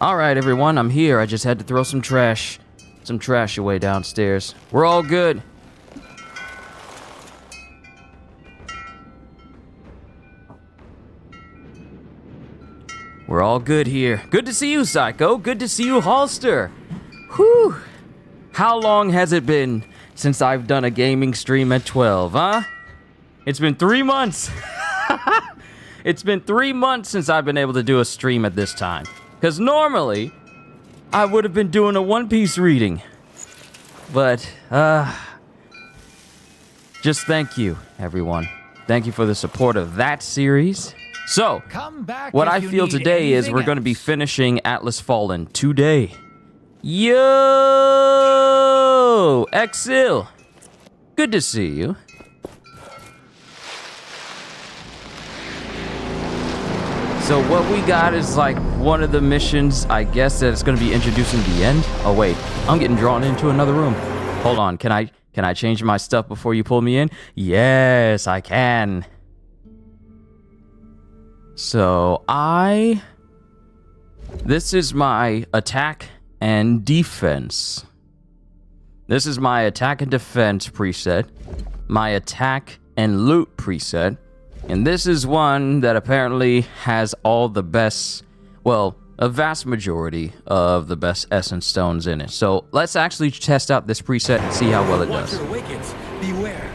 Alright, everyone, I'm here. I just had to throw some trash away downstairs. We're all good. We're all good here. Good to see you, Psycho. Good to see you, Halster. Whew. How long has it been since I've done a gaming stream at 12, huh? It's been 3 months. It's been 3 months since I've been able to do a stream at this time. Because normally, I would have been doing a One Piece reading. But, just thank you, everyone. Thank you for the support of that series. So, what I feel today is we're going to be finishing Atlas Fallen today. Yo! Exil! Good to see you. So what we got is like one of the missions, I guess, that it's going to be introducing the end. Oh wait, I'm getting drawn into another room. Hold on, can I change my stuff before you pull me in? Yes, I can. So this is my attack and defense. This is my attack and defense preset, my attack and loot preset, and this is one that apparently has all the best, well, a vast majority of the best essence stones in it. So let's actually test out this preset and see how well it does. Wickets, beware.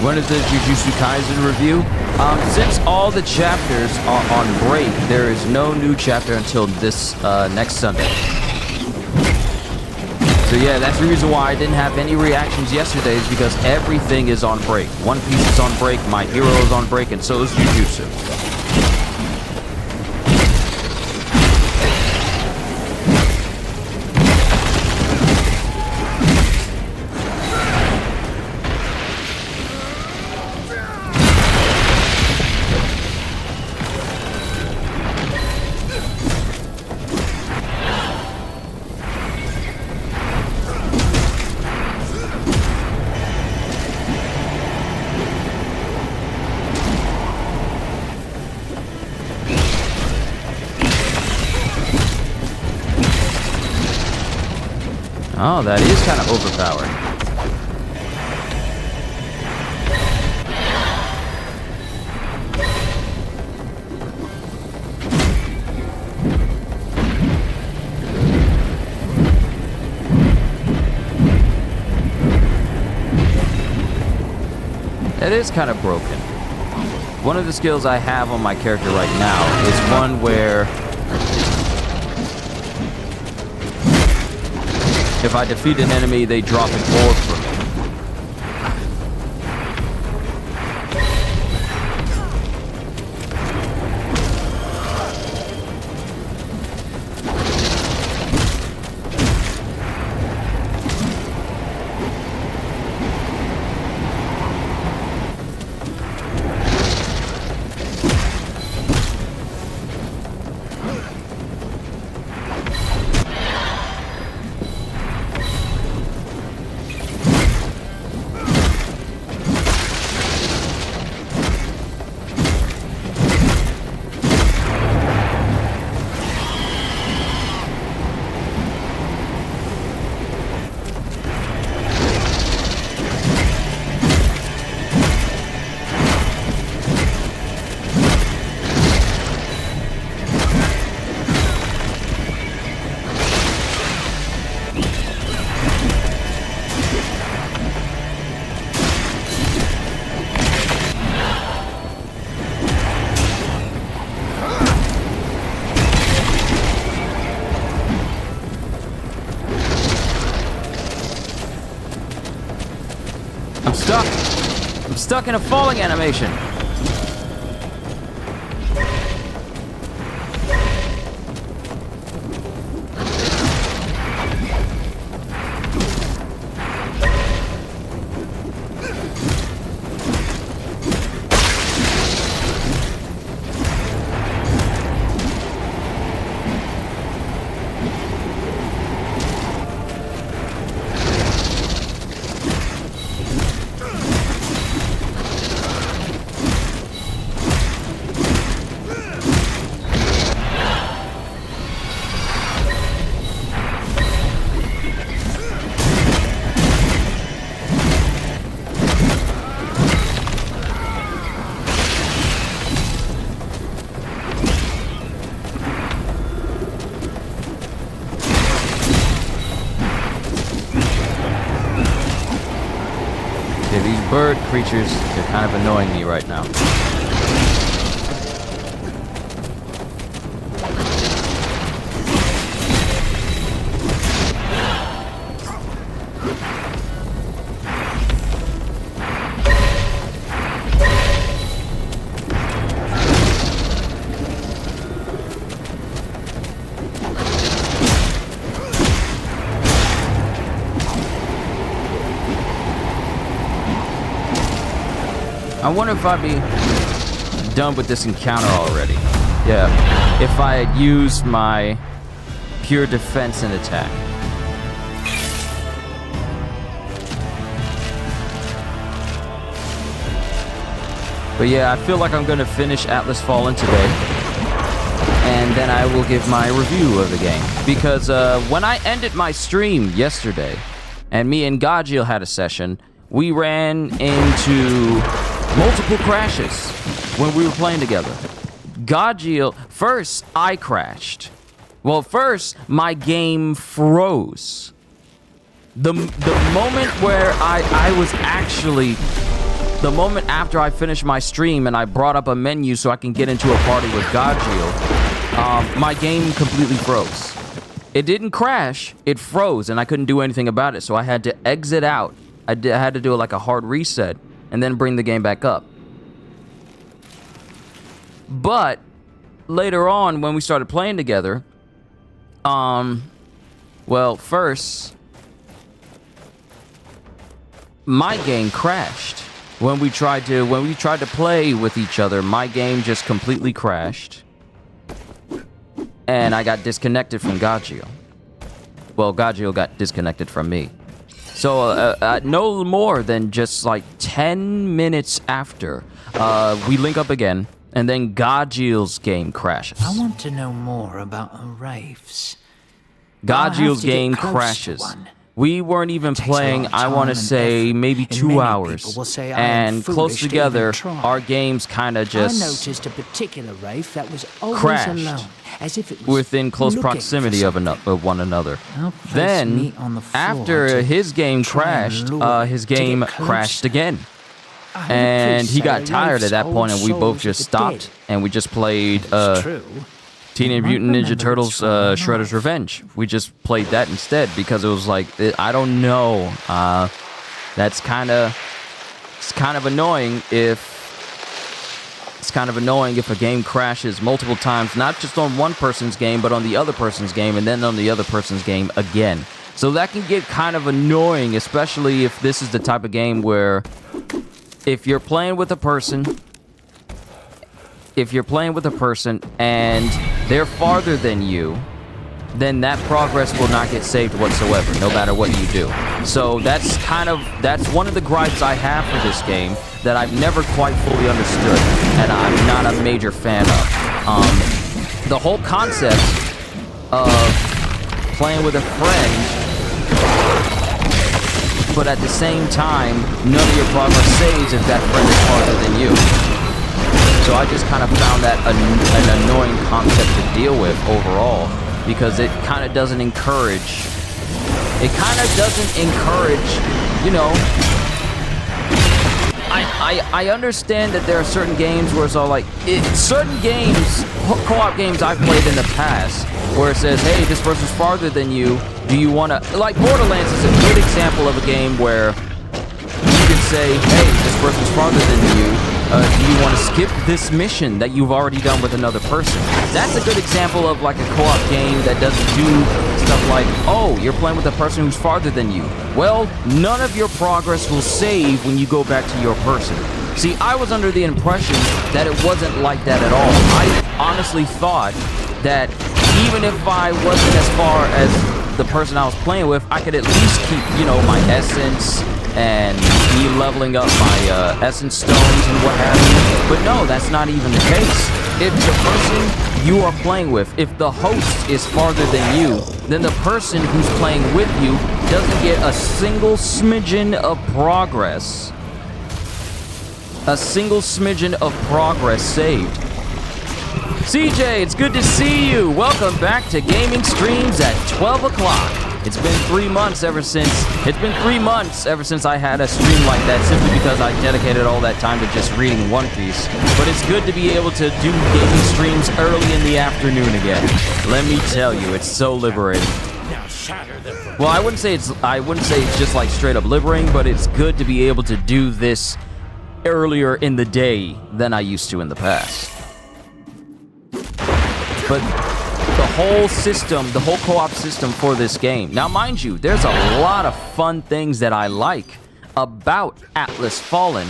When is the Jujutsu Kaisen review? Since all the chapters are on break, there is no new chapter until this next Sunday. So yeah, that's the reason why I didn't have any reactions yesterday, is because everything is on break. One Piece is on break, My Hero is on break, and so is Jujutsu. Oh, that is kind of overpowered. It is kind of broken. One of the skills I have on my character right now is one where if I defeat an enemy, they drop an orb from me. I'm stuck. I'm stuck in a falling animation. These bird creatures, they're kind of annoying me right now. I wonder if I'd be done with this encounter already. Yeah, if I had used my pure defense and attack. But yeah, I feel like I'm gonna finish Atlas Fallen today, and then I will give my review of the game. Because when I ended my stream yesterday, and me and Gajil had a session, we ran into multiple crashes when we were playing together. Gajil, first I crashed. Well, first my game froze. The moment where I was actually, the moment after I finished my stream and I brought up a menu so I can get into a party with Gajil, my game completely froze. It didn't crash, it froze, and I couldn't do anything about it, so I had to exit out. I had to do like a hard reset and then bring the game back up. But later on, when we started playing together, well, first, my game crashed. When we tried to play with each other, my game just completely crashed, and I got disconnected from Gajil. Well, Gajil got disconnected from me. So, no more than just like 10 minutes after, we link up again, and then Gajil's game crashes. I want to know more about wraiths. Gajil's game crashes. We weren't even playing, I want to say, maybe 2 hours. And close together, our games kind of just I noticed a particular wraith that was always crashed alone, as if it was within close proximity of one another. Then, after his game crashed, his game crashed again. And he got tired at that point, and we both just stopped, and we just played Teenage Mutant Ninja Turtles Shredder's Revenge. We just played that instead because it was like, I don't know. It's kind of annoying if a game crashes multiple times, not just on one person's game, but on the other person's game, and then on the other person's game again. So that can get kind of annoying, especially if this is the type of game where if you're playing with a person and they're farther than you, then that progress will not get saved whatsoever, no matter what you do. So that's one of the gripes I have for this game that I've never quite fully understood, and I'm not a major fan of. The whole concept of playing with a friend, but at the same time, none of your progress saves if that friend is farther than you. So I just kind of found that an annoying concept to deal with overall, because it kind of doesn't encourage, you know, I understand that there are certain games where it's all like, certain games, co-op games I've played in the past, where it says, hey, this person's farther than you, do you want to, like Borderlands is a good example of a game where You can say, hey, this person's farther than you. Do you want to skip this mission that you've already done with another person? That's a good example of like a co-op game that doesn't do stuff like, oh, you're playing with a person who's farther than you. Well, none of your progress will save when you go back to your person. See, I was under the impression that it wasn't like that at all. I honestly thought that even if I wasn't as far as the person I was playing with, I could at least keep, you know, my essence and me leveling up my essence stones and what have you. But no, that's not even the case. If the person you are playing with, if the host is farther than you, then the person who's playing with you doesn't get a single smidgen of progress. A single smidgen of progress saved. CJ, it's good to see you. Welcome back to Gaming Streams at 12 o'clock. It's been 3 months ever since I had a stream like that, simply because I dedicated all that time to just reading One Piece. But it's good to be able to do gaming streams early in the afternoon again. Let me tell you, it's so liberating. Well, I wouldn't say it's just like straight up liberating, but it's good to be able to do this earlier in the day than I used to in the past. But the whole system, the whole co-op system for this game. Now, mind you, there's a lot of fun things that I like about Atlas Fallen,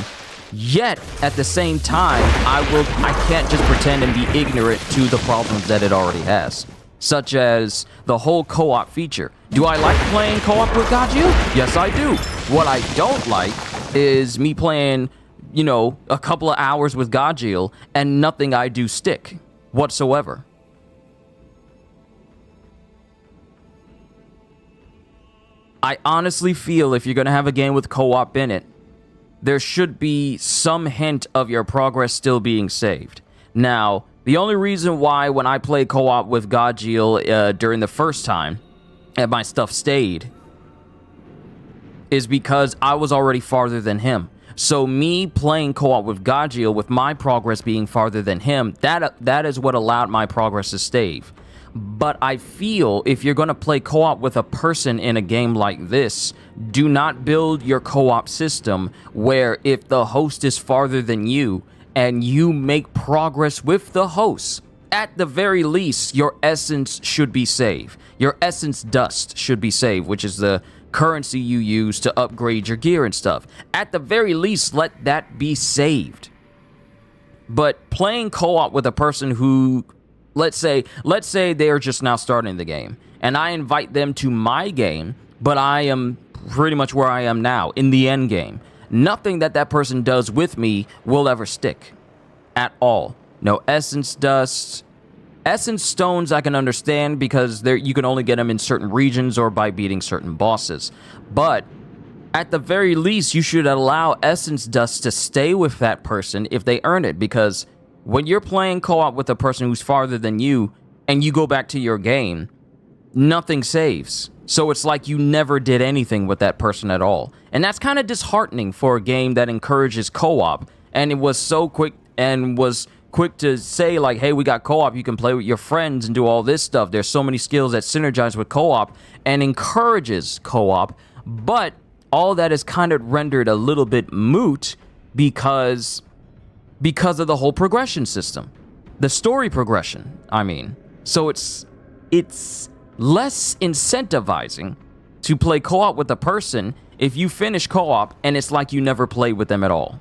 yet at the same time, I can't just pretend and be ignorant to the problems that it already has, such as the whole co-op feature. Do I like playing co-op with Gajil? Yes, I do. What I don't like is me playing, you know, a couple of hours with Gajil and nothing I do stick whatsoever. I honestly feel if you're going to have a game with co-op in it, there should be some hint of your progress still being saved. Now, the only reason why when I played co-op with Gajil during the first time, and my stuff stayed, is because I was already farther than him. So me playing co-op with Gajil, with my progress being farther than him, that is what allowed my progress to stave. But I feel if you're going to play co-op with a person in a game like this, do not build your co-op system where if the host is farther than you and you make progress with the host, at the very least, your essence should be saved. Your essence dust should be saved, which is the currency you use to upgrade your gear and stuff. At the very least, let that be saved. But playing co-op with a person who, let's say they are just now starting the game, and I invite them to my game, but I am pretty much where I am now, in the end game. Nothing that person does with me will ever stick. At all. No essence dust. Essence stones I can understand because you can only get them in certain regions or by beating certain bosses. But at the very least, you should allow essence dust to stay with that person if they earn it, because when you're playing co-op with a person who's farther than you and you go back to your game, nothing saves. So it's like you never did anything with that person at all. And that's kind of disheartening for a game that encourages co-op, and it was so quick and was quick to say like, hey, we got co-op, you can play with your friends and do all this stuff. There's so many skills that synergize with co-op and encourages co-op, but all that is kind of rendered a little bit moot because of the whole progression system. The story progression, I mean. So it's less incentivizing to play co-op with a person if you finish co-op and it's like you never played with them at all.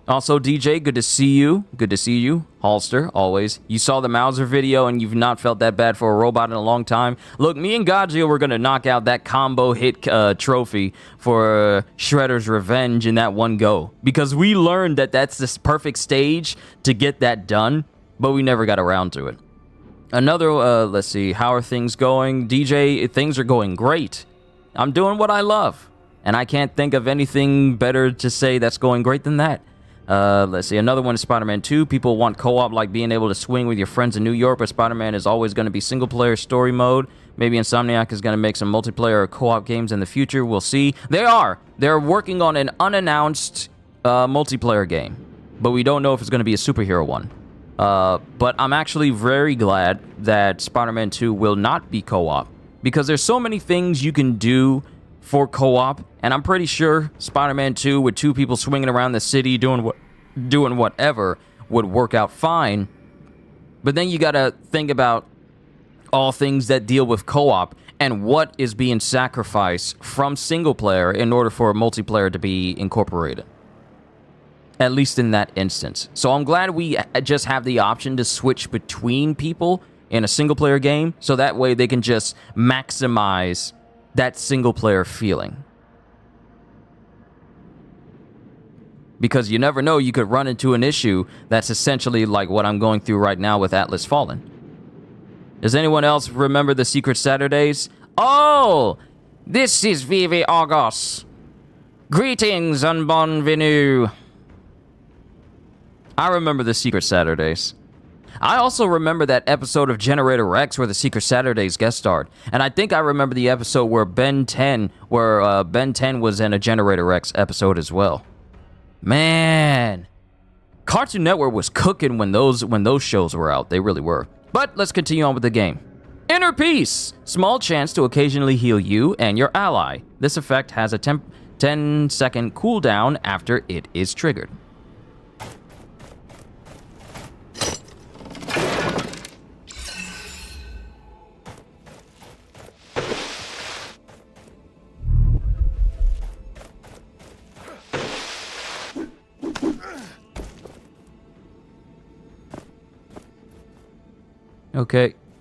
Also, DJ, good to see you. Good to see you. Holster, always. You saw the Mauser video and you've not felt that bad for a robot in a long time. Look, me and Gajil were going to knock out that combo hit trophy for Shredder's Revenge in that one go. Because we learned that that's this perfect stage to get that done, but we never got around to it. Another, let's see, how are things going? DJ, things are going great. I'm doing what I love. And I can't think of anything better to say that's going great than that. Let's see, another one is Spider-Man 2. People want co-op like being able to swing with your friends in New York, but Spider-Man is always going to be single-player story mode. Maybe Insomniac is going to make some multiplayer or co-op games in the future. We'll see. They're working on an unannounced multiplayer game, but we don't know if it's going to be a superhero one. But I'm actually very glad that Spider-Man 2 will not be co-op, because there's so many things you can do for co-op, and I'm pretty sure Spider-Man 2 with 2 people swinging around the city doing whatever would work out fine. But then you gotta think about all things that deal with co-op and what is being sacrificed from single player in order for multiplayer to be incorporated. At least in that instance. So I'm glad we just have the option to switch between people in a single player game, so that way they can just maximize that single player feeling. Because you never know, you could run into an issue that's essentially like what I'm going through right now with Atlas Fallen. Does anyone else remember the Secret Saturdays? Oh! This is Vivi Argos. Greetings and bonvenue. I remember the Secret Saturdays. I also remember that episode of Generator Rex where the Secret Saturdays guest starred. And I think I remember the episode where Ben 10 was in a Generator Rex episode as well. Man. Cartoon Network was cooking when those shows were out. They really were. But let's continue on with the game. Inner Peace. Small chance to occasionally heal you and your ally. This effect has a 10-second cooldown after it is triggered.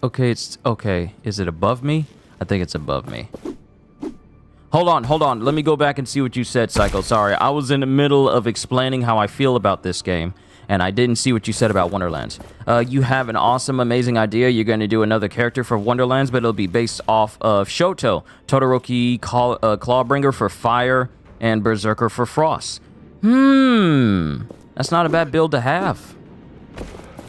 Okay, it's okay. Is it above me? I think it's above me. Hold on. Let me go back and see what you said, Psycho. Sorry, I was in the middle of explaining how I feel about this game, and I didn't see what you said about Wonderlands. You have an awesome, amazing idea. You're going to do another character for Wonderlands, but it'll be based off of Shoto, Todoroki Clawbringer for Fire, and Berserker for Frost. That's not a bad build to have.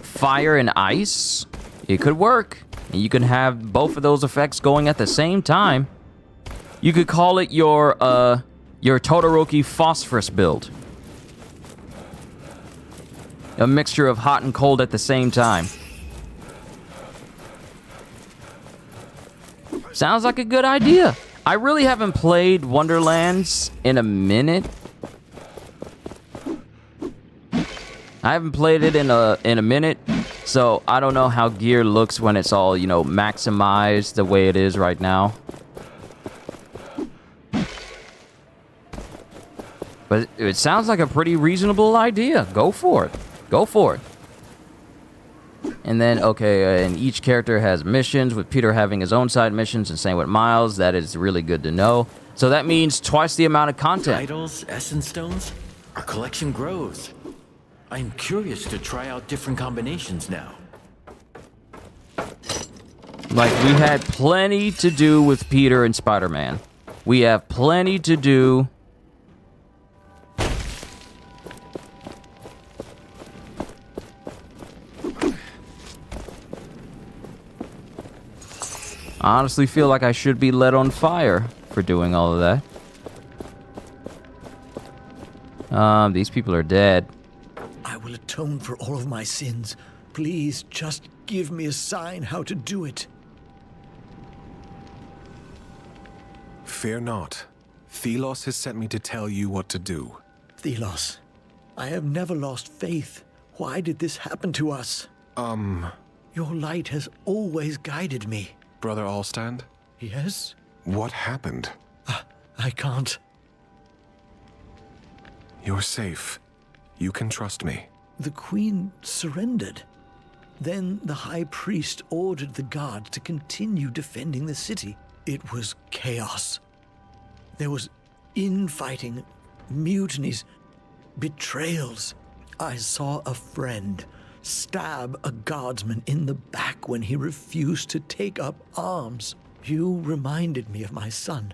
Fire and Ice? It could work. And you can have both of those effects going at the same time. You could call it your Todoroki Phosphorus build. A mixture of hot and cold at the same time. Sounds like a good idea. I really haven't played Wonderlands in a minute. I haven't played it in a minute, so I don't know how gear looks when it's all, maximized the way it is right now. But it sounds like a pretty reasonable idea. Go for it. Go for it. And then, okay, and each character has missions, with Peter having his own side missions, and same with Miles. That is really good to know. So that means twice the amount of content. Titles, essence stones, our collection grows. I'm curious to try out different combinations now. Like, we had plenty to do with Peter and Spider-Man. We have plenty to do. I honestly feel like I should be lit on fire for doing all of that. These people are dead. I will atone for all of my sins. Please, just give me a sign how to do it. Fear not. Thelos has sent me to tell you what to do. Thelos, I have never lost faith. Why did this happen to us? Your light has always guided me. Brother Allstand? Yes? What happened? I can't. You're safe. You can trust me. The Queen surrendered. Then the High Priest ordered the guards to continue defending the city. It was chaos. There was infighting, mutinies, betrayals. I saw a friend stab a guardsman in the back when he refused to take up arms. You reminded me of my son.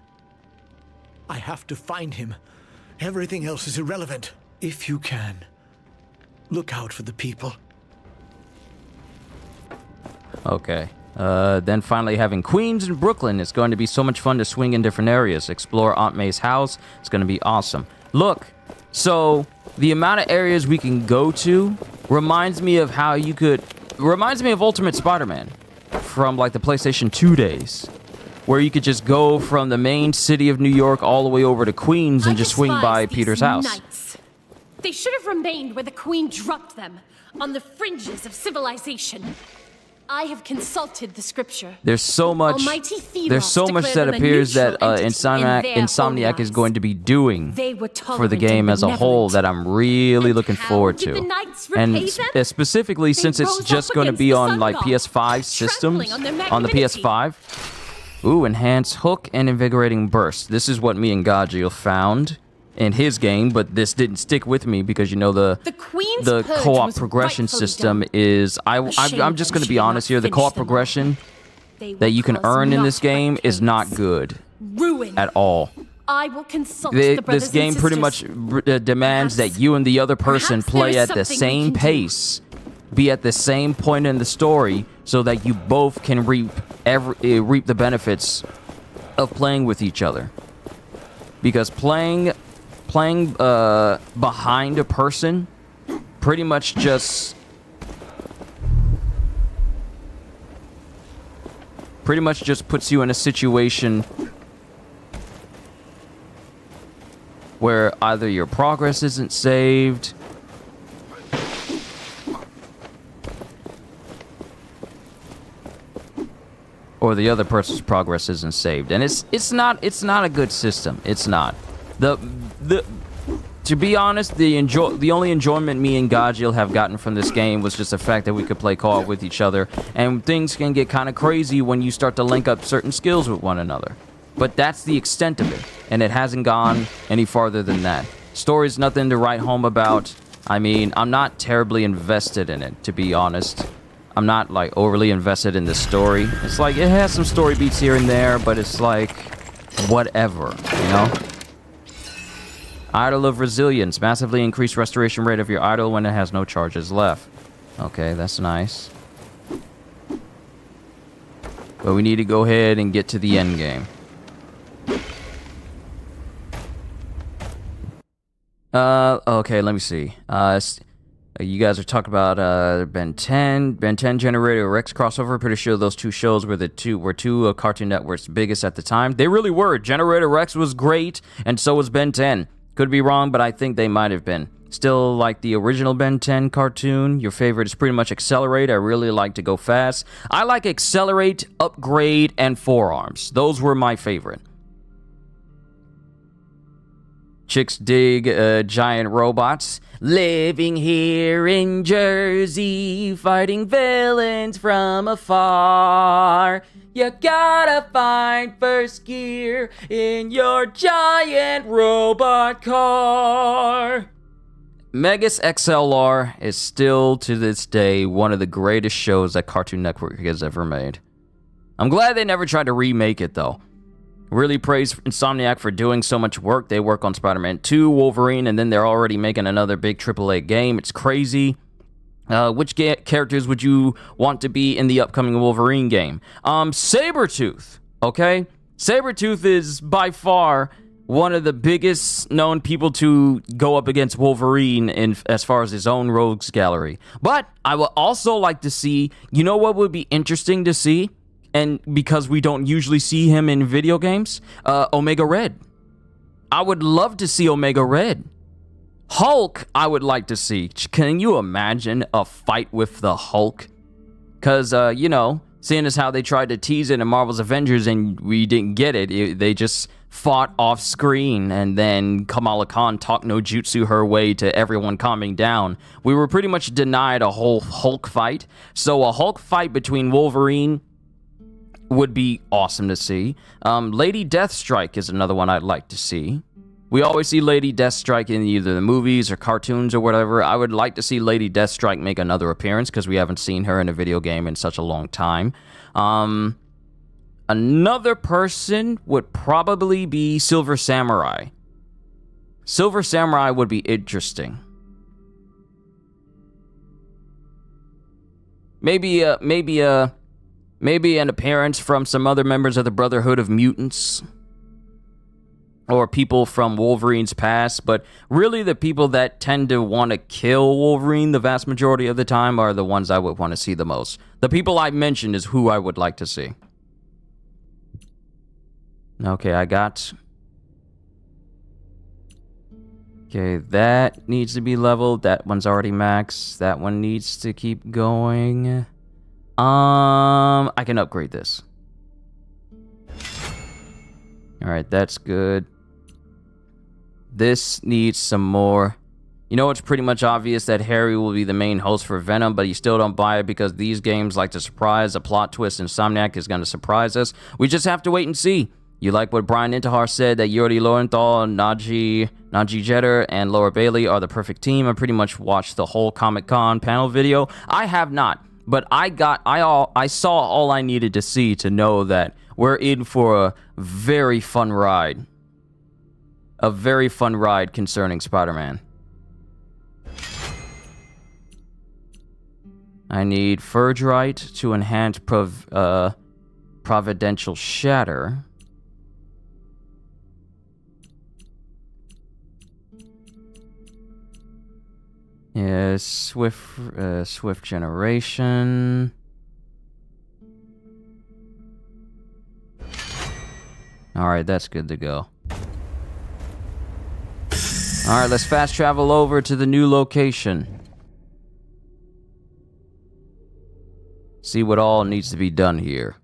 I have to find him. Everything else is irrelevant. If you can, look out for the people. Okay. Then finally having Queens and Brooklyn. It's going to be so much fun to swing in different areas. Explore Aunt May's house. It's going to be awesome. Look, so the amount of areas we can go to reminds me of how you could... Reminds me of Ultimate Spider-Man from, like, the PlayStation 2 days. where you could just go from the main city of New York all the way over to Queens and just swing by Peter's house. Knights. They should have remained where the Queen dropped them, on the fringes of civilization. I have consulted the scripture. There's so much. Almighty Thelos There's so much that declared them a appears that neutral entity in Insomniac their is holy going to be doing They were for the tolerant game and as a whole benevolent. that I'm really And looking how forward did to. the knights And repay them? specifically, since it's rose just up going to against be the on sun like god, PS5 systems, trampling on their on the magnanimity. PS5. Ooh, enhanced hook and invigorating burst. This is what me and Gajil found in his game, but this didn't stick with me because you know the Queen's the purge co-op was progression rightfully system done. is I'm shame just them going to she be did not honest here. The finish co-op them all. progression They that will you can cause earn in not this game is not chaos. good Ruin. at all. I will consult the brothers This game and pretty sisters. much demands that you and the other person perhaps there play is at the something we same can do. pace, be at the same point in the story, so that you both can reap the benefits of playing with each other. Because playing behind a person pretty much just puts you in a situation where either your progress isn't saved or the other person's progress isn't saved, and it's not a good system. It's not. To be honest, the only enjoyment me and Gajil have gotten from this game was just the fact that we could play co-op with each other, and things can get kind of crazy when you start to link up certain skills with one another. But that's the extent of it, and it hasn't gone any farther than that. Story's nothing to write home about. I mean, I'm not terribly invested in it, to be honest. I'm not, like, overly invested in the story. It's like, it has some story beats here and there, but it's like, whatever, you know? Idol of Resilience. Massively increased restoration rate of your idol when it has no charges left. Okay, that's nice. But we need to go ahead and get to the end game. Okay, let me see. You guys are talking about Ben 10 Generator Rex crossover. Pretty sure those two shows were two of Cartoon Network's biggest at the time. They really were. Generator Rex was great, and so was Ben 10. Could be wrong, but I think they might have been. Still like the original Ben 10 cartoon. Your favorite is pretty much Accelerate. I really like to go fast. I like Accelerate, Upgrade, and Forearms. Those were my favorite. Chicks dig giant robots. Living here in Jersey, fighting villains from afar. You gotta find first gear in your giant robot car. Megas XLR is still, to this day, one of the greatest shows that Cartoon Network has ever made. I'm glad they never tried to remake it, though. Really praise Insomniac for doing so much work. They work on Spider-Man 2, Wolverine, and then they're already making another big AAA game. It's crazy. Which characters would you want to be in the upcoming Wolverine game? Sabretooth, okay? Sabretooth is by far one of the biggest known people to go up against Wolverine in as far as his own rogues gallery. But I would also like to see, you know what would be interesting to see? And because we don't usually see him in video games, Omega Red. I would love to see Omega Red. Hulk, I would like to see. Can you imagine a fight with the Hulk? Because, you know, seeing as how they tried to tease it in Marvel's Avengers and we didn't get it, they just fought off screen, and then Kamala Khan talked no jutsu her way to everyone calming down. We were pretty much denied a whole Hulk fight. So a Hulk fight between Wolverine would be awesome to see. Lady Deathstrike is another one I'd like to see. We always see Lady Deathstrike in either the movies or cartoons or whatever. I would like to see Lady Deathstrike make another appearance because we haven't seen her in a video game in such a long time. Another person would probably be Silver Samurai. Silver Samurai would be interesting. Maybe an appearance from some other members of the Brotherhood of Mutants. Or people from Wolverine's past. But really the people that tend to want to kill Wolverine the vast majority of the time are the ones I would want to see the most. The people I mentioned is who I would like to see. Okay, I got... Okay, that needs to be leveled. That one's already maxed. That one needs to keep going. I can upgrade this. Alright, that's good. This needs some more. You know, it's pretty much obvious that Harry will be the main host for Venom, but you still don't buy it because these games like to surprise. A plot twist Insomniac is going to surprise us. We just have to wait and see. You like what Brian Intihar said, that Yuri Lowenthal, Najee Jeter, and Laura Bailey are the perfect team. I pretty much watched the whole Comic-Con panel video. I have not, but I saw all I needed to see to know that we're in for a very fun ride. A very fun ride concerning Spider-Man. I need Ferdrite to enhance Providential Shatter. Yeah, Swift Generation. Alright, that's good to go. Alright, let's fast travel over to the new location. See what all needs to be done here.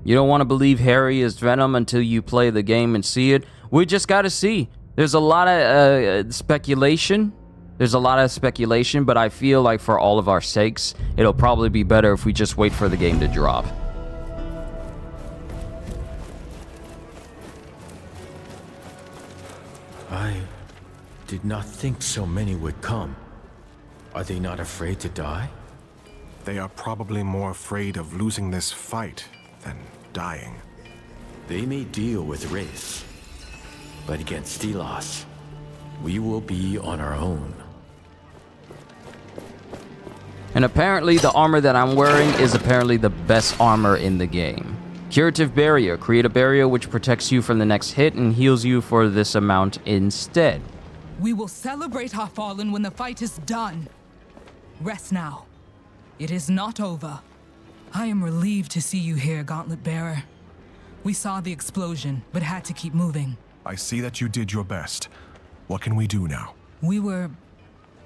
You don't want to believe Harry is Venom until you play the game and see it. We just gotta see. There's a lot of speculation. There's a lot of speculation, but I feel like for all of our sakes, it'll probably be better if we just wait for the game to drop. I did not think so many would come. Are they not afraid to die? They are probably more afraid of losing this fight than dying. They may deal with race, but against Delos, we will be on our own. And apparently the armor that I'm wearing is apparently the best armor in the game. Curative Barrier. Create a barrier which protects you from the next hit and heals you for this amount instead. We will celebrate our fallen when the fight is done. Rest now. It is not over. I am relieved to see you here, Gauntlet Bearer. We saw the explosion, but had to keep moving. I see that you did your best. What can we do now? We were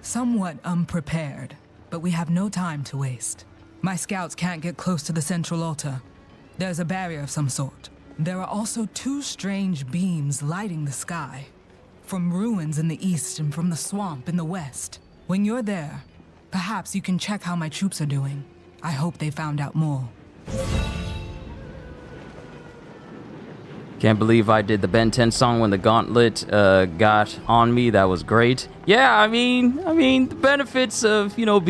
somewhat unprepared, but we have no time to waste. My scouts can't get close to the central altar. There's a barrier of some sort. There are also two strange beams lighting the sky. From ruins in the east and from the swamp in the west. When you're there, perhaps you can check how my troops are doing. I hope they found out more. Can't believe I did the Ben 10 song when the Gauntlet got on me. That was great. Yeah, I mean, the benefits of, you know,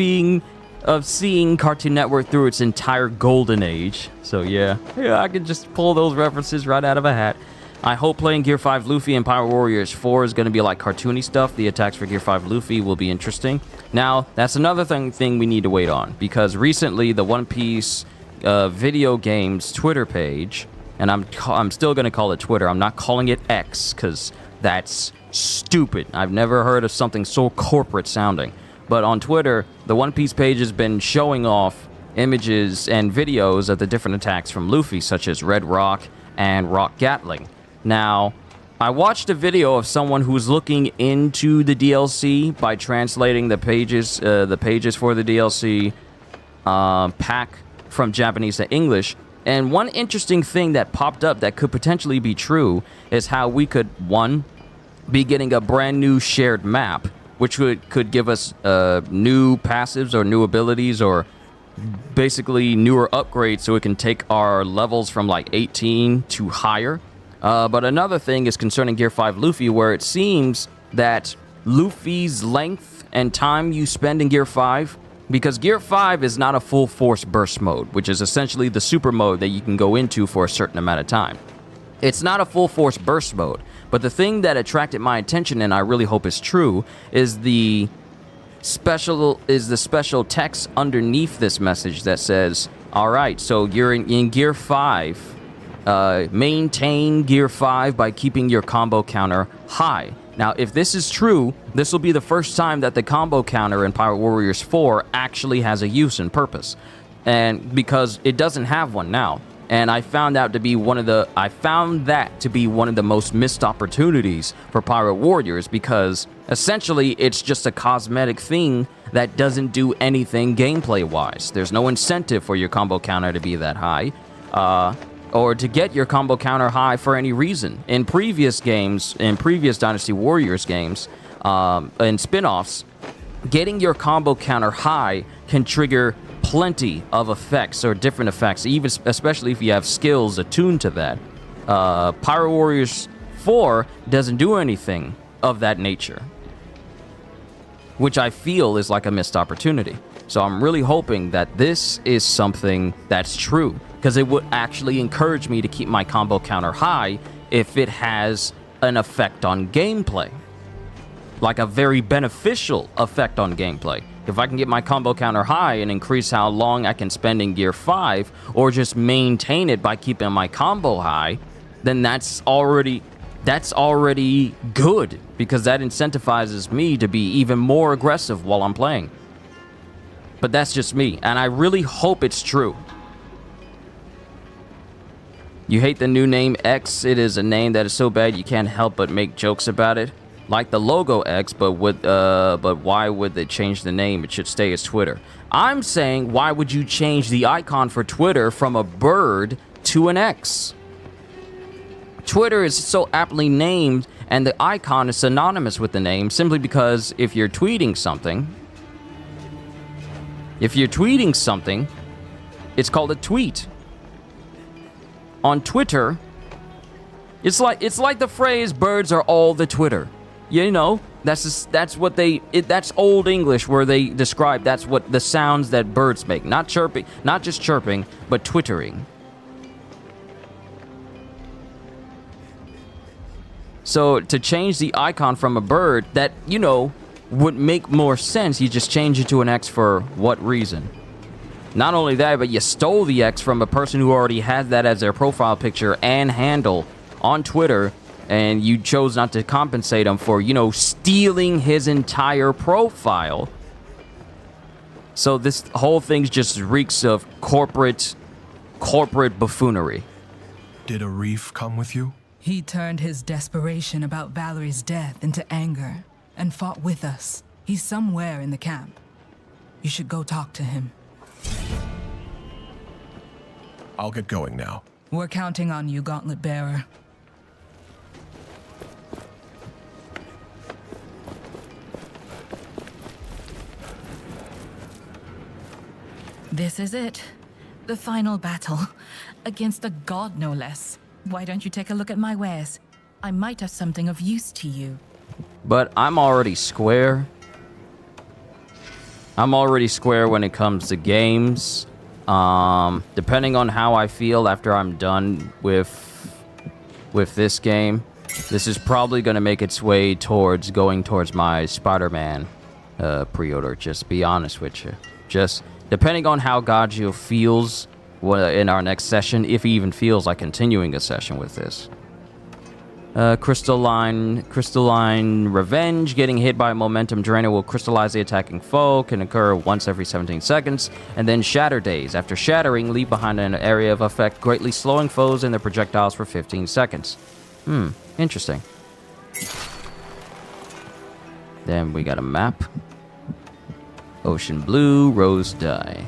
seeing Cartoon Network through its entire golden age. So yeah, I could just pull those references right out of a hat. I hope playing Gear 5 Luffy and Power Warriors 4 is going to be like cartoony stuff. The attacks for Gear 5 Luffy will be interesting. Now, that's another thing we need to wait on, because recently the One Piece video games Twitter page, and I'm still going to call it Twitter. I'm not calling it X, because that's stupid. I've never heard of something so corporate sounding. But on Twitter, the One Piece page has been showing off images and videos of the different attacks from Luffy, such as Red Rock and Rock Gatling. Now, I watched a video of someone who's looking into the DLC by translating the pages for the DLC pack from Japanese to English. And one interesting thing that popped up that could potentially be true is how we could, one, be getting a brand new shared map, which could give us new passives or new abilities or basically newer upgrades so it can take our levels from like 18 to higher. But another thing is concerning Gear 5 Luffy, where it seems that Luffy's length and time you spend in Gear 5, because Gear 5 is not a full force burst mode, which is essentially the super mode that you can go into for a certain amount of time. It's not a full force burst mode, but the thing that attracted my attention, and I really hope is true, is the special text underneath this message that says, all right, so you're in Gear 5, maintain Gear 5 by keeping your combo counter high. Now, if this is true, this will be the first time that the combo counter in Power Warriors 4 actually has a use and purpose. And because it doesn't have one now. And I found that to be one of the most missed opportunities for Pirate Warriors, because essentially it's just a cosmetic thing that doesn't do anything gameplay wise. There's no incentive for your combo counter to be that high, or to get your combo counter high for any reason. In previous games, in previous Dynasty Warriors games, and spin-offs, getting your combo counter high can trigger plenty of effects or different effects, even especially if you have skills attuned to that. Pirate Warriors 4 doesn't do anything of that nature, which I feel is like a missed opportunity. So I'm really hoping that this is something that's true, because it would actually encourage me to keep my combo counter high if it has an effect on gameplay, like a very beneficial effect on gameplay. If I can get my combo counter high and increase how long I can spend in Gear 5, or just maintain it by keeping my combo high, then that's already good, because that incentivizes me to be even more aggressive while I'm playing. But that's just me, and I really hope it's true. You hate the new name X? It is a name that is so bad you can't help but make jokes about it. Like the logo X, but why would they change the name? It should stay as Twitter. I'm saying, why would you change the icon for Twitter from a bird to an X? Twitter is so aptly named, and the icon is synonymous with the name, simply because if you're tweeting something, it's called a tweet. On Twitter, it's like the phrase "birds are all the Twitter." You know, that's Old English, where they describe that's what the sounds that birds make, not chirping, not just chirping, but twittering. So to change the icon from a bird, that, you know, would make more sense. You just change it to an X for what reason? Not only that, but you stole the X from a person who already has that as their profile picture and handle on Twitter, and you chose not to compensate him for, you know, stealing his entire profile. So this whole thing just reeks of corporate buffoonery. Did Arif come with you? He turned his desperation about Valerie's death into anger and fought with us. He's somewhere in the camp. You should go talk to him. I'll get going now. We're counting on you, Gauntlet Bearer. This is it. The final battle. Against a god, no less. Why don't you take a look at my wares? I might have something of use to you. But I'm already square. I'm already square when it comes to games. Depending on how I feel after I'm done with this game, this is probably going to make its way towards going towards my Spider-Man pre-order. Just be honest with you. Just depending on how Gajio feels in our next session, if he even feels like continuing a session with this. Crystalline Revenge. Getting hit by a momentum drainer will crystallize the attacking foe. Can occur once every 17 seconds. And then Shatter Daze. After shattering, leave behind an area of effect, greatly slowing foes and their projectiles for 15 seconds. Interesting. Then we got a map. Ocean Blue, Rose Dye.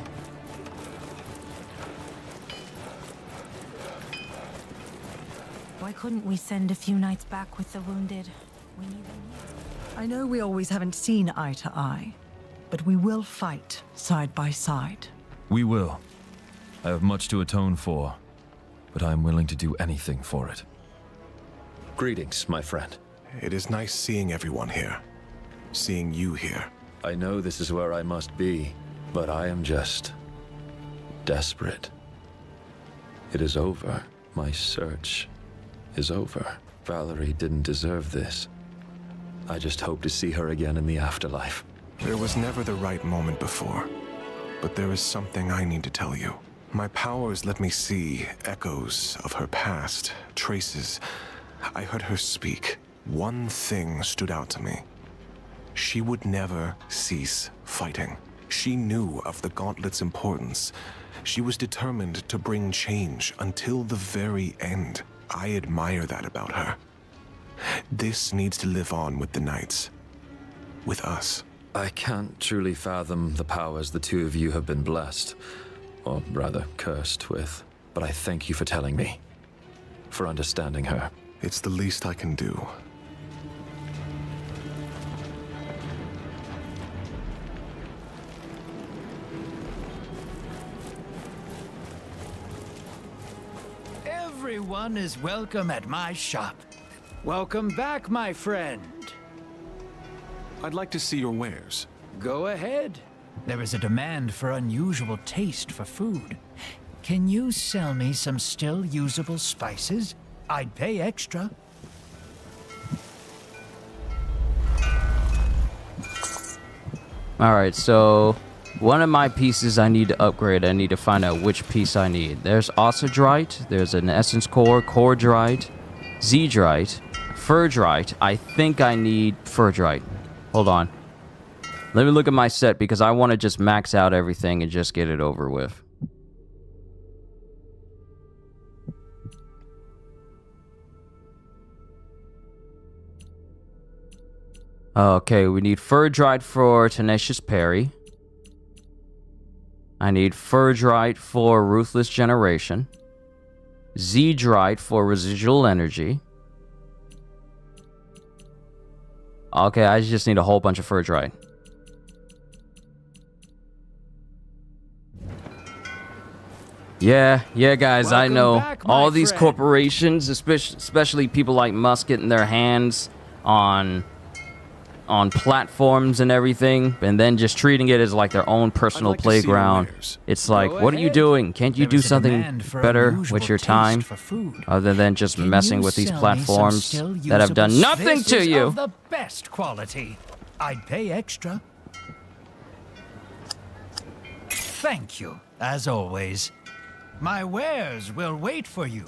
Why couldn't we send a few knights back with the wounded? We need them. I know we always haven't seen eye to eye, but we will fight side by side. We will. I have much to atone for, but I am willing to do anything for it. Greetings, my friend. It is nice seeing everyone here. Seeing you here. I know this is where I must be, but I am just desperate. It is over. My search is over. Valerie didn't deserve this. I just hope to see her again in the afterlife. There was never the right moment before, but there is something I need to tell you. My powers let me see echoes of her past, traces. I heard her speak. One thing stood out to me. She would never cease fighting. She knew of the gauntlet's importance. She was determined to bring change until the very end. I admire that about her. This needs to live on with the Knights. With us. I can't truly fathom the powers the two of you have been blessed, or rather cursed with, but I thank you for telling me, for understanding her. It's the least I can do. Everyone is welcome at my shop. Welcome back, my friend. I'd like to see your wares. Go ahead. There is a demand for unusual taste for food. Can you sell me some still usable spices? I'd pay extra. Alright, so one of my pieces I need to upgrade. I need to find out which piece I need. There's Ossodrite, there's an Essence Core, Cordrite, Zeedrite, Furdrite. I think I need Furdrite. Hold on. Let me look at my set because I want to just max out everything and just get it over with. Okay, we need Furdrite for Tenacious Parry. I need Furdrite for Ruthless Generation. Zeedrite for Residual Energy. Okay, I just need a whole bunch of Furdrite. Yeah, guys, I know. All these corporations, especially people like Musk getting their hands on platforms and everything, and then just treating it as like their own personal playground. It's like, what are you doing? Can't you do something better with your time other than just messing with these platforms that have done nothing to you? The best quality. I'd pay extra. Thank you, as always. My wares will wait for you.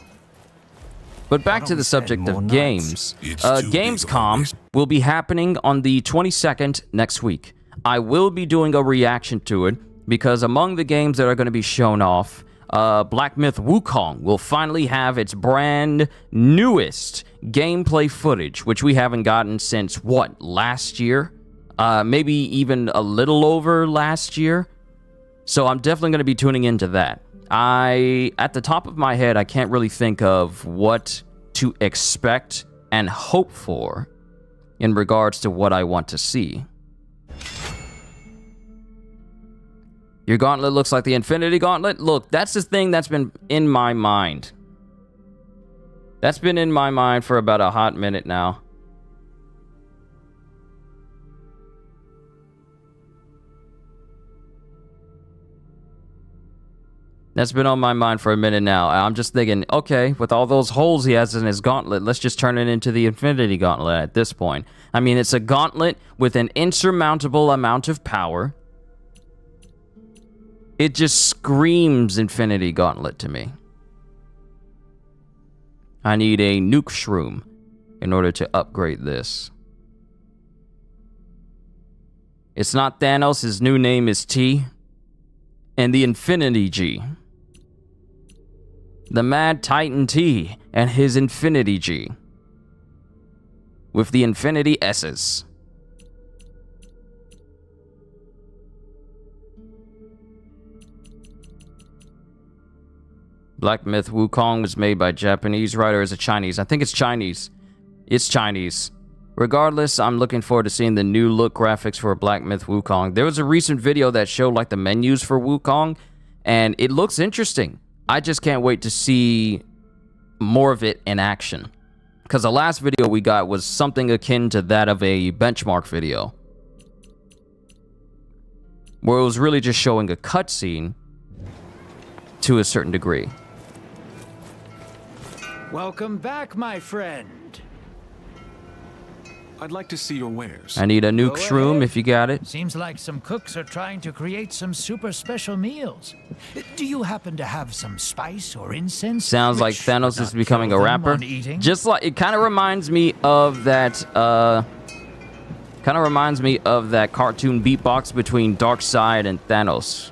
But back to the subject of games. Gamescom will be happening on the 22nd next week. I will be doing a reaction to it because among the games that are going to be shown off, Black Myth Wukong will finally have its brand newest gameplay footage, which we haven't gotten since, what, last year? Maybe even a little over last year. So I'm definitely going to be tuning into that. At the top of my head, I can't really think of what to expect and hope for in regards to what I want to see. Your gauntlet looks like the Infinity Gauntlet. Look, that's the thing that's been in my mind. That's been in my mind for about a hot minute now. That's been on my mind for a minute now. I'm just thinking, okay, with all those holes he has in his gauntlet, let's just turn it into the Infinity Gauntlet at this point. I mean, it's a gauntlet with an insurmountable amount of power. It just screams Infinity Gauntlet to me. I need a nuke shroom in order to upgrade this. It's not Thanos, his new name is T. And the Infinity G. The Mad Titan T and his Infinity G. With the Infinity S's. Black Myth Wukong was made by Japanese writer, or is it Chinese? I think it's Chinese. It's Chinese. Regardless, I'm looking forward to seeing the new look graphics for Black Myth Wukong. There was a recent video that showed like the menus for Wukong, and it looks interesting. I just can't wait to see more of it in action. Because the last video we got was something akin to that of a benchmark video, where it was really just showing a cutscene to a certain degree. Welcome back, my friend. I'd like to see your wares. I need a nuke shroom if you got it. Seems like some cooks are trying to create some super special meals. Do you happen to have some spice or incense? Sounds like Thanos is becoming a rapper. Just like, it kind of reminds me of that Kind of reminds me of that cartoon beatbox between Darkseid and Thanos.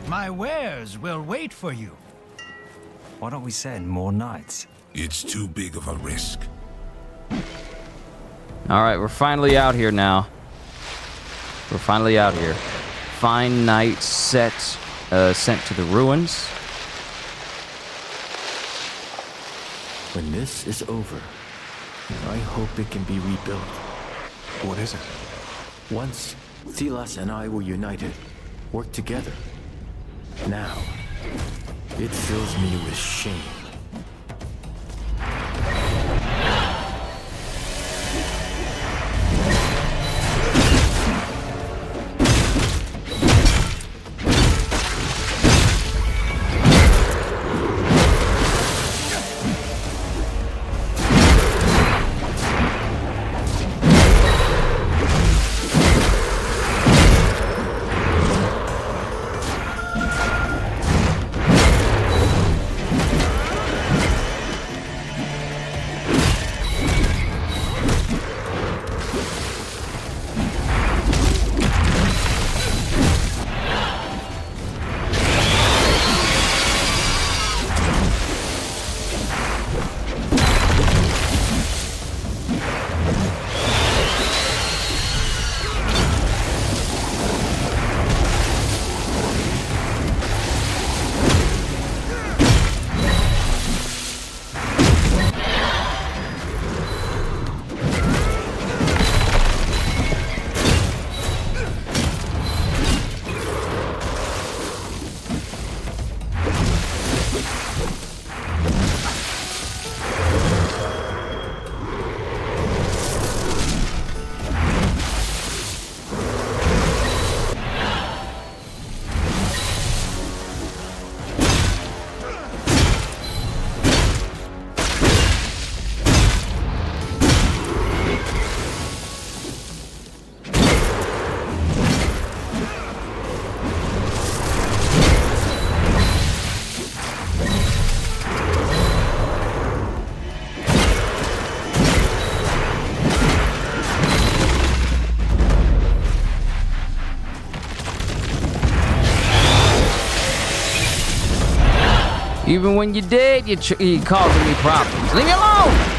My wares will wait for you. Why don't we send more knights? It's too big of a risk. Alright, we're finally out here now. We're finally out here. Fine knight sent to the ruins. When this is over, I hope it can be rebuilt. What is it? Once, Silas and I were united, worked together. Now, it fills me with shame. Even when you're dead, you're causing me problems. Leave me alone!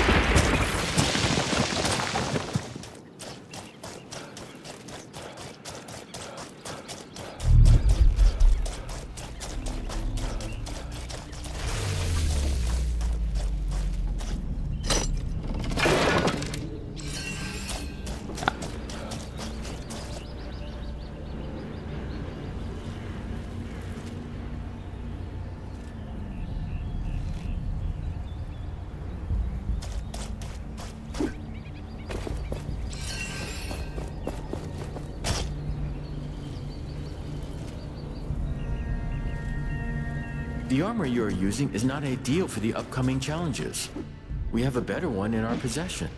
The armor you are using is not ideal for the upcoming challenges. We have a better one in our possession.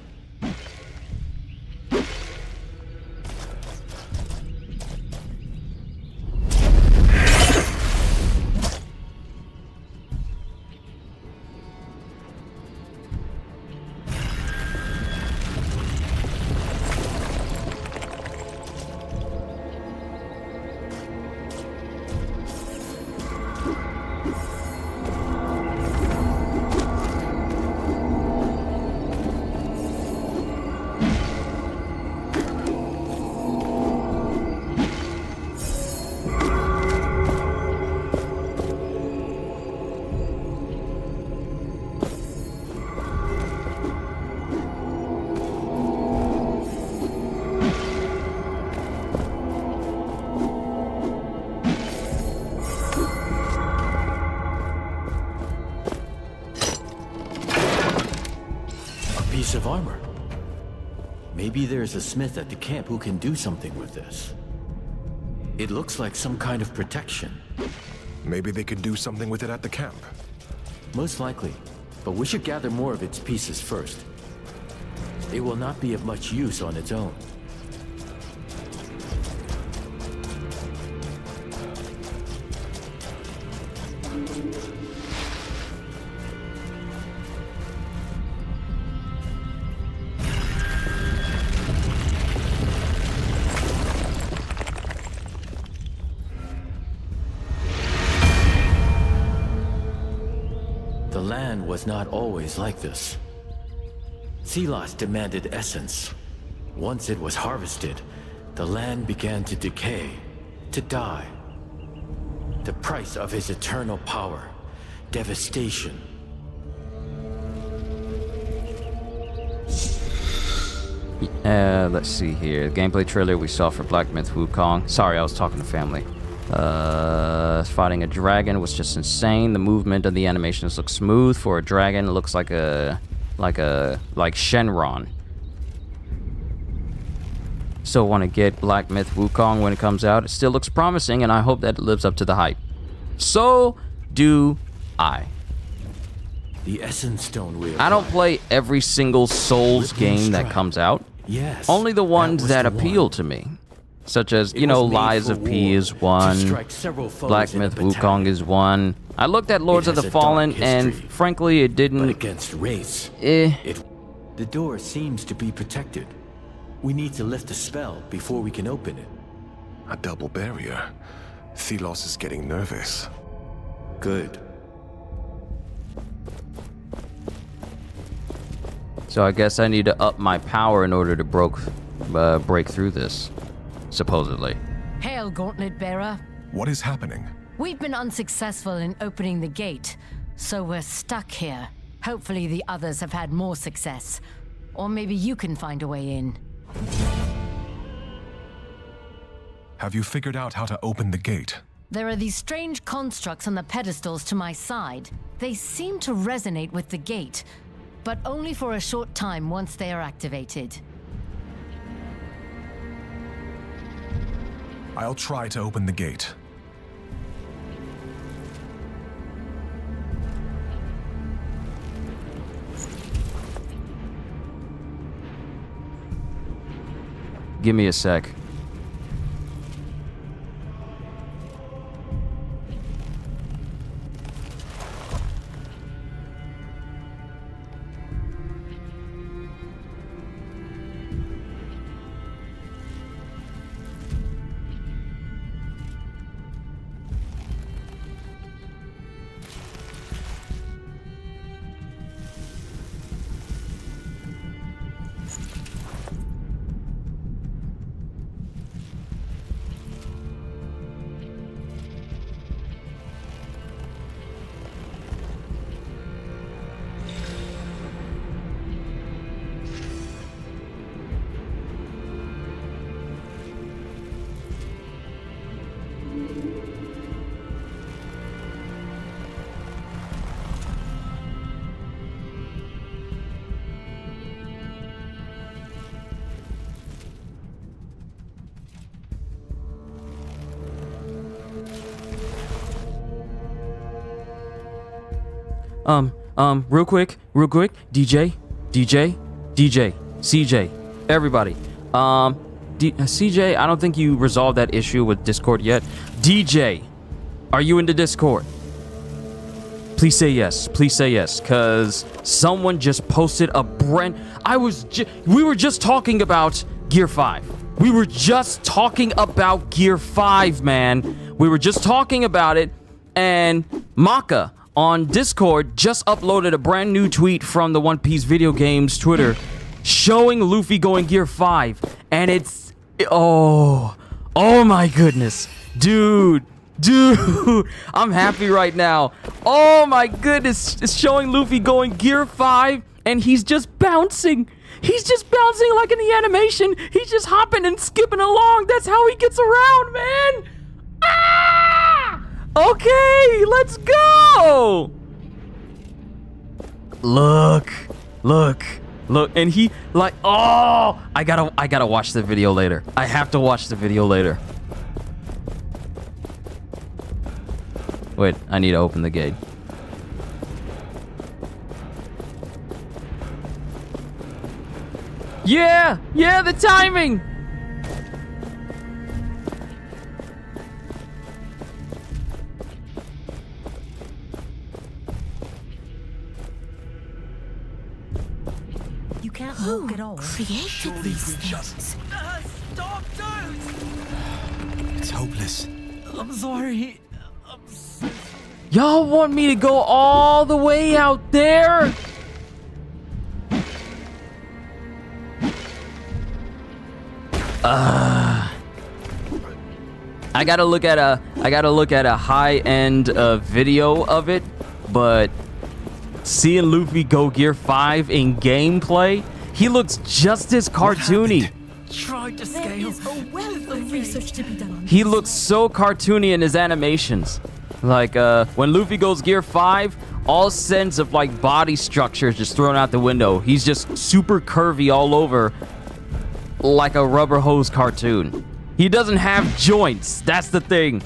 Piece of armor. Maybe there's a smith at the camp who can do something with this. It looks like some kind of protection. Maybe they could do something with it at the camp. Most likely, but we should gather more of its pieces first. It will not be of much use on its own. was not always like this. Selos demanded essence. Once it was harvested, the land began to decay, to die. The price of his eternal power, devastation. Let's see here. The gameplay trailer we saw for Black Myth Wukong. Sorry, I was talking to family. Fighting a dragon was just insane. The movement of the animations look smooth for a dragon. It looks like Shenron. Still want to get Black Myth Wukong when it comes out. It still looks promising, and I hope that it lives up to the hype. So do I. The Essence Stone we I don't play every single Souls game that comes out. Yes. Only the ones that appeal to me. Such as, you know, Lies of P is one, Black Myth Wukong is one. I looked at Lords of the Fallen, and frankly, it didn't... But against race, the door seems to be protected. We need to lift the spell before we can open it. A double barrier. Thelos is getting nervous. Good. So I guess I need to up my power in order to break through this. Supposedly. Hail, Gauntlet Bearer. What is happening? We've been unsuccessful in opening the gate, so we're stuck here. Hopefully the others have had more success. Or maybe you can find a way in. Have you figured out how to open the gate? There are these strange constructs on the pedestals to my side. They seem to resonate with the gate, but only for a short time once they are activated. I'll try to open the gate. Give me a sec. Real quick, DJ, CJ, everybody. CJ, I don't think you resolved that issue with Discord yet. DJ, are you in the Discord? Please say yes, cause someone just posted a we were just talking about Gear 5. We were just talking about Gear 5, man. We were just talking about it, and Maka on Discord just uploaded a brand new tweet from the One Piece video games Twitter showing Luffy going Gear 5, and it's oh my goodness, dude, I'm happy right now. Oh my goodness, it's showing Luffy going Gear 5, and he's just bouncing like in the animation. He's just hopping and skipping along. That's how he gets around, man. Okay, let's go. Look, and he like, oh, I gotta watch the video later. I have to watch the video later. Wait, I need to open the gate. Yeah, the timing. You can't walk at all. Created these things. Stop, don't! It's hopeless. I'm sorry. Y'all want me to go all the way out there? I gotta look at a high-end video of it, but seeing Luffy go Gear 5 in gameplay, he looks just as cartoony. Tried to scale. A wealth of research to be done on He looks so cartoony in his animations. Like, when Luffy goes Gear 5, all sense of, like, body structure is just thrown out the window. He's just super curvy all over, like a rubber hose cartoon. He doesn't have joints. That's the thing.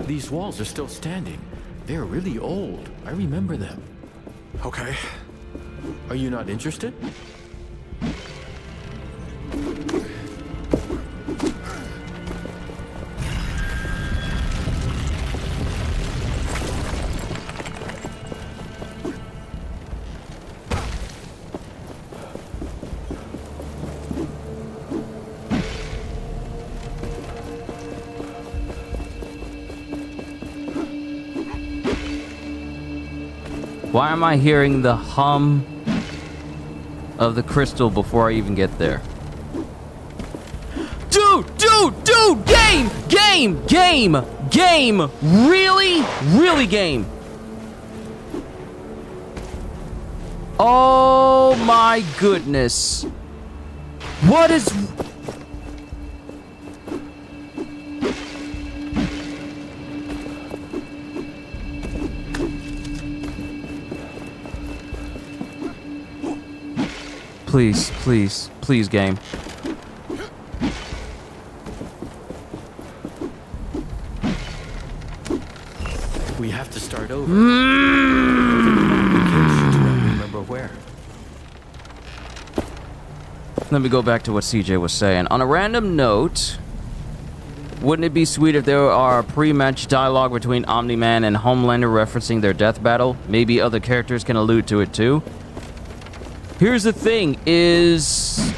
These walls are still standing. They're really old. I remember them. Okay. Are you not interested? Why am I hearing the hum of the crystal before I even get there? Dude! Game! Really game! Oh my goodness. What is... Please, game. We have to start over. Remember where? Let me go back to what CJ was saying. On a random note, wouldn't it be sweet if there are pre-match dialogue between Omni-Man and Homelander referencing their death battle? Maybe other characters can allude to it too. Here's the thing, is...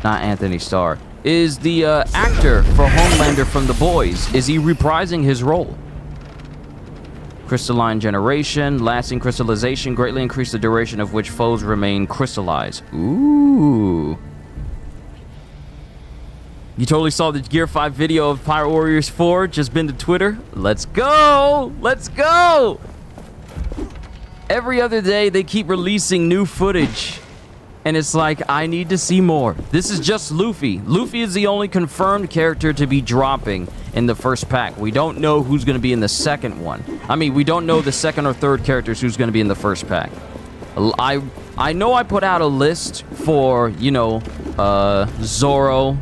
not Anthony Starr. Is the actor for Homelander from The Boys, is he reprising his role? Crystalline generation, lasting crystallization, greatly increase the duration of which foes remain crystallized. Ooh. You totally saw the Gear 5 video of Pirate Warriors 4, just been to Twitter? Let's go! Let's go! Every other day, they keep releasing new footage. And it's like, I need to see more. This is just Luffy. Luffy is the only confirmed character to be dropping in the first pack. We don't know who's going to be in the second one. I mean, we don't know the second or third characters who's going to be in the first pack. I know I put out a list for, you know, Zoro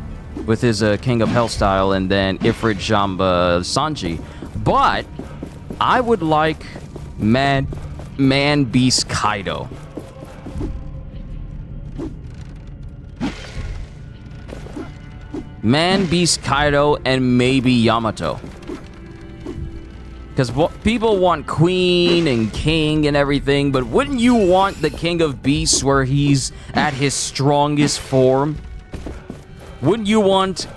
with his King of Hell style, and then Ifrit, Jamba, Sanji. But I would like Man Beast Kaido. Man Beast Kaido and maybe Yamato. Because people want Queen and King and everything, but wouldn't you want the King of Beasts where he's at his strongest form? Wouldn't you want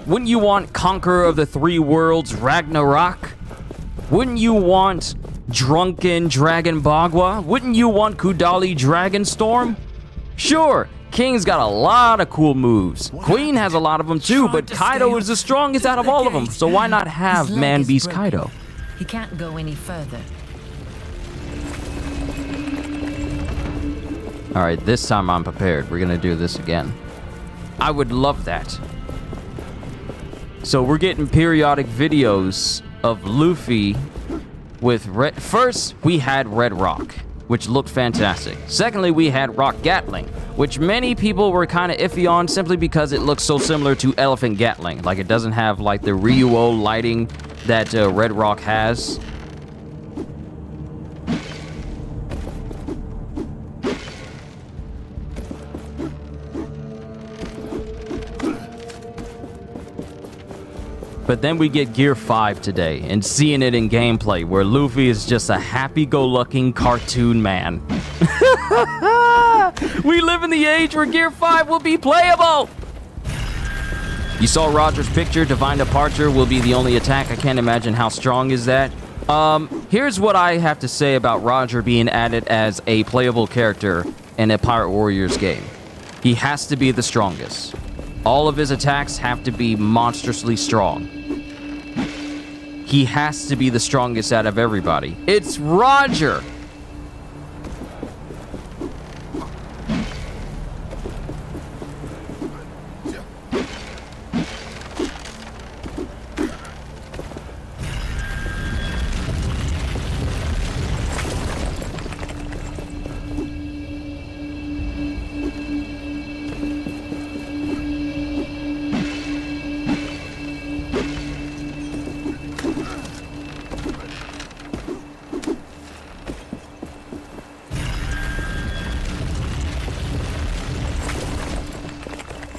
Conqueror of the Three Worlds Ragnarok? Wouldn't you want Drunken Dragon Bagua? Wouldn't you want Kudali Dragonstorm? Sure, King's got a lot of cool moves. Queen has a lot of them too, but Kaido is the strongest out of all of them, so why not have Man Beast Kaido? He can't go any further. Alright, this time I'm prepared. We're gonna do this again. I would love that. So we're getting periodic videos of Luffy with Red... First, we had Red Rock, which looked fantastic. Secondly, we had Rock Gatling, which many people were kind of iffy on simply because it looks so similar to Elephant Gatling. Like, it doesn't have, like, the Ryuo lighting that Red Rock has. But then we get Gear 5 today, and seeing it in gameplay, where Luffy is just a happy-go-lucky cartoon man. We live in the age where Gear 5 will be playable! You saw Roger's picture. Divine Departure will be the only attack. I can't imagine how strong is that. Here's what I have to say about Roger being added as a playable character in a Pirate Warriors game. He has to be the strongest. All of his attacks have to be monstrously strong. He has to be the strongest out of everybody. It's Roger!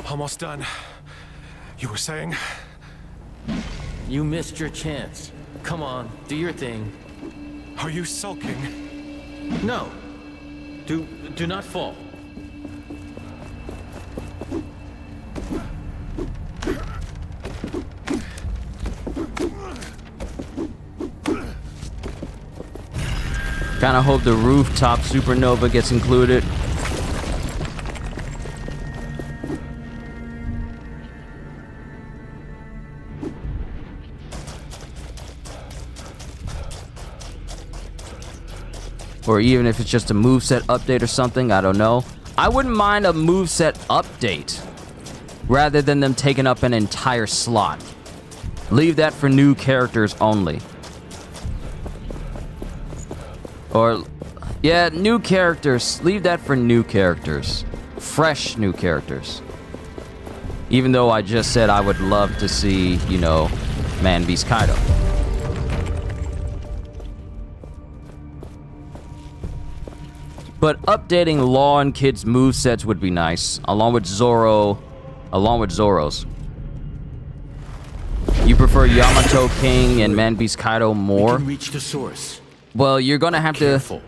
Almost done. You were saying? You missed your chance. Come on, do your thing. Are you sulking? No. Do not fall. Kinda hope the rooftop supernova gets included. Or even if it's just a moveset update or something, I don't know. I wouldn't mind a moveset update rather than them taking up an entire slot. Leave that for new characters only. Or, yeah, new characters. Leave that for new characters. Fresh new characters. Even though I just said I would love to see, you know, Man Beast Kaido. But updating Law and Kid's movesets would be nice, along with Zoro's. You prefer Yamato King and Man Beast Kaido more? We can reach the source. Well, you're gonna have Careful.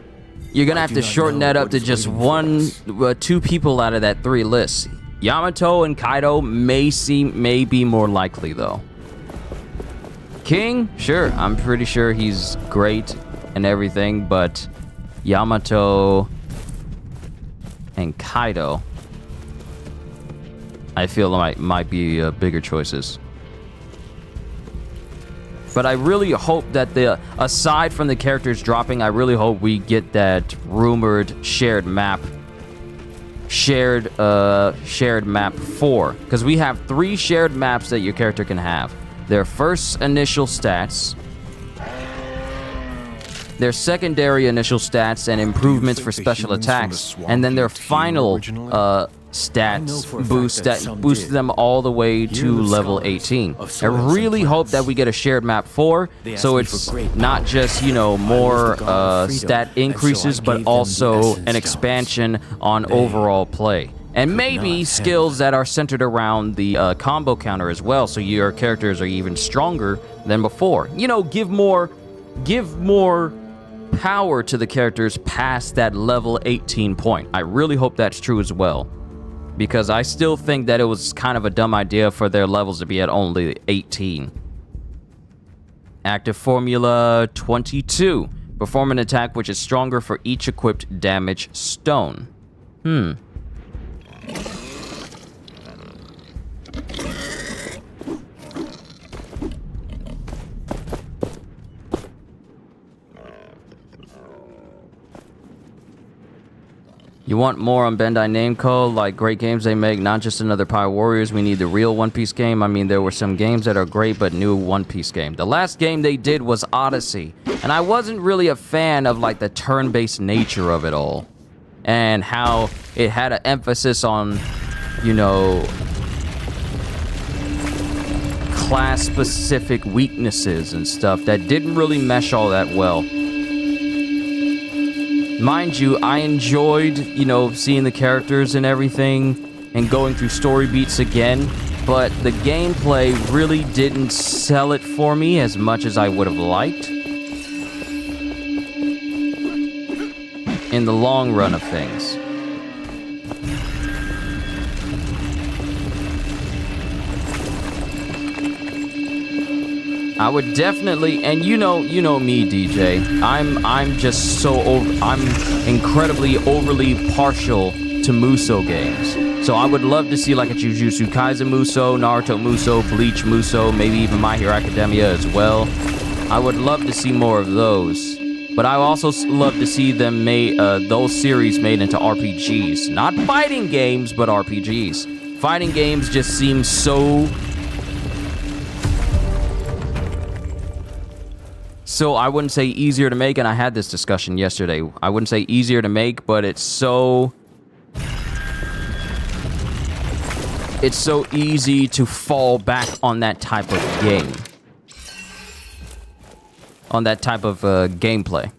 to shorten that up to just two people out of that 3 lists. Yamato and Kaido may be more likely though. King, sure, I'm pretty sure he's great and everything, but Yamato and Kaido, I feel might be bigger choices. But I really hope that aside from the characters dropping, I really hope we get that rumored shared map 4, because we have 3 shared maps that your character can have. Their first initial stats, their secondary initial stats and improvements for special attacks, and then their final stats boost that boosts them all the way to level 18. I really hope that we get a shared map 4, so it's not just, you know, more stat increases, but also an expansion on overall play. And maybe skills that are centered around the combo counter as well, so your characters are even stronger than before. You know, give more power to the characters past that level 18 point. I really hope that's true as well, because I still think that it was kind of a dumb idea for their levels to be at only 18. Active Formula 22. Perform an attack which is stronger for each equipped damage stone. You want more on Bandai Namco, like great games they make, not just another Pirate Warriors. We need the real One Piece game. I mean, there were some games that are great, but new One Piece game. The last game they did was Odyssey, and I wasn't really a fan of like the turn-based nature of it all, and how it had an emphasis on, you know, class-specific weaknesses and stuff that didn't really mesh all that well. Mind you, I enjoyed, you know, seeing the characters and everything and going through story beats again, but the gameplay really didn't sell it for me as much as I would have liked. In the long run of things. I would definitely, and you know me, DJ. I'm just so I'm incredibly overly partial to Musou games. So I would love to see like a Jujutsu Kaisen Musou, Naruto Musou, Bleach Musou, maybe even My Hero Academia as well. I would love to see more of those. But I also love to see them those series made into RPGs. Not fighting games, but RPGs. Fighting games just seem so I wouldn't say easier to make, and I had this discussion yesterday. I wouldn't say easier to make, but it's so easy to fall back on that type of game. On that type of gameplay.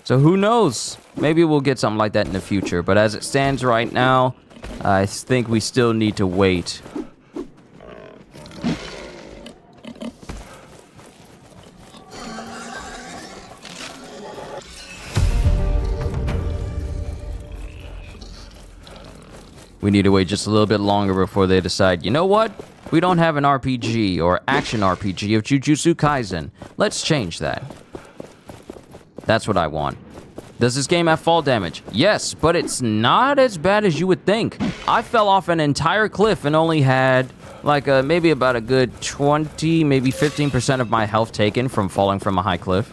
So who knows? Maybe we'll get something like that in the future, but as it stands right now, I think we still need to wait. We need to wait just a little bit longer before they decide, you know what? We don't have an RPG or action RPG of Jujutsu Kaisen. Let's change that. That's what I want. Does this game have fall damage? Yes, but it's not as bad as you would think. I fell off an entire cliff and only had like maybe about a good 20, maybe 15% of my health taken from falling from a high cliff.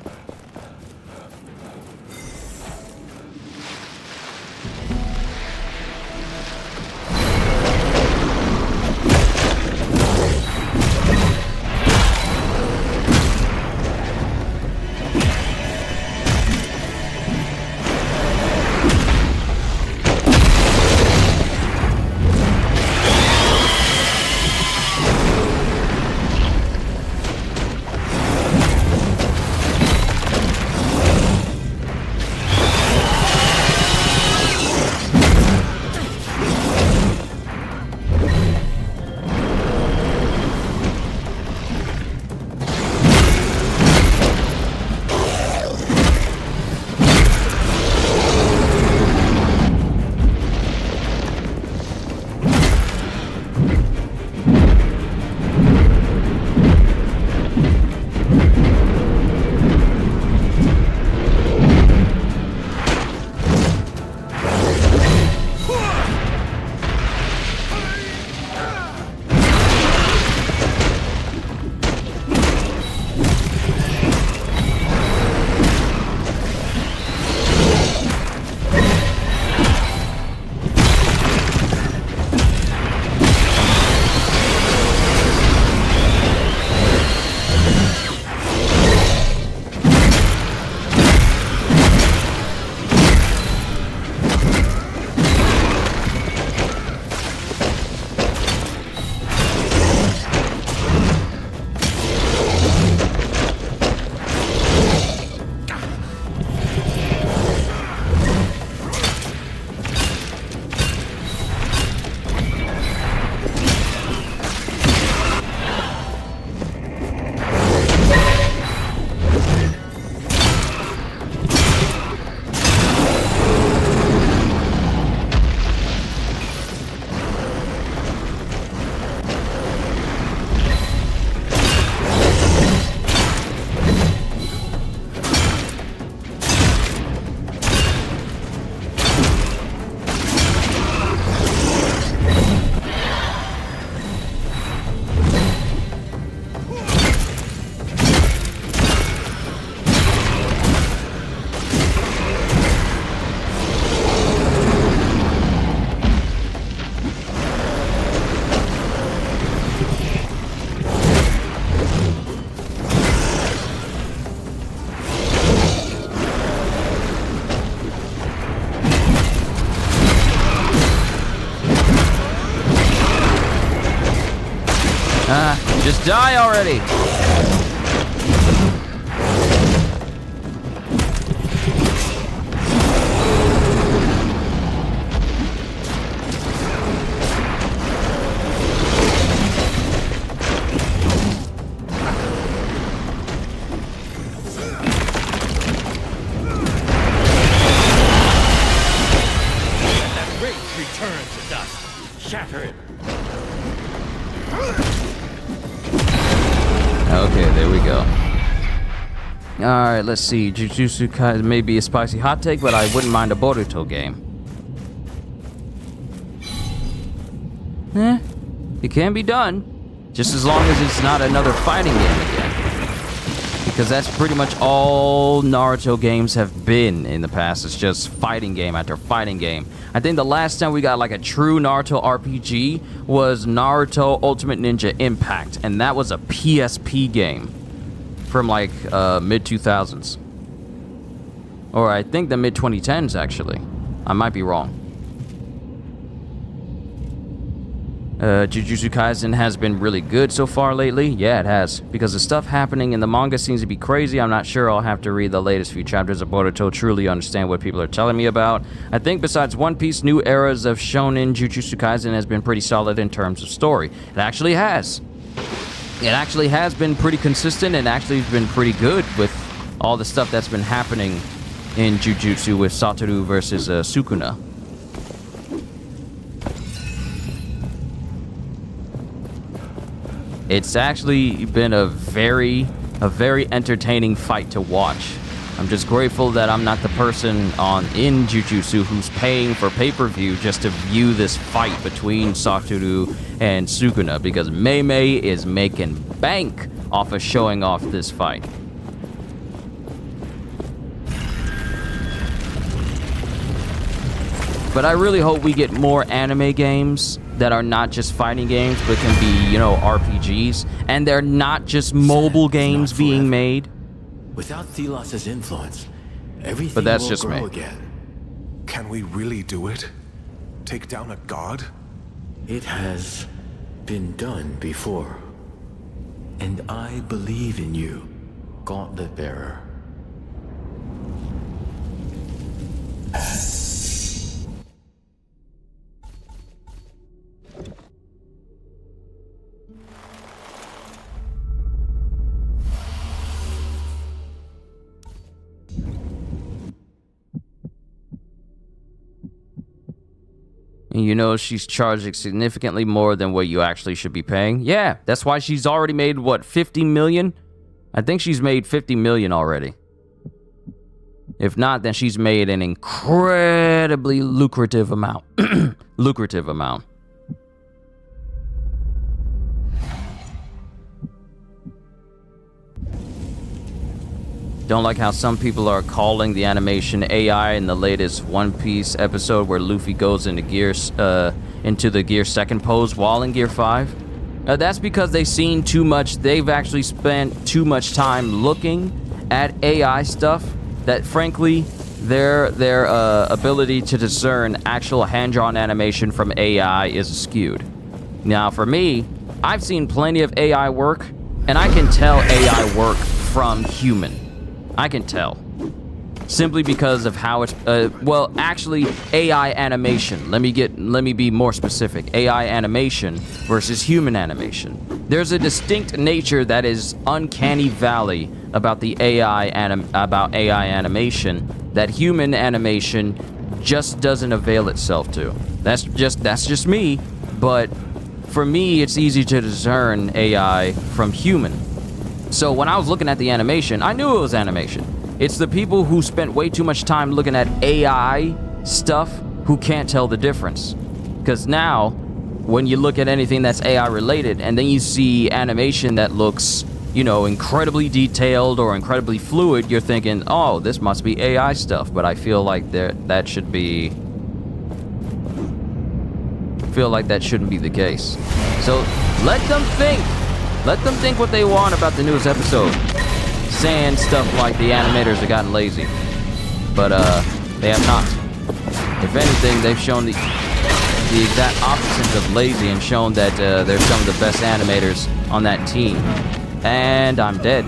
Just die already! Return to dust. Shatter it. Okay, there we go. Alright, let's see. Jujutsu Kaisen may be a spicy hot take, but I wouldn't mind a Boruto game. It can be done. Just as long as it's not another fighting game again. Because that's pretty much all Naruto games have been in the past. It's just fighting game after fighting game. I think the last time we got like a true Naruto RPG was Naruto Ultimate Ninja Impact. And that was a PSP game from like mid-2000s. Or I think the mid-2010s actually. I might be wrong. Jujutsu Kaisen has been really good so far lately. Yeah, it has. Because the stuff happening in the manga seems to be crazy. I'm not sure. I'll have to read the latest few chapters of Boruto to truly understand what people are telling me about. I think besides One Piece, new eras of shonen, Jujutsu Kaisen has been pretty solid in terms of story. It actually has. It actually has been pretty consistent and actually been pretty good with all the stuff that's been happening in Jujutsu with Satoru versus Sukuna. It's actually been a very entertaining fight to watch. I'm just grateful that I'm not the person in Jujutsu who's paying for pay-per-view just to view this fight between Satoru and Sukuna, because Mei is making bank off of showing off this fight. But I really hope we get more anime games that are not just fighting games, but can be, you know, RPGs. And they're not just mobile games being made. Without Thelos' influence, everything but that's will just grow me. again. Can we really do it? Take down a god? It has been done before. And I believe in you, Gauntlet Bearer. And you know she's charging significantly more than what you actually should be paying. Yeah, that's why she's already made, what, 50 million? I think she's made 50 million already. If not, then she's made an incredibly lucrative amount. Lucrative amount. Don't like how some people are calling the animation AI in the latest One Piece episode where Luffy goes into the Gear 2nd pose while in Gear 5. That's because they've seen too much. They've actually spent too much time looking at AI stuff that, frankly, their ability to discern actual hand-drawn animation from AI is skewed. Now, for me, I've seen plenty of AI work, and I can tell AI work from human. I can tell. Simply because of how it's, well, actually, AI animation. Let me be more specific. AI animation versus human animation. There's a distinct nature that is uncanny valley about the AI animation that human animation just doesn't avail itself to. That's just me, but for me, it's easy to discern AI from human. So when I was looking at the animation, I knew it was animation. It's the people who spent way too much time looking at AI stuff who can't tell the difference. Because now, when you look at anything that's AI related, and then you see animation that looks, you know, incredibly detailed or incredibly fluid, you're thinking, oh, this must be AI stuff. But I feel like that shouldn't be the case. So let them think. Let them think what they want about the newest episode. Saying stuff like the animators have gotten lazy. But, they have not. If anything, they've shown the exact opposite of lazy and shown that, they're some of the best animators on that team. And I'm dead.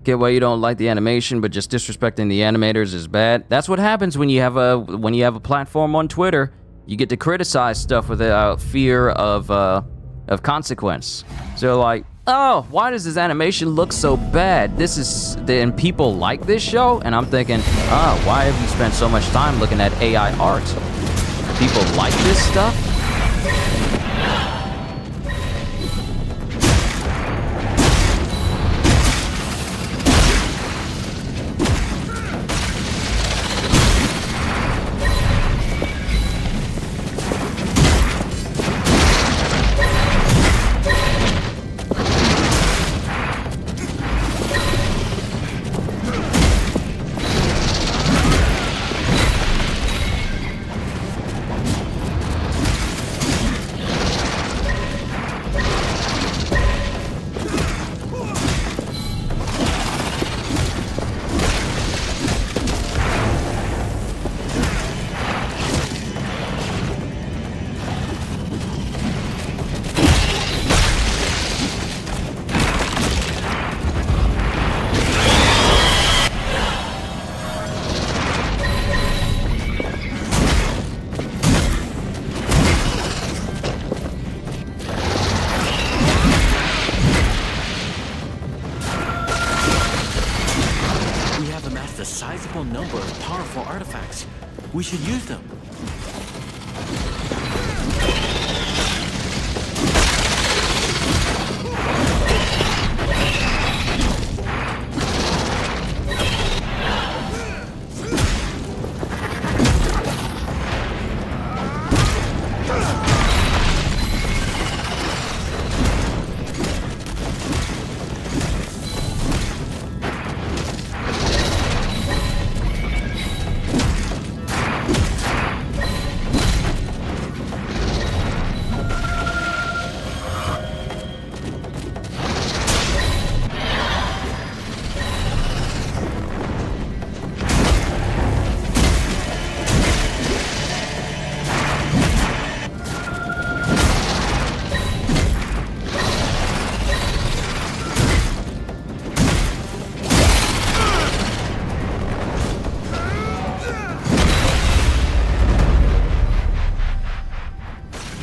Get why you don't like the animation, but just disrespecting the animators is bad. That's what happens when you have a platform on Twitter. You get to criticize stuff without fear of consequence. So like, oh, why does this animation look so bad? And people like this show? And I'm thinking, why have you spent so much time looking at AI art? People like this stuff? Number of powerful artifacts. We should use them.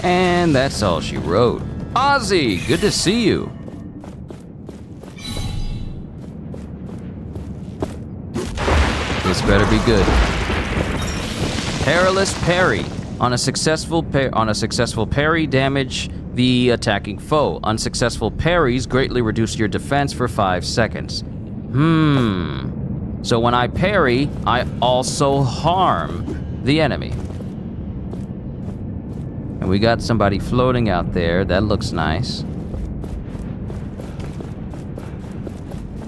And that's all she wrote. Ozzy, good to see you. This better be good. Perilous parry. On a successful parry, damage the attacking foe. Unsuccessful parries greatly reduce your defense for 5 seconds. So when I parry, I also harm the enemy. And we got somebody floating out there. That looks nice.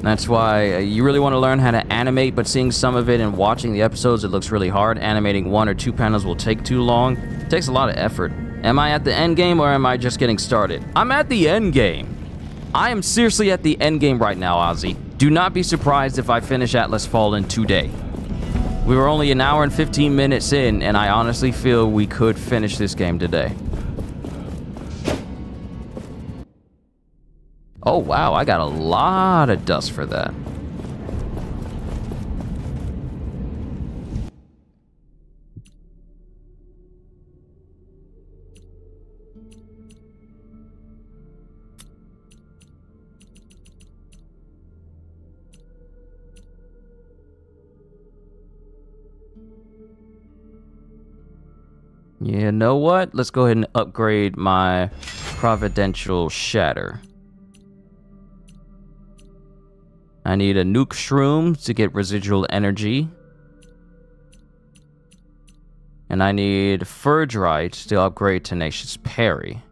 That's why you really want to learn how to animate, but seeing some of it and watching the episodes, it looks really hard. Animating 1 or 2 panels will take too long. It takes a lot of effort. Am I at the end game or am I just getting started? I'm at the end game. I am seriously at the end game right now, Ozzy. Do not be surprised if I finish Atlas Fallen today. We were only an hour and 15 minutes in, and I honestly feel we could finish this game today. Oh wow, I got a lot of dust for that. You know what? Let's go ahead and upgrade my Providential Shatter. I need a Nuke Shroom to get residual energy. And I need Ferdrite to upgrade Tenacious Parry.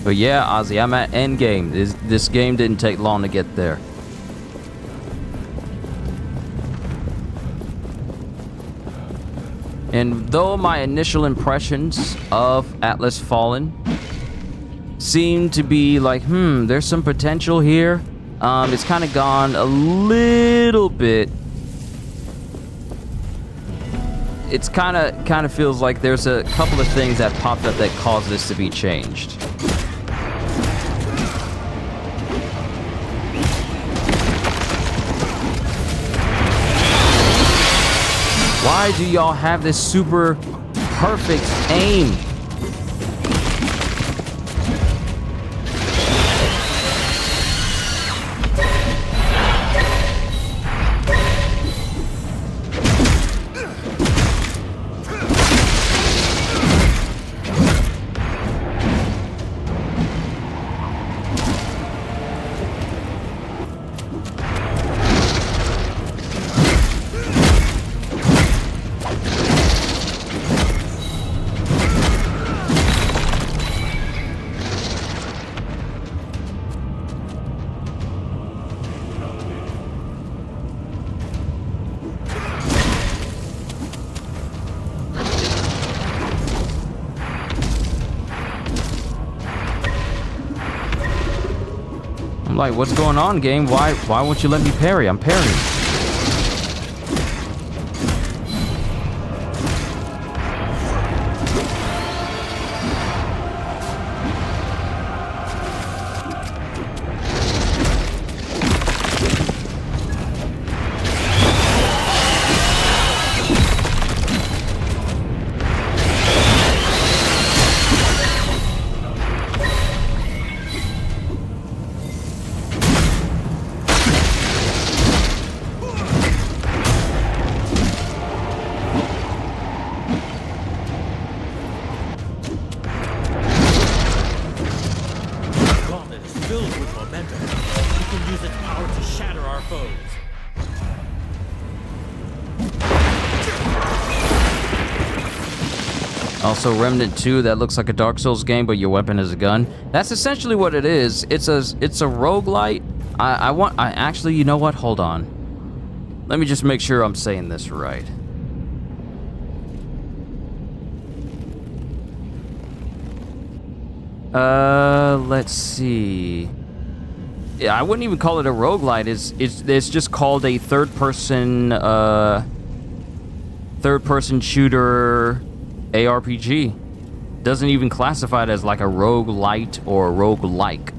But yeah, Ozzy, I'm at endgame. This game didn't take long to get there. And though my initial impressions of Atlas Fallen seem to be like, there's some potential here, it's kind of gone a little bit. It's kind of feels like there's a couple of things that popped up that caused this to be changed. Why do y'all have this super perfect aim? like, what's going on, game? Why won't you let me parry? I'm parrying. Also, Remnant 2, that looks like a Dark Souls game, but your weapon is a gun. That's essentially what it is. It's a roguelite. I actually, you know what? Hold on. Let me just make sure I'm saying this right. Let's see. Yeah, I wouldn't even call it a roguelite. It's just called a third-person shooter ARPG. Doesn't even classify it as like a roguelite or a roguelike.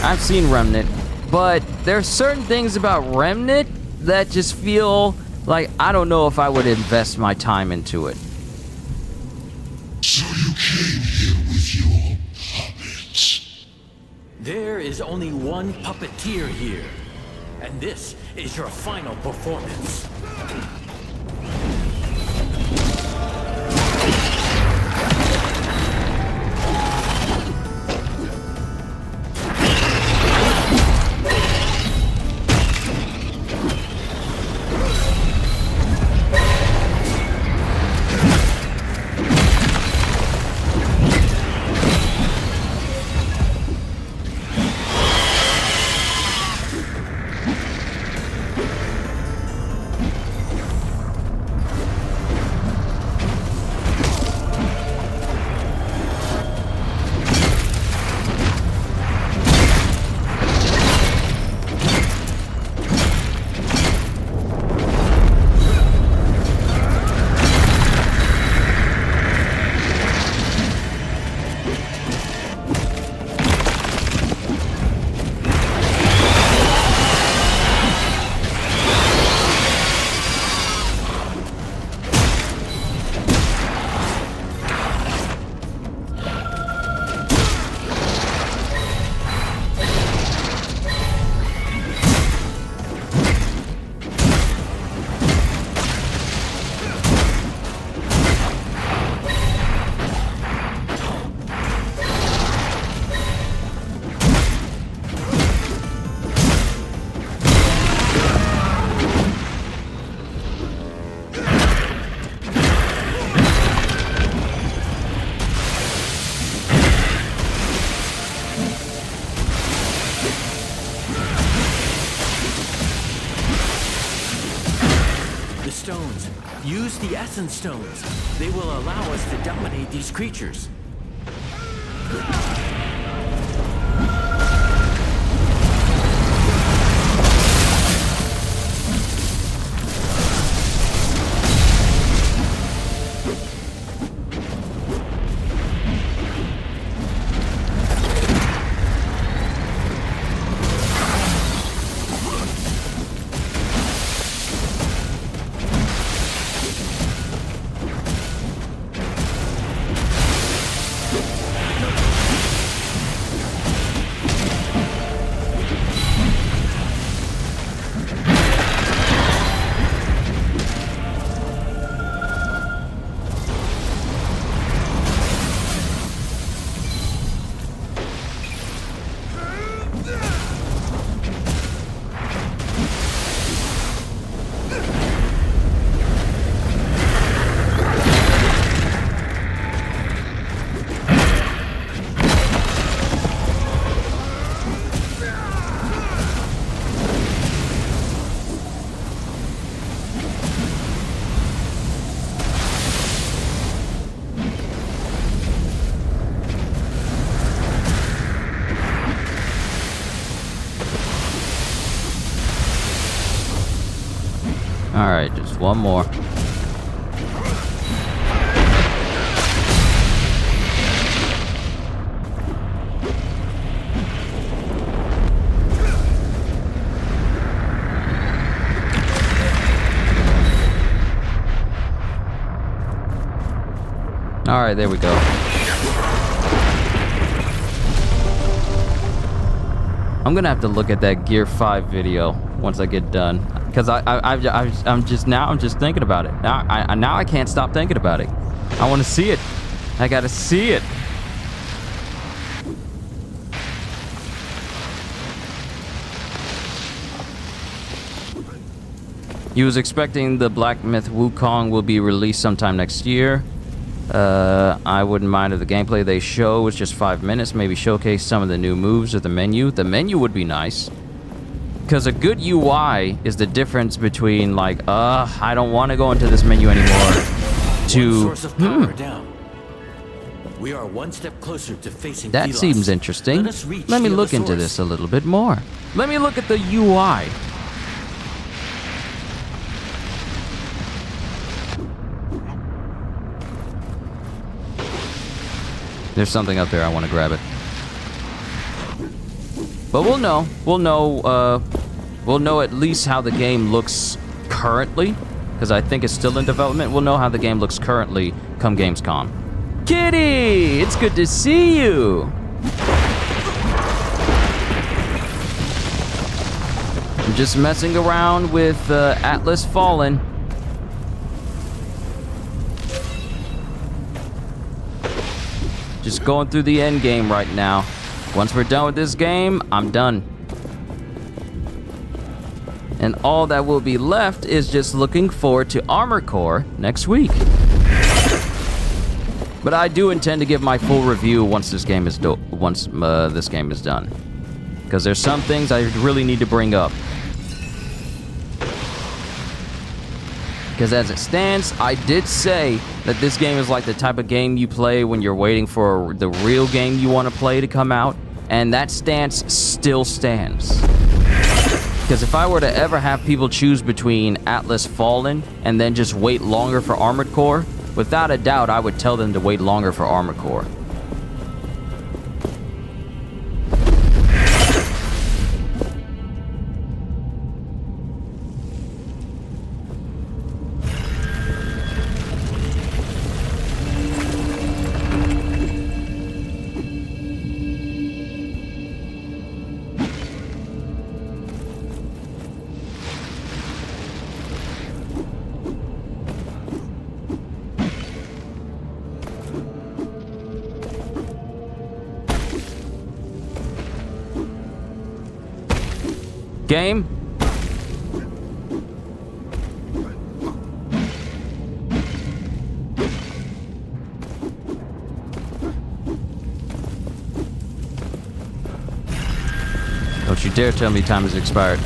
I've seen Remnant, but there's certain things about Remnant that just feel like I don't know if I would invest my time into it. So you came here with your puppets. There is only one puppeteer here, and this is your final performance. Use the Essence Stones. They will allow us to dominate these creatures. Just one more. All right, there we go. I'm gonna have to look at that Gear 5 video once I get done, because I'm just thinking about it. Now I can't stop thinking about it. I want to see it. I gotta see it. He was expecting the Black Myth Wukong will be released sometime next year. I wouldn't mind if the gameplay they show was just 5 minutes, maybe showcase some of the new moves or the menu. The menu would be nice. Because a good UI is the difference between like, I don't want to go into this menu anymore, to, source of power down. We are one step closer to facing that Thelos. seems interesting. Let me look into this a little bit more. Let me look at the UI. There's something up there, I want to grab it. But we'll know. We'll know at least how the game looks currently, because I think it's still in development. We'll know how the game looks currently come Gamescom. Kitty, it's good to see you. I'm just messing around with Atlas Fallen. Just going through the end game right now. Once we're done with this game, I'm done. And all that will be left is just looking forward to Armored Core next week. But I do intend to give my full review once this game is done. Because there's some things I really need to bring up. Because as it stands, I did say that this game is like the type of game you play when you're waiting for the real game you want to play to come out, and that stance still stands. Because if I were to ever have people choose between Atlas Fallen and then just wait longer for Armored Core, without a doubt I would tell them to wait longer for Armored Core. Game? Don't you dare tell me time has expired.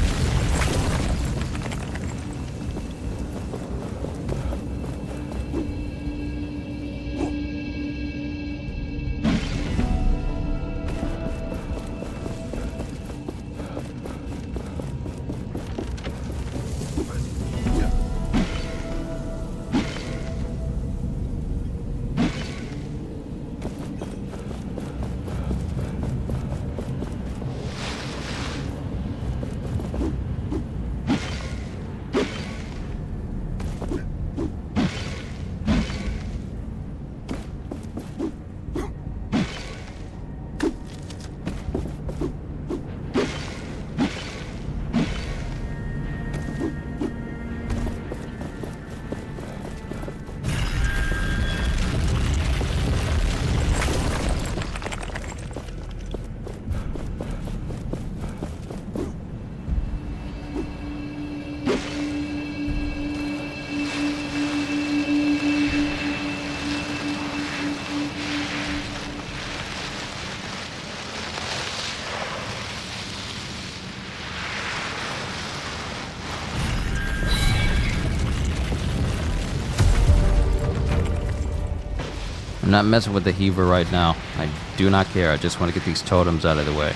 I'm not messing with the Heaver right now. I do not care. I just want to get these totems out of the way.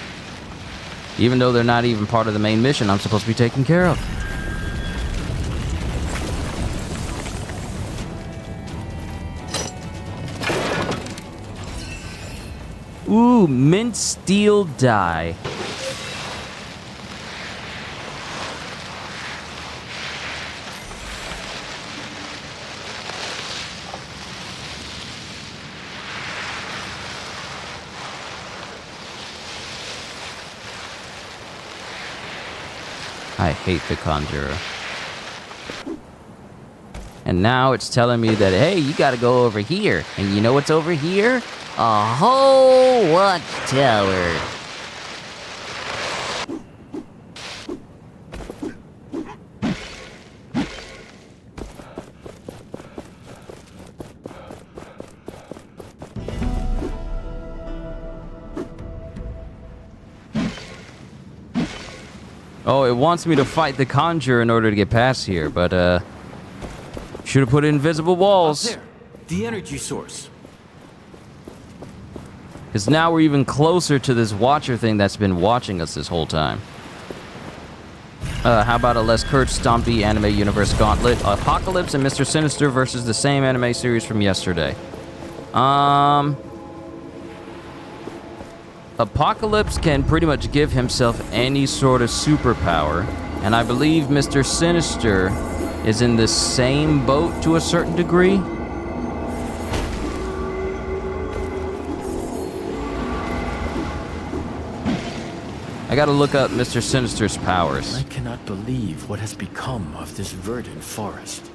Even though they're not even part of the main mission I'm supposed to be taking care of. Ooh, mint steel die. I hate the Conjurer. And now it's telling me that, hey, you gotta go over here. And you know what's over here? A whole watchtower. Oh, it wants me to fight the Conjurer in order to get past here, but, should have put invisible walls. Up there, the energy source. Because now we're even closer to this Watcher thing that's been watching us this whole time. How about a less Kurt Stompy anime universe gauntlet? Apocalypse and Mr. Sinister versus the same anime series from yesterday. Apocalypse can pretty much give himself any sort of superpower, and I believe Mr. Sinister is in the same boat to a certain degree. I gotta look up Mr. Sinister's powers. I cannot believe what has become of this verdant forest.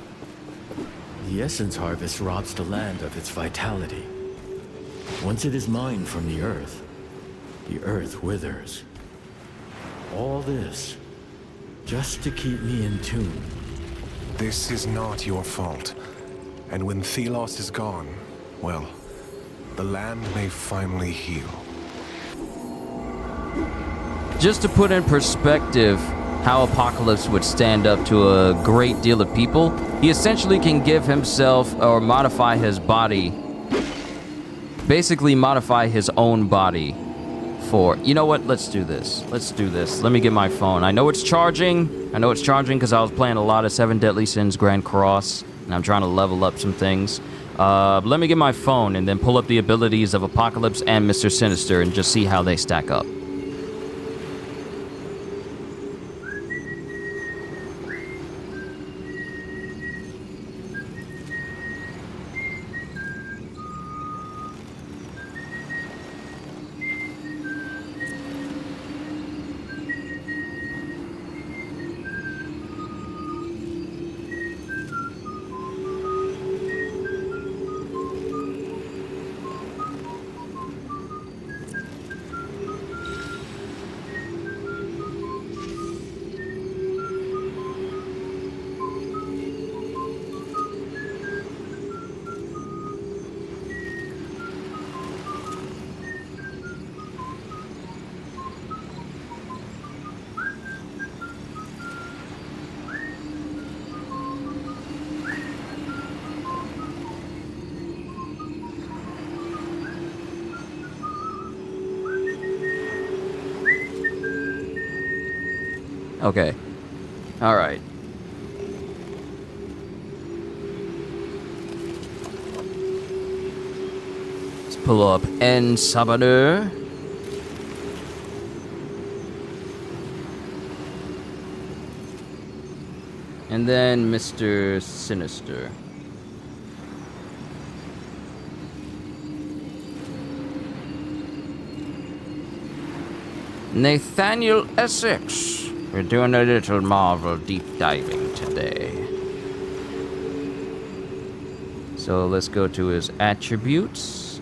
The essence harvest robs the land of its vitality. Once it is mined from the earth withers. All this, just to keep me in tune. This is not your fault. And when Thelos is gone, well, the land may finally heal. Just to put in perspective how Apocalypse would stand up to a great deal of people, he essentially can give himself or modify his body, basically modify his own body for, you know what, let's do this. Let me get my phone. I know it's charging because I was playing a lot of 7 Deadly Sins Grand Cross, and I'm trying to level up some things. Let me get my phone and then pull up the abilities of Apocalypse and Mr. Sinister and just see how they stack up. Okay. All right. Let's pull up En Sabadeur. And then Mr. Sinister. Nathaniel Essex. We're doing a little Marvel deep diving today. So let's go to his attributes.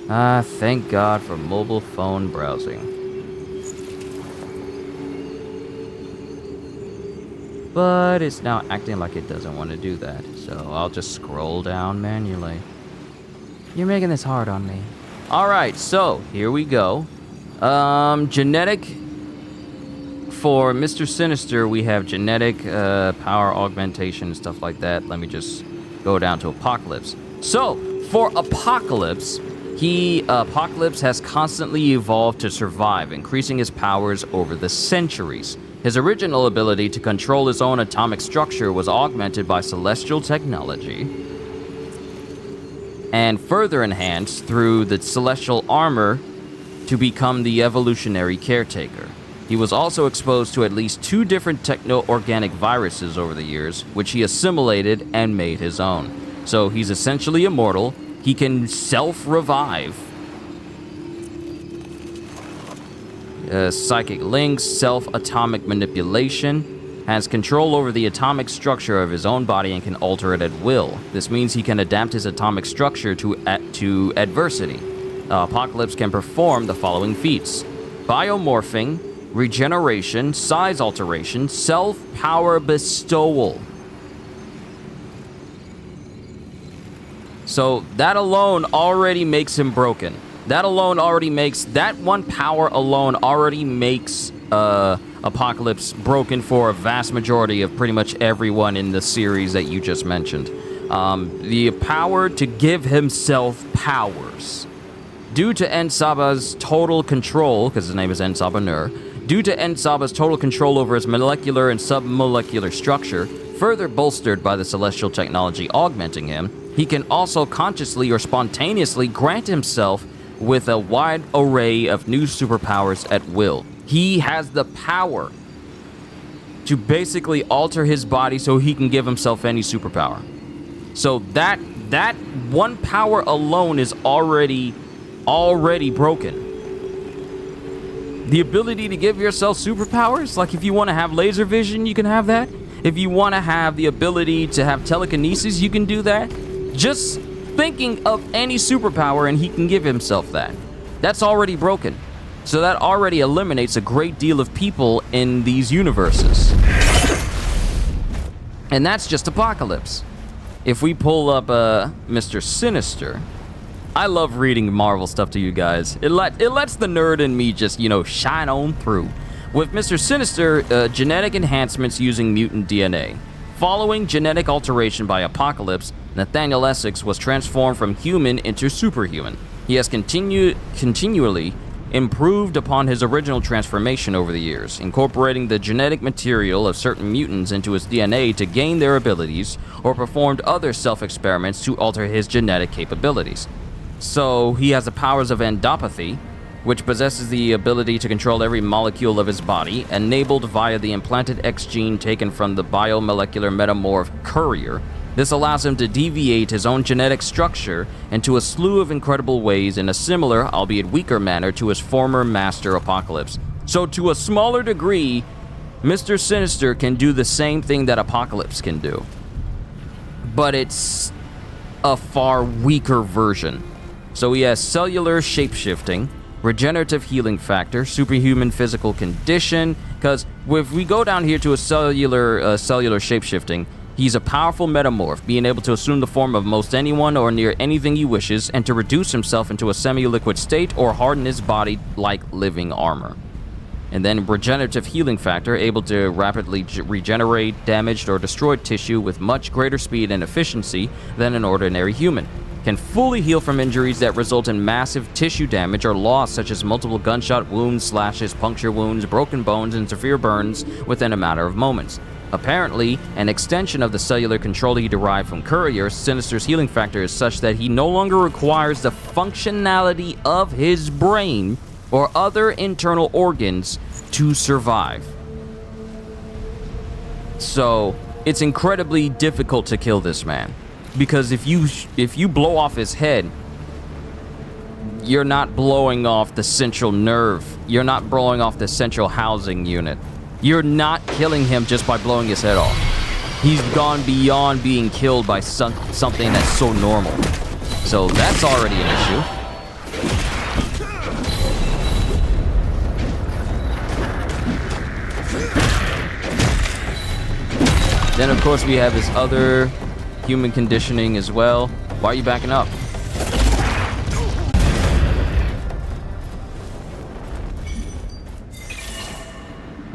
Thank God for mobile phone browsing. But it's now acting like it doesn't want to do that. So I'll just scroll down manually. You're making this hard on me. Alright, so here we go. Genetic. For Mr. Sinister, we have genetic power augmentation and stuff like that. Let me just go down to Apocalypse. So, for Apocalypse, Apocalypse has constantly evolved to survive, increasing his powers over the centuries. His original ability to control his own atomic structure was augmented by celestial technology. and further enhanced through the celestial armor to become the evolutionary caretaker. He was also exposed to at least 2 different techno-organic viruses over the years, which he assimilated and made his own. So he's essentially immortal. He can self-revive. Psychic links, self-atomic manipulation, has control over the atomic structure of his own body and can alter it at will. This means he can adapt his atomic structure to adversity. Apocalypse can perform the following feats: biomorphing, regeneration, size alteration, self-power bestowal. So that alone already makes him broken. That one power alone already makes Apocalypse broken for a vast majority of pretty much everyone in the series that you just mentioned. The power to give himself powers. Due to En-Saba's total control, because his name is En-Saba Nur, due to En-Saba's total control over his molecular and submolecular structure, further bolstered by the celestial technology augmenting him, he can also consciously or spontaneously grant himself with a wide array of new superpowers at will. He has the power to basically alter his body so he can give himself any superpower. So that one power alone is already broken. The ability to give yourself superpowers, like if you want to have laser vision, you can have that. If you want to have the ability to have telekinesis, you can do that. Just thinking of any superpower and he can give himself that. That's already broken. So that already eliminates a great deal of people in these universes. And that's just Apocalypse. If we pull up Mr. Sinister, I love reading Marvel stuff to you guys. It lets the nerd in me just, shine on through. With Mr. Sinister, genetic enhancements using mutant DNA. Following genetic alteration by Apocalypse, Nathaniel Essex was transformed from human into superhuman. He has continually improved upon his original transformation over the years, incorporating the genetic material of certain mutants into his DNA to gain their abilities, or performed other self-experiments to alter his genetic capabilities. So, he has the powers of endopathy, which possesses the ability to control every molecule of his body, enabled via the implanted X gene taken from the biomolecular metamorph Courier. This allows him to deviate his own genetic structure into a slew of incredible ways in a similar, albeit weaker manner to his former master Apocalypse. So to a smaller degree, Mr. Sinister can do the same thing that Apocalypse can do. But it's a far weaker version. So he has cellular shapeshifting, regenerative healing factor, superhuman physical condition, because if we go down here to a cellular shapeshifting, he's a powerful metamorph, being able to assume the form of most anyone or near anything he wishes, and to reduce himself into a semi-liquid state or harden his body like living armor. And then regenerative healing factor, able to rapidly regenerate damaged or destroyed tissue with much greater speed and efficiency than an ordinary human. Can fully heal from injuries that result in massive tissue damage or loss, such as multiple gunshot wounds, slashes, puncture wounds, broken bones, and severe burns within a matter of moments. Apparently, an extension of the cellular control he derived from Courier, Sinister's healing factor is such that he no longer requires the functionality of his brain or other internal organs to survive. So, it's incredibly difficult to kill this man. Because if you blow off his head, you're not blowing off the central nerve. You're not blowing off the central housing unit. You're not killing him just by blowing his head off. He's gone beyond being killed by something that's so normal. So that's already an issue. Then of course we have his other human conditioning as well. Why are you backing up?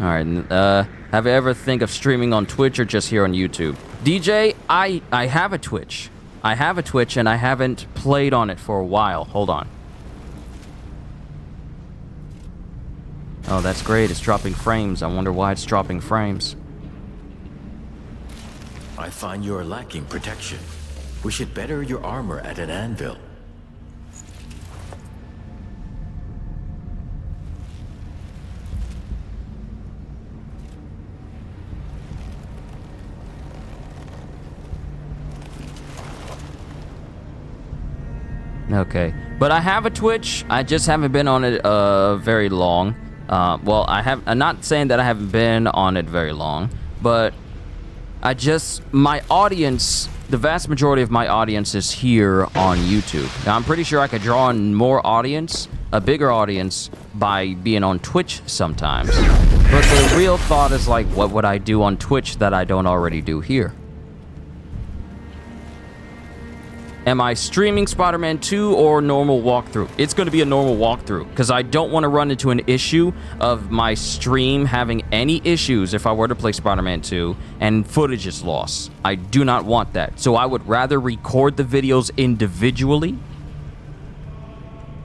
Alright, have you ever think of streaming on Twitch or just here on YouTube? DJ, I have a Twitch. I have a Twitch and I haven't played on it for a while. Hold on. Oh, that's great. It's dropping frames. I wonder why it's dropping frames. I find you are lacking protection. We should better your armor at an anvil. Okay, but I have a Twitch. I just haven't been on it very long. Well, I'm not saying that I haven't been on it very long, but my audience, the vast majority of my audience is here on YouTube. Now, I'm pretty sure I could draw in more audience, a bigger audience, by being on Twitch sometimes. But the real thought is like, what would I do on Twitch that I don't already do here? Am I streaming Spider-Man 2 or normal walkthrough? It's going to be a normal walkthrough because I don't want to run into an issue of my stream having any issues if I were to play Spider-Man 2 and footage is lost. I do not want that. So I would rather record the videos individually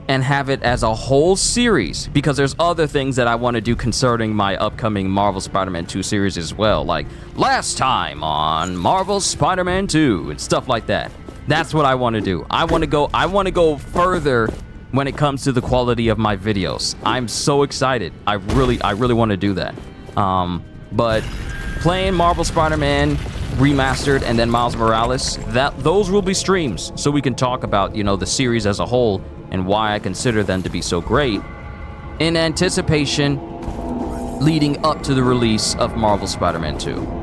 and have it as a whole series because there's other things that I want to do concerning my upcoming Marvel Spider-Man 2 series as well. Like last time on Marvel Spider-Man 2 and stuff like that. That's what I want to do. I want to go further when it comes to the quality of my videos. I'm so excited. I really want to do that. But playing Marvel Spider-Man Remastered and then Miles Morales, those will be streams so we can talk about, you know, the series as a whole and why I consider them to be so great in anticipation leading up to the release of Marvel Spider-Man 2.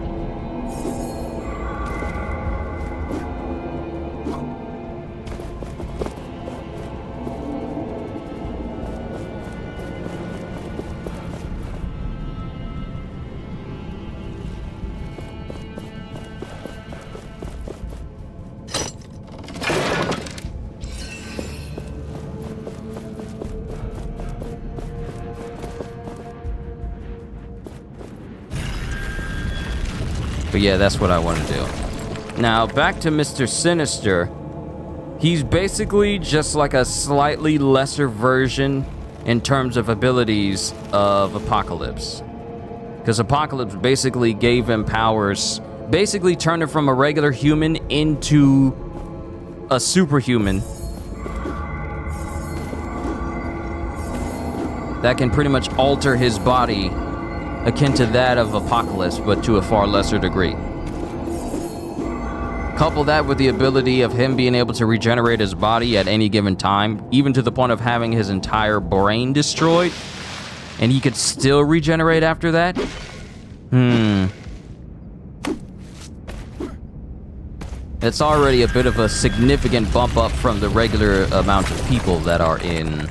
But yeah, that's what I want to do. Now, back to Mr. Sinister. He's basically just like a slightly lesser version in terms of abilities of Apocalypse. Because Apocalypse basically gave him powers, basically turned him from a regular human into a superhuman that can pretty much alter his body akin to that of Apocalypse, but to a far lesser degree. Couple that with the ability of him being able to regenerate his body at any given time, even to the point of having his entire brain destroyed, and he could still regenerate after that? It's already a bit of a significant bump up from the regular amount of people that are in...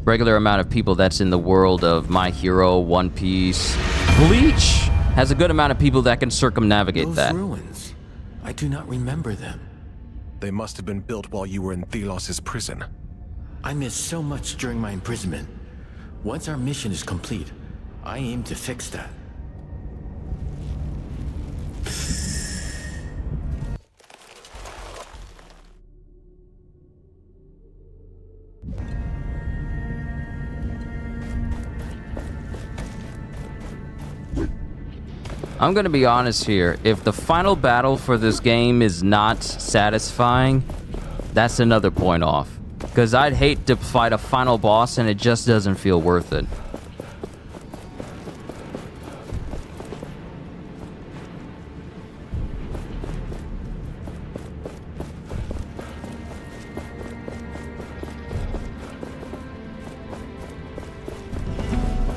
regular amount of people that's in the world of My Hero, One Piece. Bleach has a good amount of people that can circumnavigate that. Those ruins, I do not remember them. They must have been built while you were in Thelos' prison. I missed so much during my imprisonment. Once our mission is complete, I aim to fix that. I'm gonna be honest here. If the final battle for this game is not satisfying, that's another point off. Because I'd hate to fight a final boss and it just doesn't feel worth it.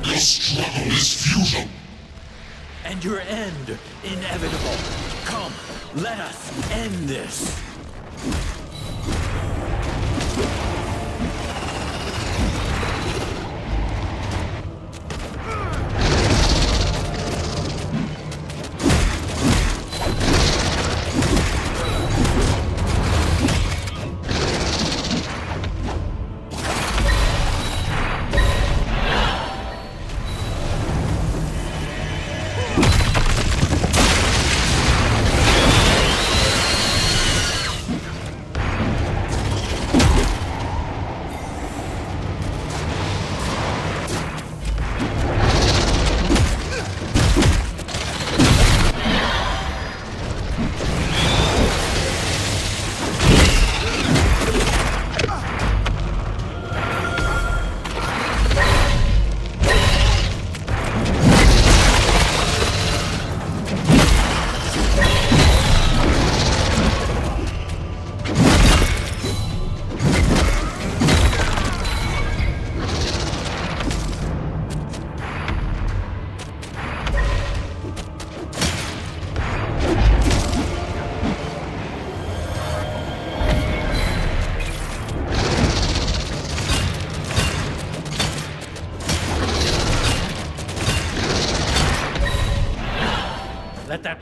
Your struggle is futile. And your end, inevitable. Come, let us end this.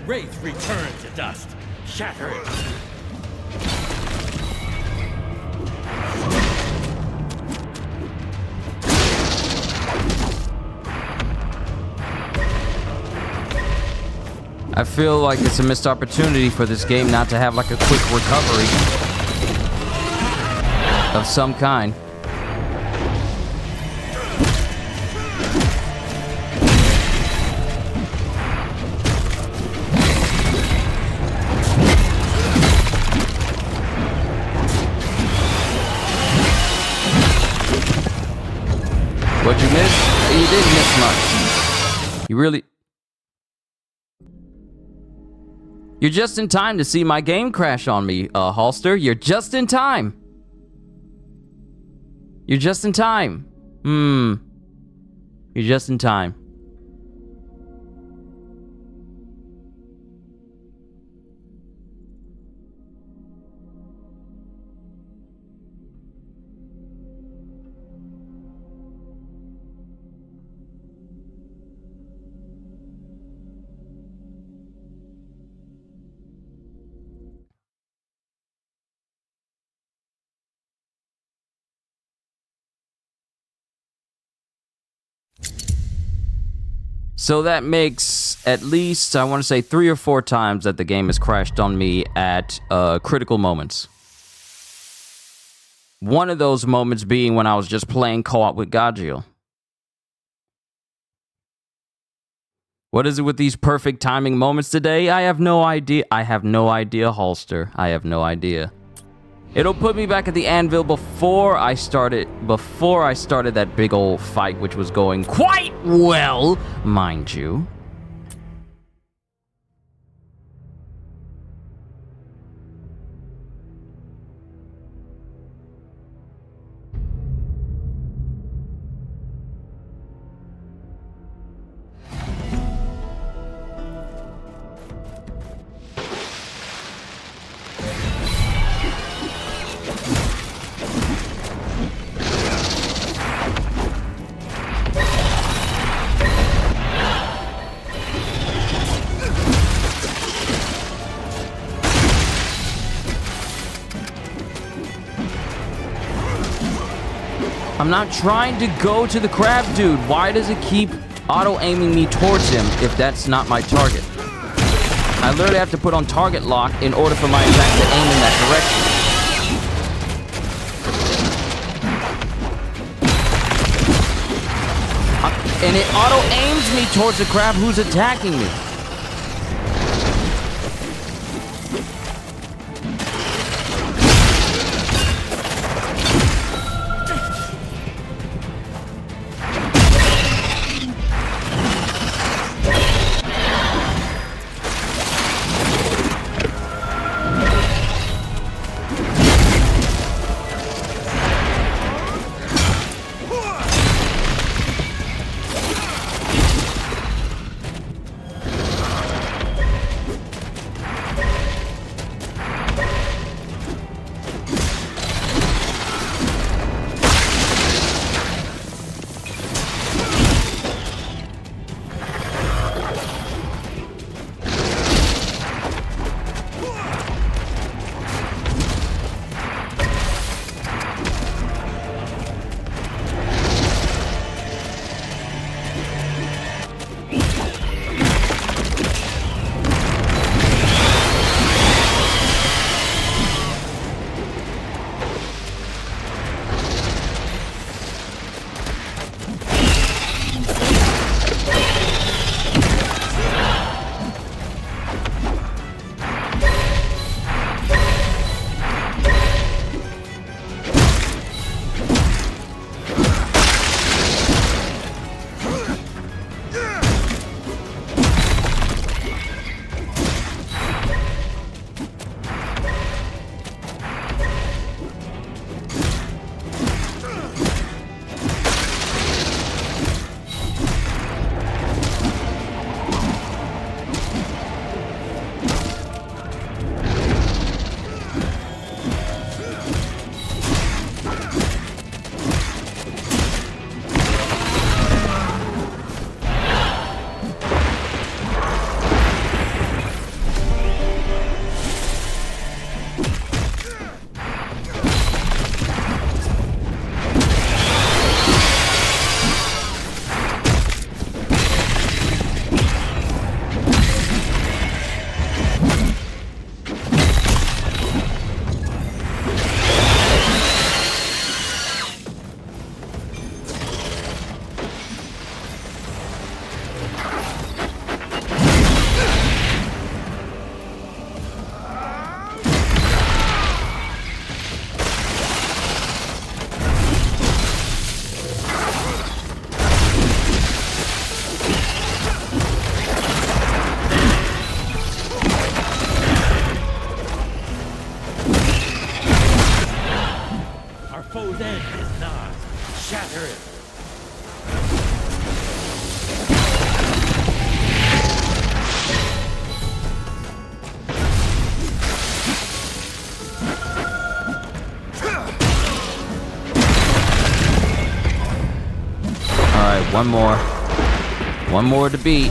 Wraith return to dust. Shatter it. I feel like it's a missed opportunity for this game not to have like a quick recovery of some kind. What'd you miss? You didn't miss much. You really... You're just in time to see my game crash on me, Holster. You're just in time. You're just in time. You're just in time. So that makes at least, I want to say 3 or 4 times that the game has crashed on me at critical moments. One of those moments being when I was just playing co-op with Gagio. What is it with these perfect timing moments today? I have no idea. I have no idea, Holster. I have no idea. It'll put me back at the anvil before I started that big old fight, which was going quite well, mind you. I'm not trying to go to the crab dude. Why does it keep auto-aiming me towards him if that's not my target? I literally have to put on target lock in order for my attack to aim in that direction. And it auto-aims me towards the crab who's attacking me. foe's end is nigh. Shatter it. Alright, one more. One more to beat.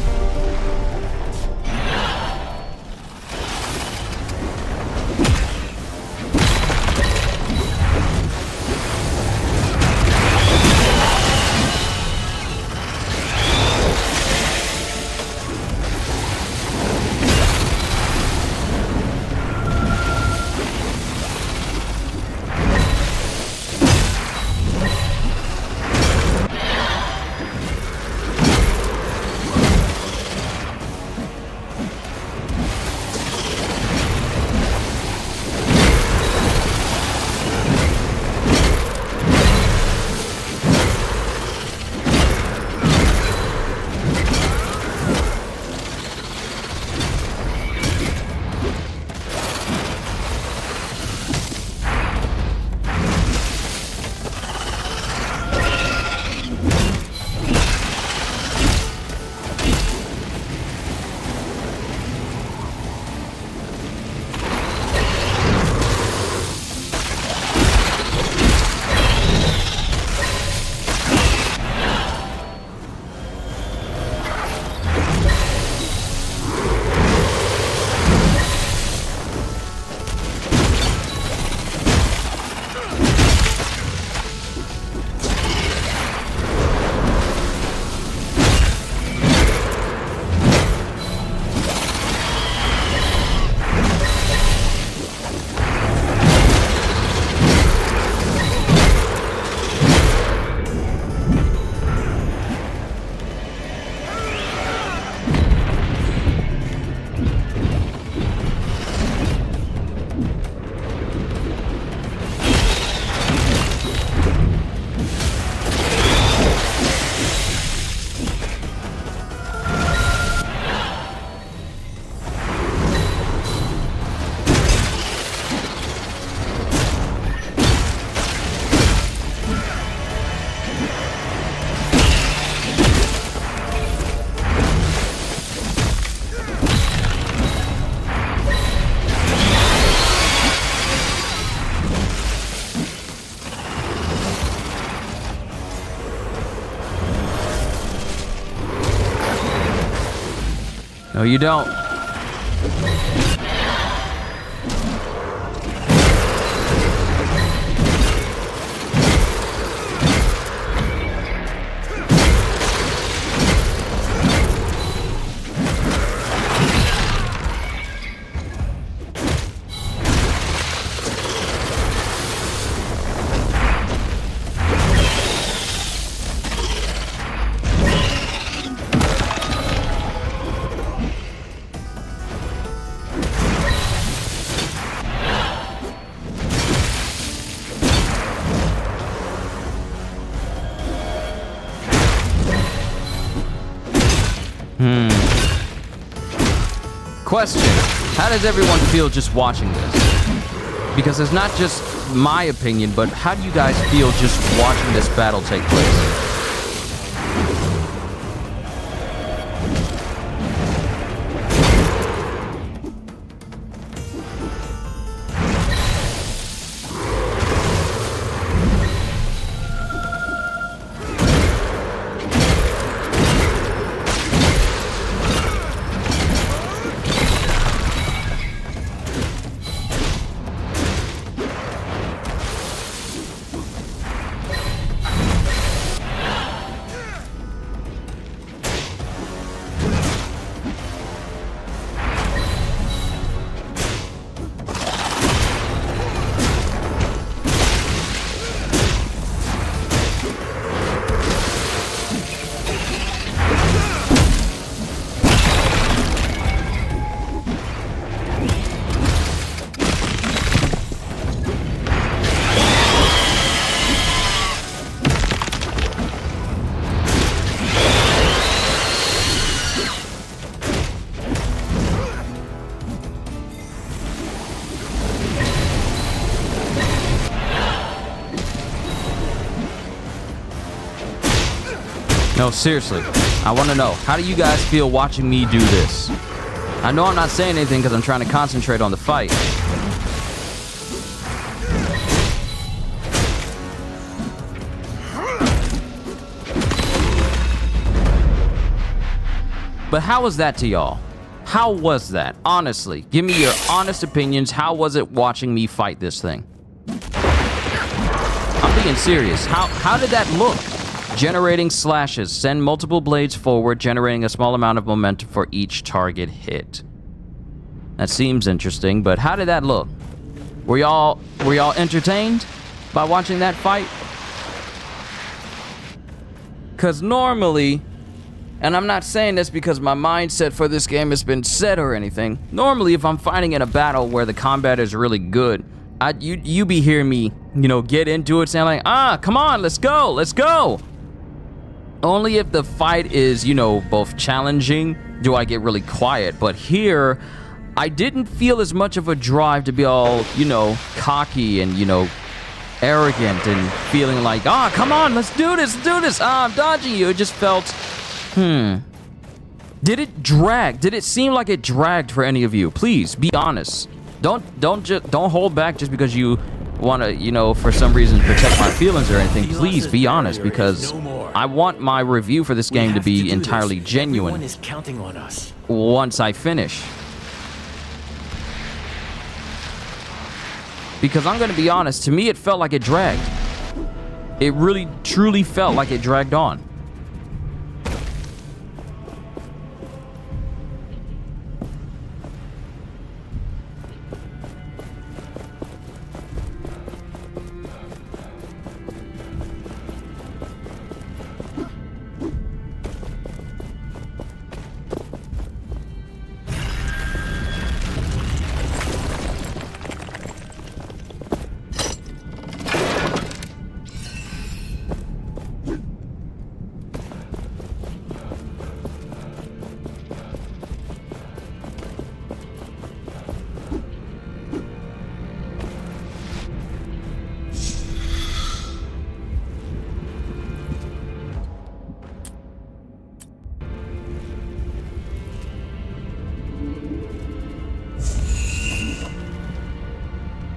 No, you don't. Question: how does everyone feel just watching this? Because it's not just my opinion, but how do you guys feel just watching this battle take place? No, seriously. I want to know, how do you guys feel watching me do this? I know I'm not saying anything because I'm trying to concentrate on the fight. But how was that to y'all? How was that? Honestly, give me your honest opinions. How was it watching me fight this thing? I'm being serious. How did that look? Generating slashes. Send multiple blades forward, generating a small amount of momentum for each target hit. That seems interesting, but how did that look? Were y'all entertained by watching that fight? Because normally, and I'm not saying this because my mindset for this game has been set or anything. Normally, if I'm fighting in a battle where the combat is really good, you be hearing me, you know, get into it saying like, come on, let's go, let's go. Only if the fight is, you know, both challenging do I get really quiet. But here, I didn't feel as much of a drive to be all, you know, cocky and, you know, arrogant and feeling like, come on, let's do this, I'm dodging you. It just felt, Did it drag? Did it seem like it dragged for any of you? Please, be honest. Don't hold back just because you want to, you know, for some reason protect my feelings or anything. Please be honest, because I want my review for this game to be entirely genuine. Everyone is counting on us. Once I finish. Because I'm going to be honest, to me it felt like it dragged. It really, truly felt like it dragged on.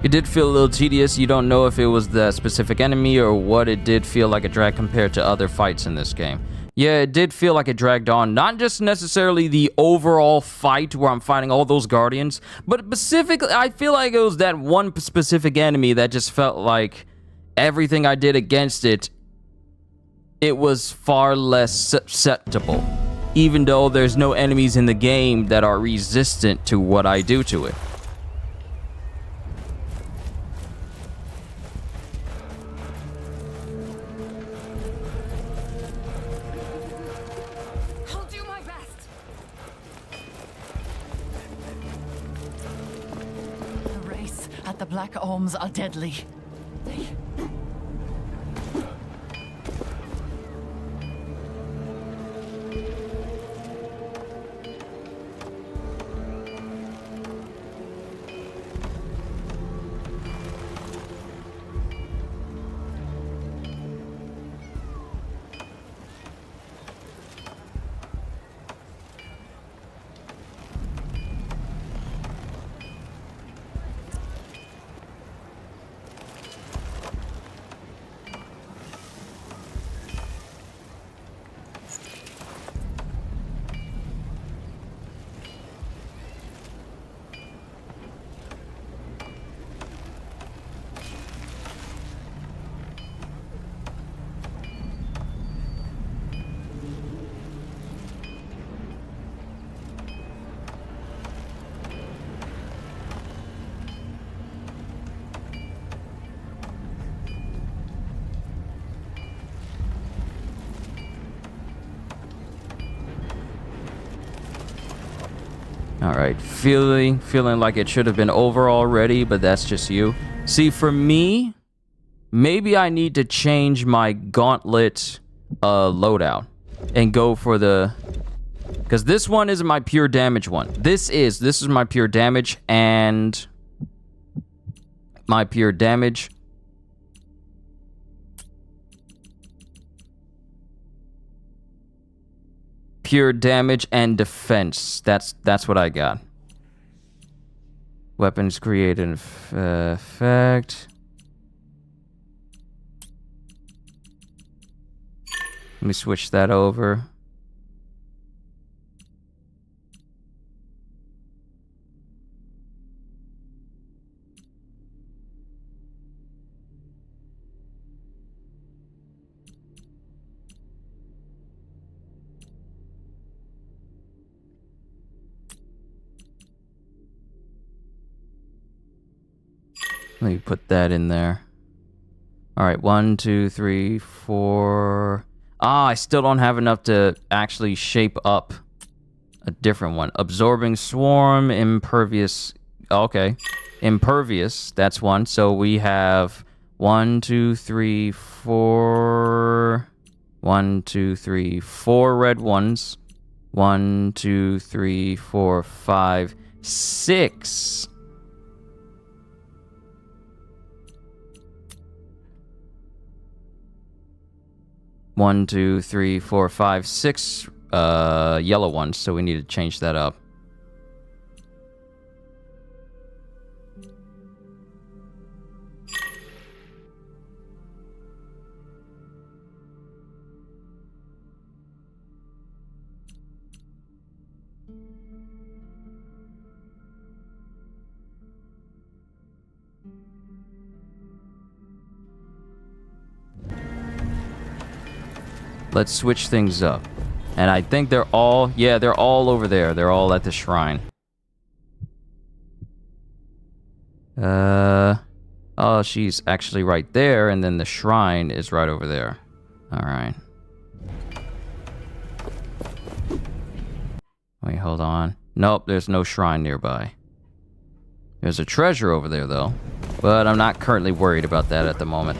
It did feel a little tedious. You don't know if it was the specific enemy or what. It did feel like a drag compared to other fights in this game. Yeah, it did feel like it dragged on. Not just necessarily the overall fight where I'm fighting all those guardians, but specifically, I feel like it was that one specific enemy that just felt like everything I did against it, it was far less susceptible. Even though there's no enemies in the game that are resistant to what I do to it. The Black Orms are deadly. Alright, feeling like it should have been over already, but that's just you. See, for me, maybe I need to change my gauntlet loadout and go for the... Because this one isn't my pure damage one. This is my pure damage and... My pure damage. Pure damage and defense. That's what I got. Weapons create an effect. Let me switch that over. Let me put that in there. All right, 1, 2, 3, 4. Ah, I still don't have enough to actually shape up a different one. Absorbing swarm, impervious. Okay, impervious. That's one. So we have 1, 2, 3, 4. 1, 2, 3, 4 red ones. 1, 2, 3, 4, 5, 6. One, 2, 3, 4, 5, 6 yellow ones, so we need to change that up. Let's switch things up. And I think they're all... Yeah, they're all over there. They're all at the shrine. Oh, she's actually right there, and then the shrine is right over there. Alright. Wait, hold on. Nope, there's no shrine nearby. There's a treasure over there, though. But I'm not currently worried about that at the moment.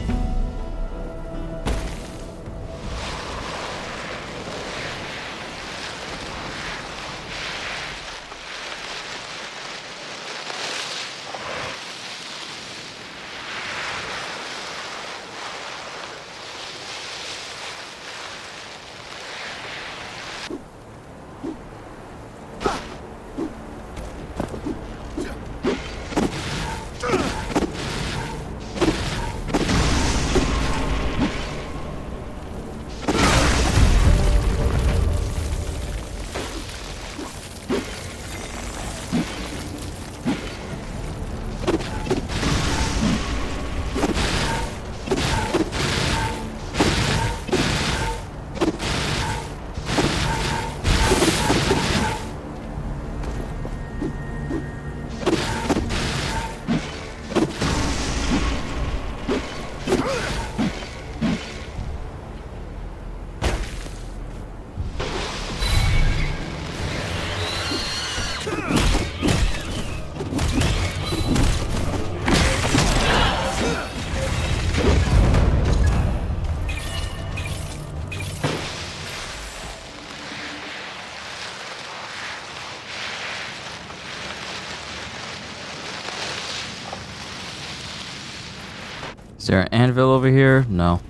Is there an anvil over here? No,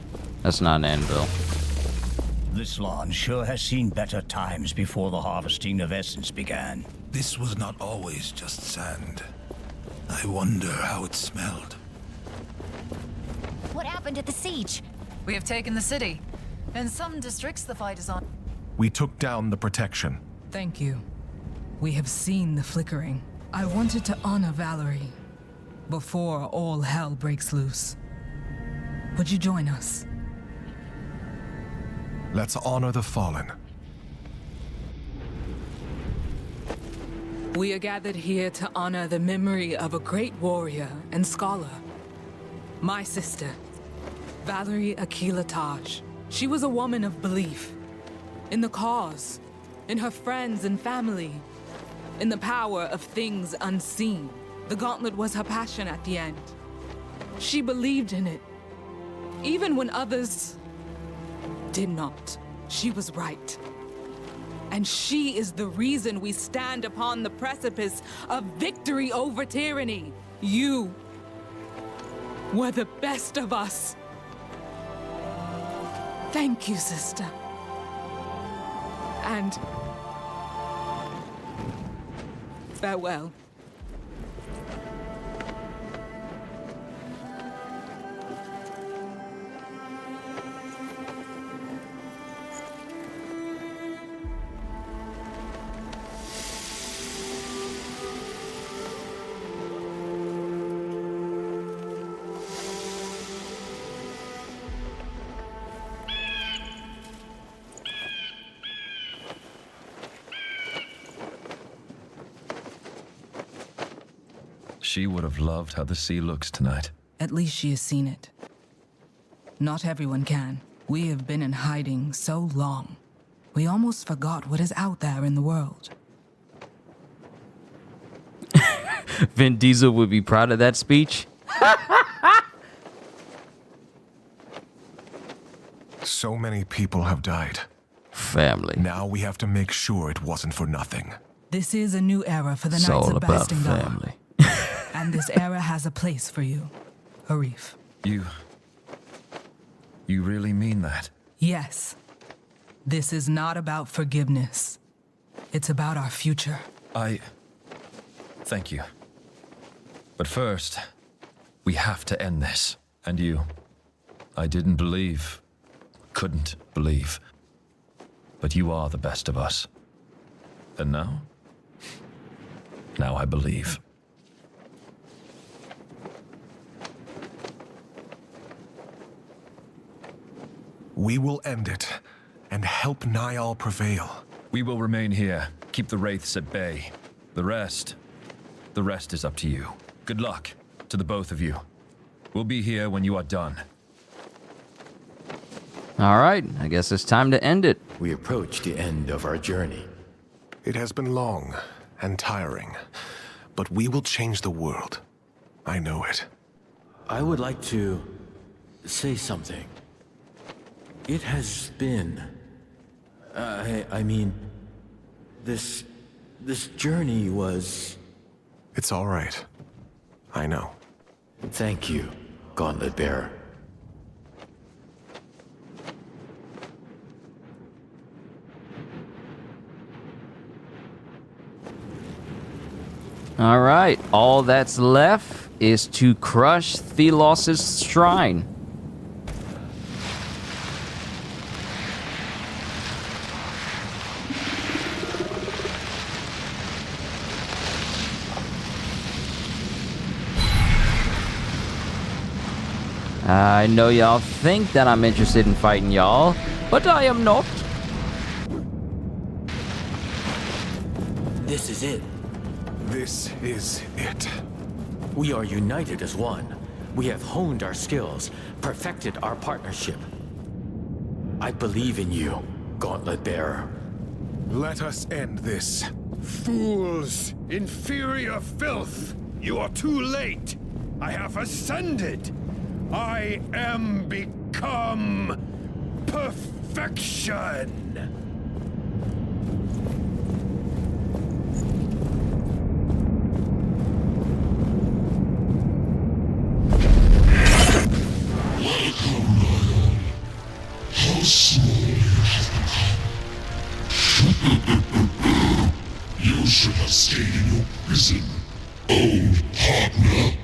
that's not an anvil. This land sure has seen better times before the harvesting of essence began. This was not always just sand. I wonder how it smelled. What happened at the siege? We have taken the city. In some districts, the fight is on. We took down the protection. Thank you. We have seen the flickering. I wanted to honor Valerie before all hell breaks loose. Would you join us? Let's honor the fallen. We are gathered here to honor the memory of a great warrior and scholar. My sister, Valerie Akila Taj. She was a woman of belief. In the cause, in her friends and family, in the power of things unseen. The gauntlet was her passion at the end. She believed in it. Even when others did not. She was right. And she is the reason we stand upon the precipice of victory over tyranny. You were the best of us. Thank you, sister. And farewell. She would have loved how the sea looks tonight. At least she has seen it. Not everyone can. We have been in hiding so long. We almost forgot what is out there in the world. Vin Diesel would be proud of that speech. So many people have died. Family. Now we have to make sure it wasn't for nothing. This is a new era for the It's Knights all of about Bastingdar. family. And this era has a place for you, Harif. You really mean that? Yes. This is not about forgiveness. It's about our future. Thank you. But first, we have to end this. And you. I didn't believe. Couldn't believe. But you are the best of us. And now? Now I believe. We will end it, and help Niall prevail. We will remain here, keep the Wraiths at bay. The rest is up to you. Good luck to the both of you. We'll be here when you are done. All right, I guess it's time to end it. We approach the end of our journey. It has been long and tiring, but we will change the world. I know it. I would like to say something. It has been... I mean... This journey was... It's all right. I know. Thank you, Gauntlet Bearer. All right, all that's left is to crush Thelos' shrine. I know y'all think that I'm interested in fighting y'all, but I am not. This is it. This is it. We are united as one. We have honed our skills, perfected our partnership. I believe in you, Gauntlet Bearer. Let us end this. Fools! Inferior filth! You are too late! I have ascended! I am become perfection! Welcome, Niall. How small you have become. You should have stayed in your prison, old partner.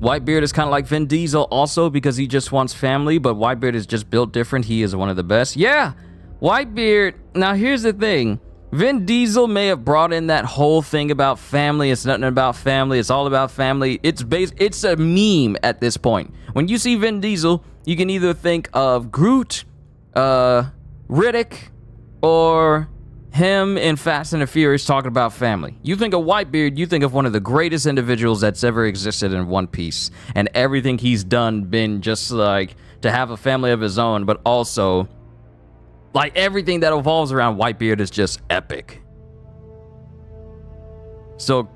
Whitebeard is kind of like Vin Diesel also because he just wants family, but Whitebeard is just built different. He is one of the best. Yeah, Whitebeard. Now, here's the thing. Vin Diesel may have brought in that whole thing about family. It's nothing about family. It's all about family. It's a meme at this point. When you see Vin Diesel, you can either think of Groot, Riddick, or him in Fast and the Furious talking about family. You think of Whitebeard, you think of one of the greatest individuals that's ever existed in One Piece. And everything he's done been just like to have a family of his own, but also like everything that evolves around Whitebeard is just epic. So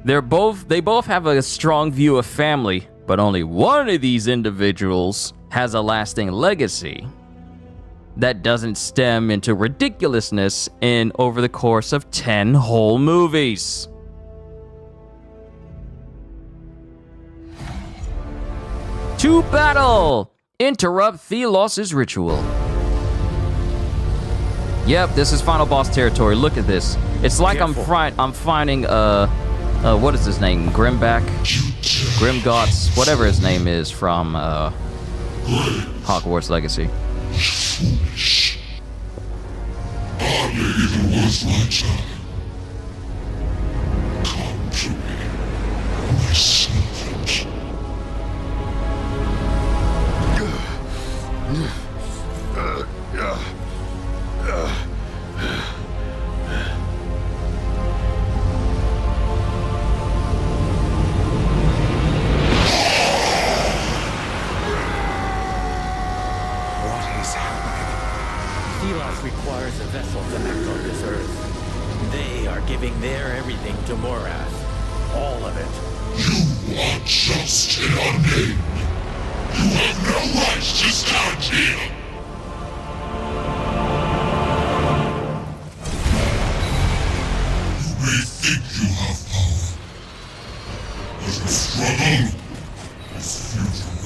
they both have a strong view of family, but only one of these individuals has a lasting legacy that doesn't stem into ridiculousness in over the course of 10 whole movies. To battle! Interrupt Thelos' ritual. Yep, this is final boss territory. Look at this. It's like I'm finding what is his name? Grimgott's, whatever his name is from Hogwarts Legacy. Requires a vessel to act on this earth. They are giving their everything to Morath. All of it. You are just an unnamed. You have no right to stand here. You may think you have power, but the struggle is futile.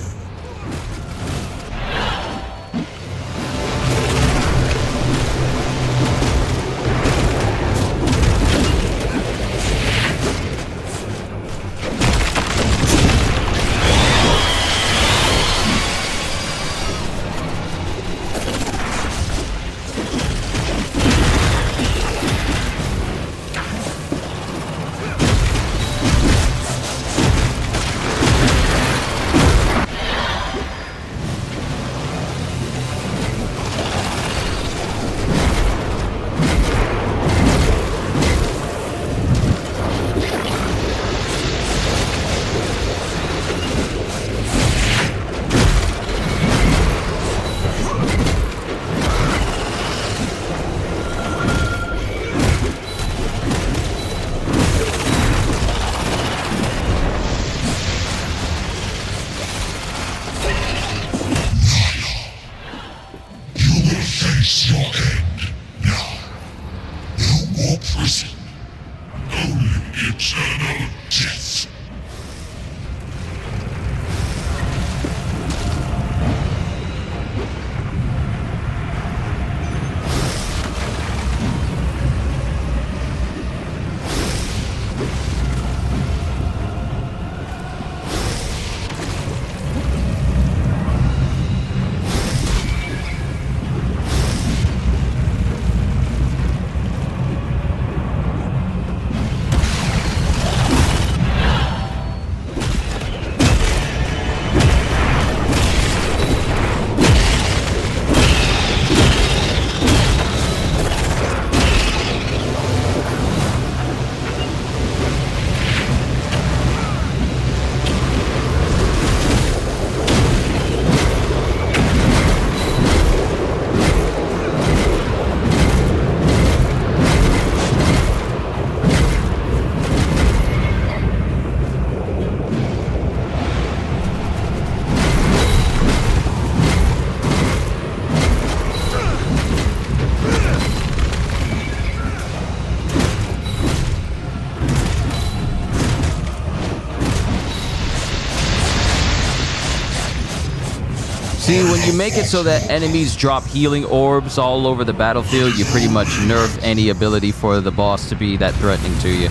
See, when you make it so that enemies drop healing orbs all over the battlefield, you pretty much nerf any ability for the boss to be that threatening to you.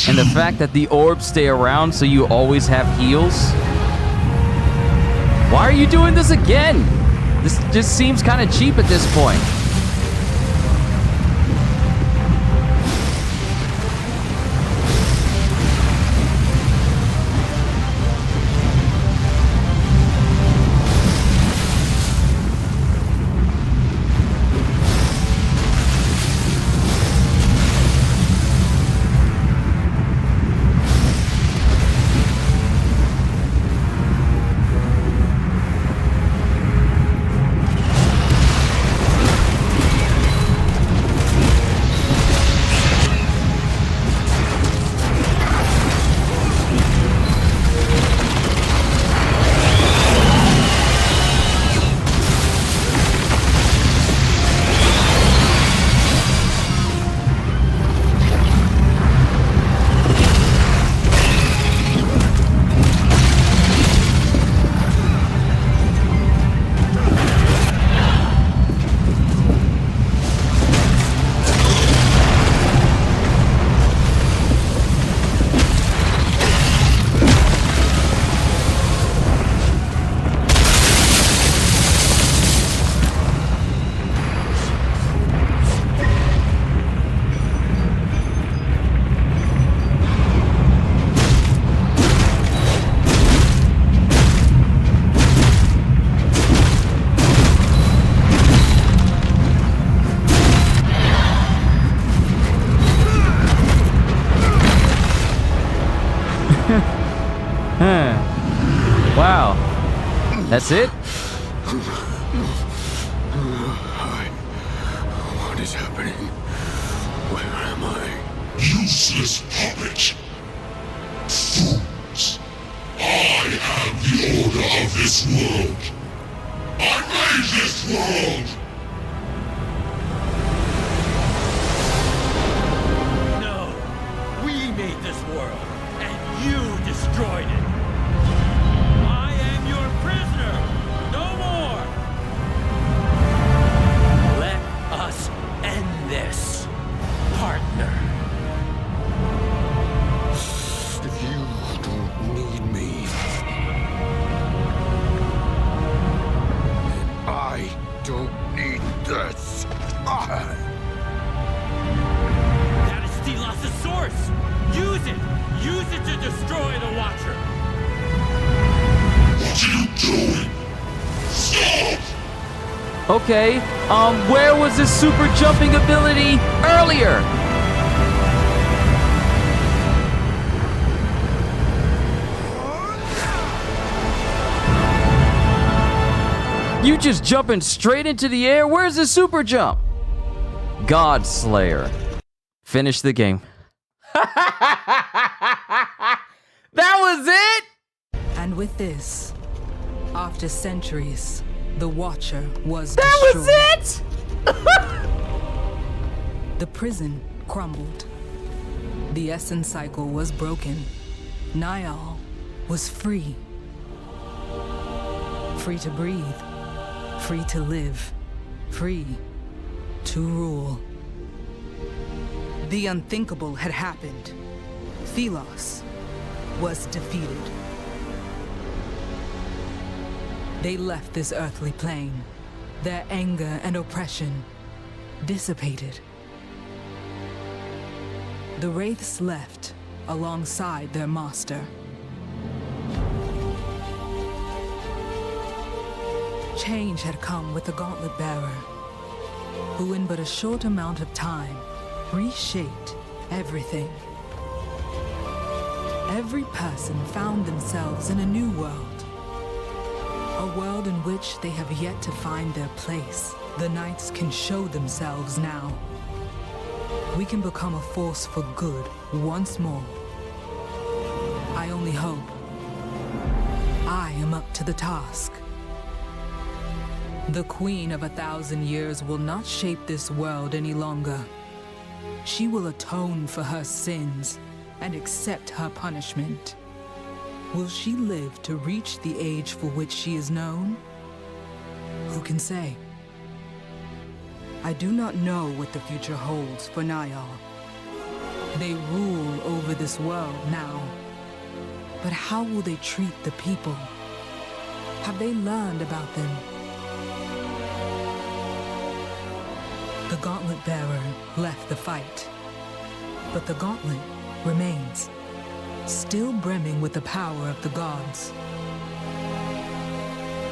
And the fact that the orbs stay around so you always have heals. Why are you doing this again? This just seems kind of cheap at this point. Wow. That's it? What is happening? Where am I? Useless puppet. Fools. I am the order of this world. I made this world. No! We made this world, and you destroyed it! I am your prisoner! No more! Let us end this, partner. You don't need me. And I don't need this. That is Stilas' source! Use it! Use it to destroy the Watcher! What are you doing? Stop! Okay, where was his super jumping ability earlier? You just jumping straight into the air? Where's the super jump? God Slayer. Finish the game. That was it? And with this, after centuries, the Watcher was That destroyed. was it? The prison crumbled. The essence cycle was broken. Niall was free. Free to breathe. Free to live. Free to rule. The unthinkable had happened. Philos was defeated. They left this earthly plane. Their anger and oppression dissipated. The Wraiths left alongside their master. Change had come with the Gauntlet Bearer, who in but a short amount of time reshaped everything. Every person found themselves in a new world. A world in which they have yet to find their place. The Knights can show themselves now. We can become a force for good once more. I only hope I am up to the task. The Queen of 1,000 Years will not shape this world any longer. She will atone for her sins and accept her punishment. Will she live to reach the age for which she is known? Who can say? I do not know what the future holds for Niall. They rule over this world now. But how will they treat the people? Have they learned about them? The Gauntlet Bearer left the fight. But the Gauntlet remains, still brimming with the power of the gods.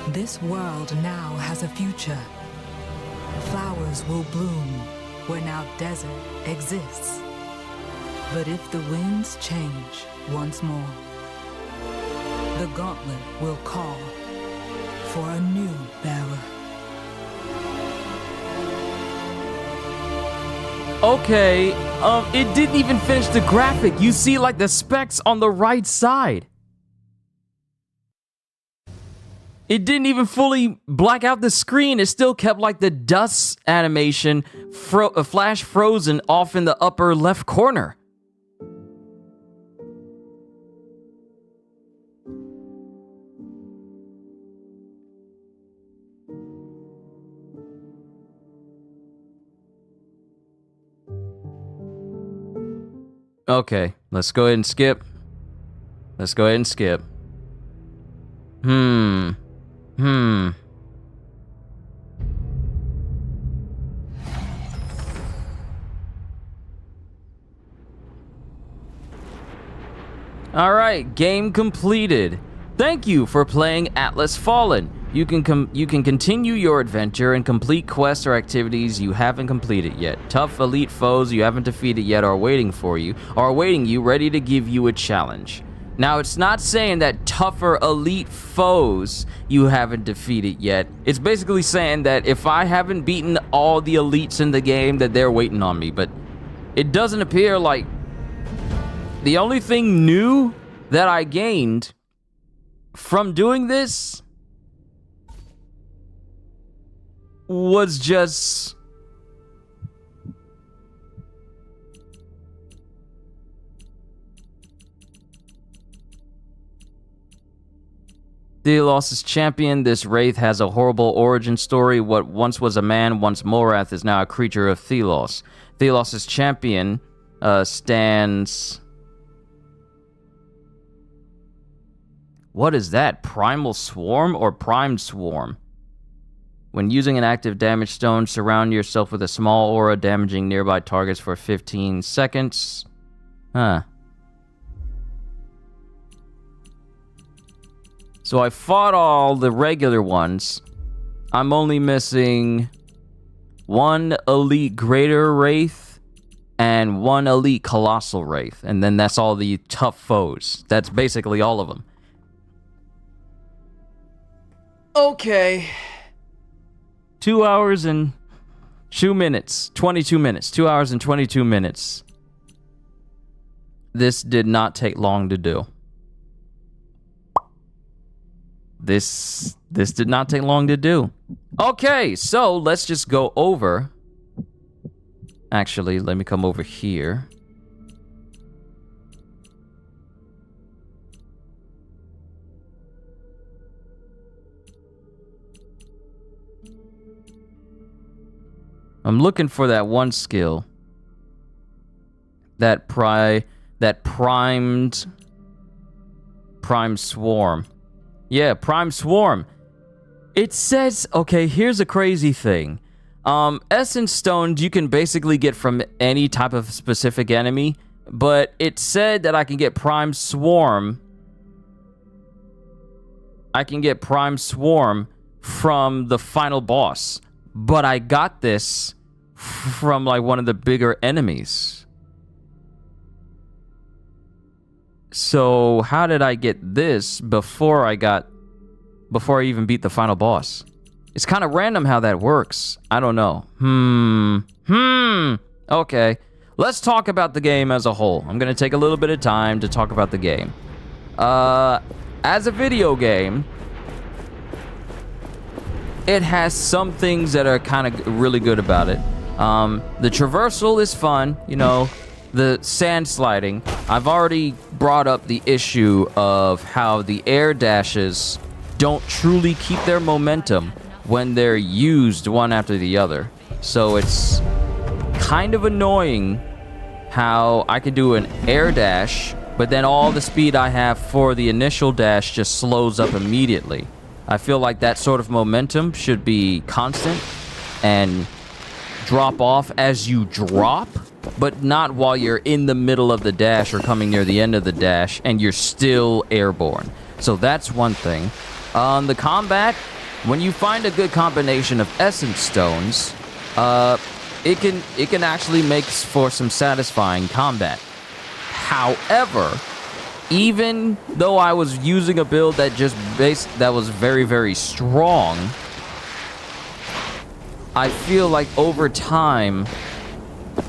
This world now has a future. Flowers will bloom where now desert exists. But if the winds change once more, the Gauntlet will call for a new bearer. Okay, it didn't even finish the graphic. You see like the specks on the right side. It didn't even fully black out the screen. It still kept like the dust animation flash frozen off in the upper left corner. Okay, let's go ahead and skip. Let's go ahead and skip. Alright, game completed. Thank you for playing Atlas Fallen. You can continue your adventure and complete quests or activities you haven't completed yet. Tough elite foes you haven't defeated yet are waiting you, ready to give you a challenge. Now, it's not saying that tougher elite foes you haven't defeated yet. It's basically saying that if I haven't beaten all the elites in the game, that they're waiting on me. But it doesn't appear like the only thing new that I gained from doing this was just Thelos' champion. This wraith has a horrible origin story. What once was a man, once Morath, is now a creature of Thelos. Thelos' champion stands... What is that? Primal Swarm or Primed Swarm? When using an active damage stone, surround yourself with a small aura damaging nearby targets for 15 seconds. Huh. So I fought all the regular ones. I'm only missing one elite greater wraith and one elite colossal wraith. And then that's all the tough foes. That's basically all of them. Okay. 2 hours and 2 minutes. 22 minutes. 2 hours and 22 minutes. This did not take long to do. This did not take long to do. Okay, so let's just go over. Actually, let me come over here. I'm looking for that one skill. That primed Swarm. Yeah, Primed Swarm. It says, okay, here's a crazy thing. Essence stones you can basically get from any type of specific enemy, but it said that I can get Primed Swarm. I can get Primed Swarm from the final boss. But I got this from like one of the bigger enemies. So how did I get this before I even beat the final boss? It's kind of random how that works. I don't know. Okay. Let's talk about the game as a whole. I'm going to take a little bit of time to talk about the game. As a video game, it has some things that are kind of really good about it. The traversal is fun, you know, the sand sliding. I've already brought up the issue of how the air dashes don't truly keep their momentum when they're used one after the other. So it's kind of annoying how I could do an air dash, but then all the speed I have for the initial dash just slows up immediately. I feel like that sort of momentum should be constant and drop off as you drop, but not while you're in the middle of the dash or coming near the end of the dash and you're still airborne. So that's one thing. The combat, when you find a good combination of essence stones, it can actually make for some satisfying combat. However, even though I was using a build that that was very, very strong, I feel like over time,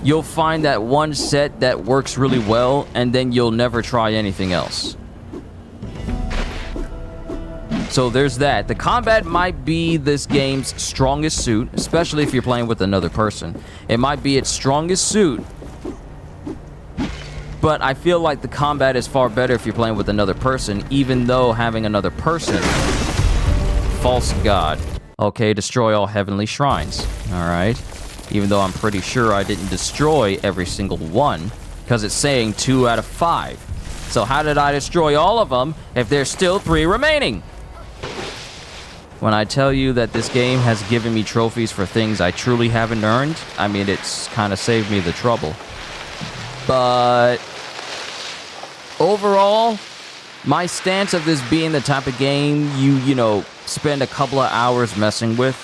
you'll find that one set that works really well, and then you'll never try anything else. So there's that. The combat might be this game's strongest suit, especially if you're playing with another person. It might be its strongest suit, but I feel like the combat is far better if you're playing with another person, even though having another person... False god. Okay, destroy all heavenly shrines. Alright. Even though I'm pretty sure I didn't destroy every single one, because it's saying 2 out of 5. So how did I destroy all of them if there's still 3 remaining? When I tell you that this game has given me trophies for things I truly haven't earned, I mean, it's kind of saved me the trouble. But overall, my stance of this being the type of game you know, spend a couple of hours messing with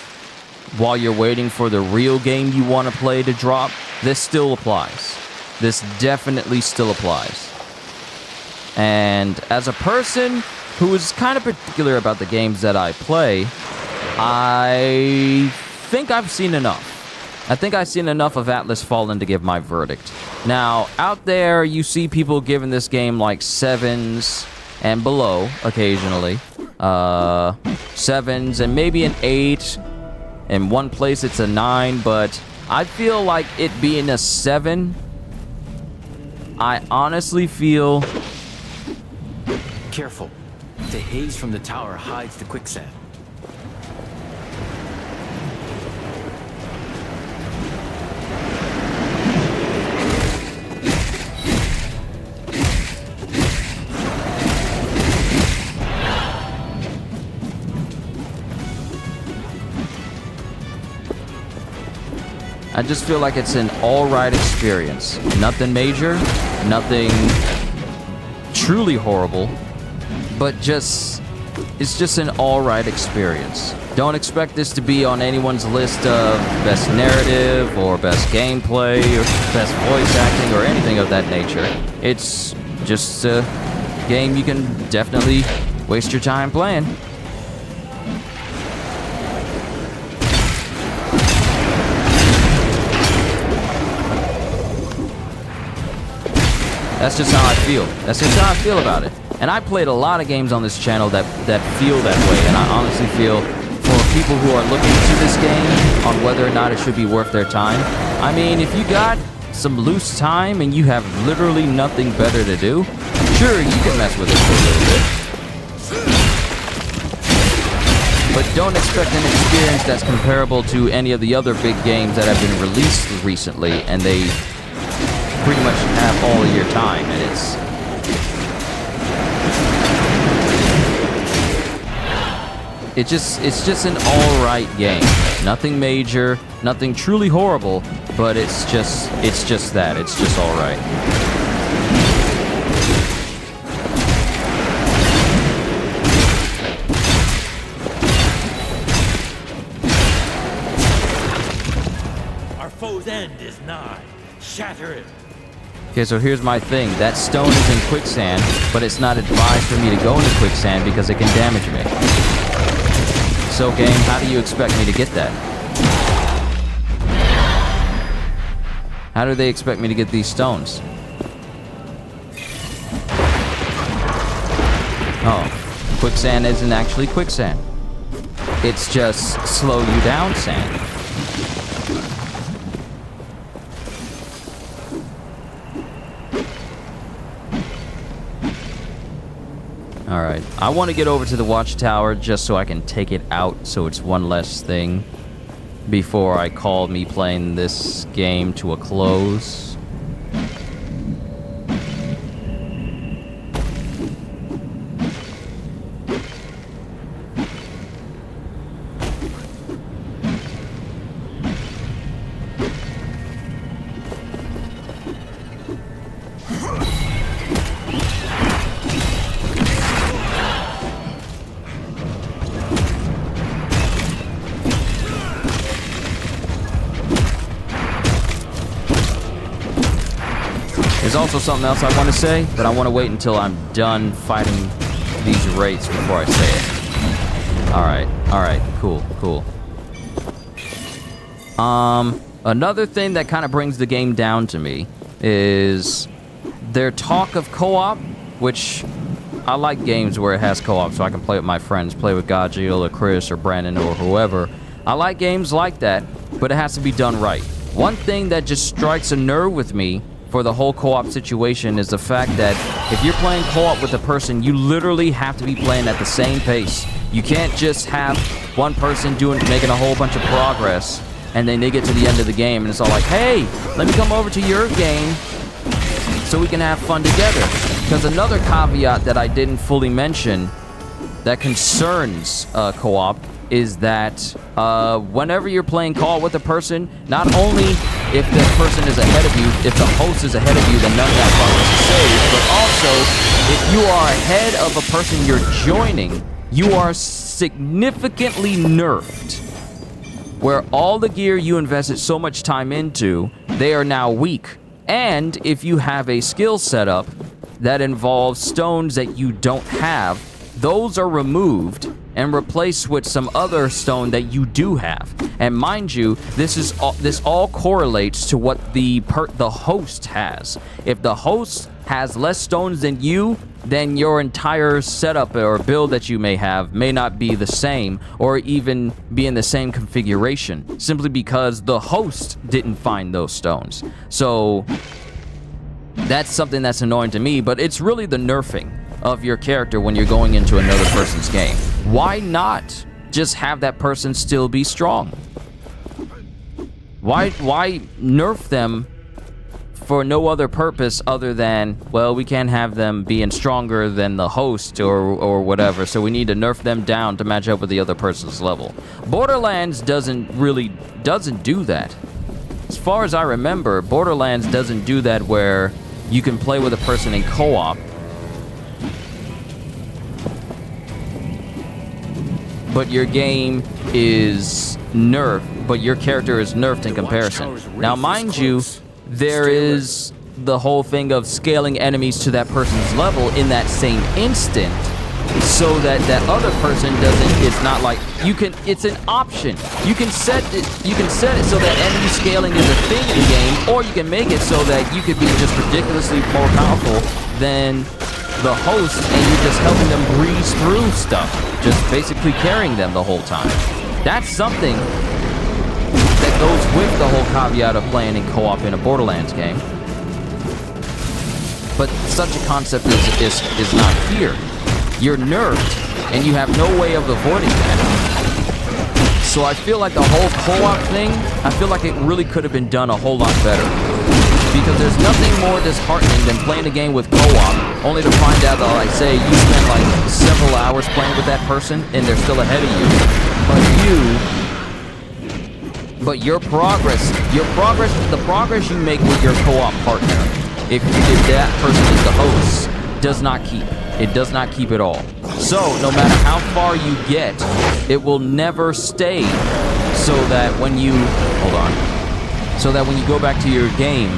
while you're waiting for the real game you want to play to drop, this still applies. This definitely still applies. And as a person who is kind of particular about the games that I play, I think I've seen enough. I think I've seen enough of Atlas Fallen to give my verdict. Now, out there, you see people giving this game like 7s and below occasionally. 7s and maybe an 8. In one place, it's a 9, but I feel like it being a 7, I honestly feel... Careful. The haze from the tower hides the quicksand. I just feel like it's an all-right experience. Nothing major, nothing truly horrible, but it's just an all-right experience. Don't expect this to be on anyone's list of best narrative or best gameplay or best voice acting or anything of that nature. It's just a game you can definitely waste your time playing. That's just how I feel. That's just how I feel about it. And I played a lot of games on this channel that feel that way. And I honestly feel for people who are looking to this game on whether or not it should be worth their time, I mean, if you got some loose time and you have literally nothing better to do, sure, you can mess with it for a little bit. But don't expect an experience that's comparable to any of the other big games that have been released recently, and they pretty much have all of your time, and it's just an all-right game. Nothing major, nothing truly horrible, but it's just that. It's just all right. Our foe's end is nigh. Shatter it. Okay, so here's my thing. That stone is in quicksand, but it's not advised for me to go into quicksand because it can damage me. So, game, how do you expect me to get that? How do they expect me to get these stones? Oh, quicksand isn't actually quicksand. It's just slow you down sand. Alright, I want to get over to the watchtower just so I can take it out so it's one less thing before I call me playing this game to a close. There's also something else I want to say, but I want to wait until I'm done fighting these wraiths before I say it. Alright, cool. Another thing that kind of brings the game down to me is their talk of co-op, which I like games where it has co-op so I can play with my friends, play with Gajil or Chris or Brandon or whoever. I like games like that, but it has to be done right. One thing that just strikes a nerve with me for the whole co-op situation is the fact that if you're playing co-op with a person, you literally have to be playing at the same pace. You can't just have one person making a whole bunch of progress and then they get to the end of the game and it's all like, hey, let me come over to your game so we can have fun together. Because another caveat that I didn't fully mention that concerns co-op is that whenever you're playing co-op with a person, not only if the person is ahead of you, if the host is ahead of you, then none of that progress is saved, but also if you are ahead of a person you're joining, you are significantly nerfed. Where all the gear you invested so much time into, they are now weak. And if you have a skill setup that involve stones that you don't have, those are removed and replaced with some other stone that you do have. And mind you, this all correlates to what the host has. If the host has less stones than you, then your entire setup or build that you may have may not be the same or even be in the same configuration, simply because the host didn't find those stones. So that's something that's annoying to me, but it's really the nerfing of your character when you're going into another person's game. Why not just have that person still be strong? Why nerf them for no other purpose other than, well, we can't have them being stronger than the host or whatever, so we need to nerf them down to match up with the other person's level. Borderlands doesn't do that. As far as I remember, Borderlands doesn't do that where you can play with a person in co-op, but your game is nerfed, but your character is nerfed in comparison. Now, mind you, there is the whole thing of scaling enemies to that person's level in that same instant, so that that other person doesn't, it's not like, it's an option. You can set it so that enemy scaling is a thing in the game, or you can make it so that you could be just ridiculously more powerful than the host, and you're just helping them breeze through stuff, just basically carrying them the whole time. That's something that goes with the whole caveat of playing in co-op in a Borderlands game. But such a concept is not here. You're nerfed, and you have no way of avoiding that. So I feel like the whole co-op thing, I feel like it really could have been done a whole lot better. Because there's nothing more disheartening than playing a game with co-op, only to find out that, like, say, you spend like several hours playing with that person, and they're still ahead of you, but your progress, the progress you make with your co-op partner, if that person is the host, does not keep. It does not keep at all. So, no matter how far you get, it will never stay so that when you, so that when you go back to your game,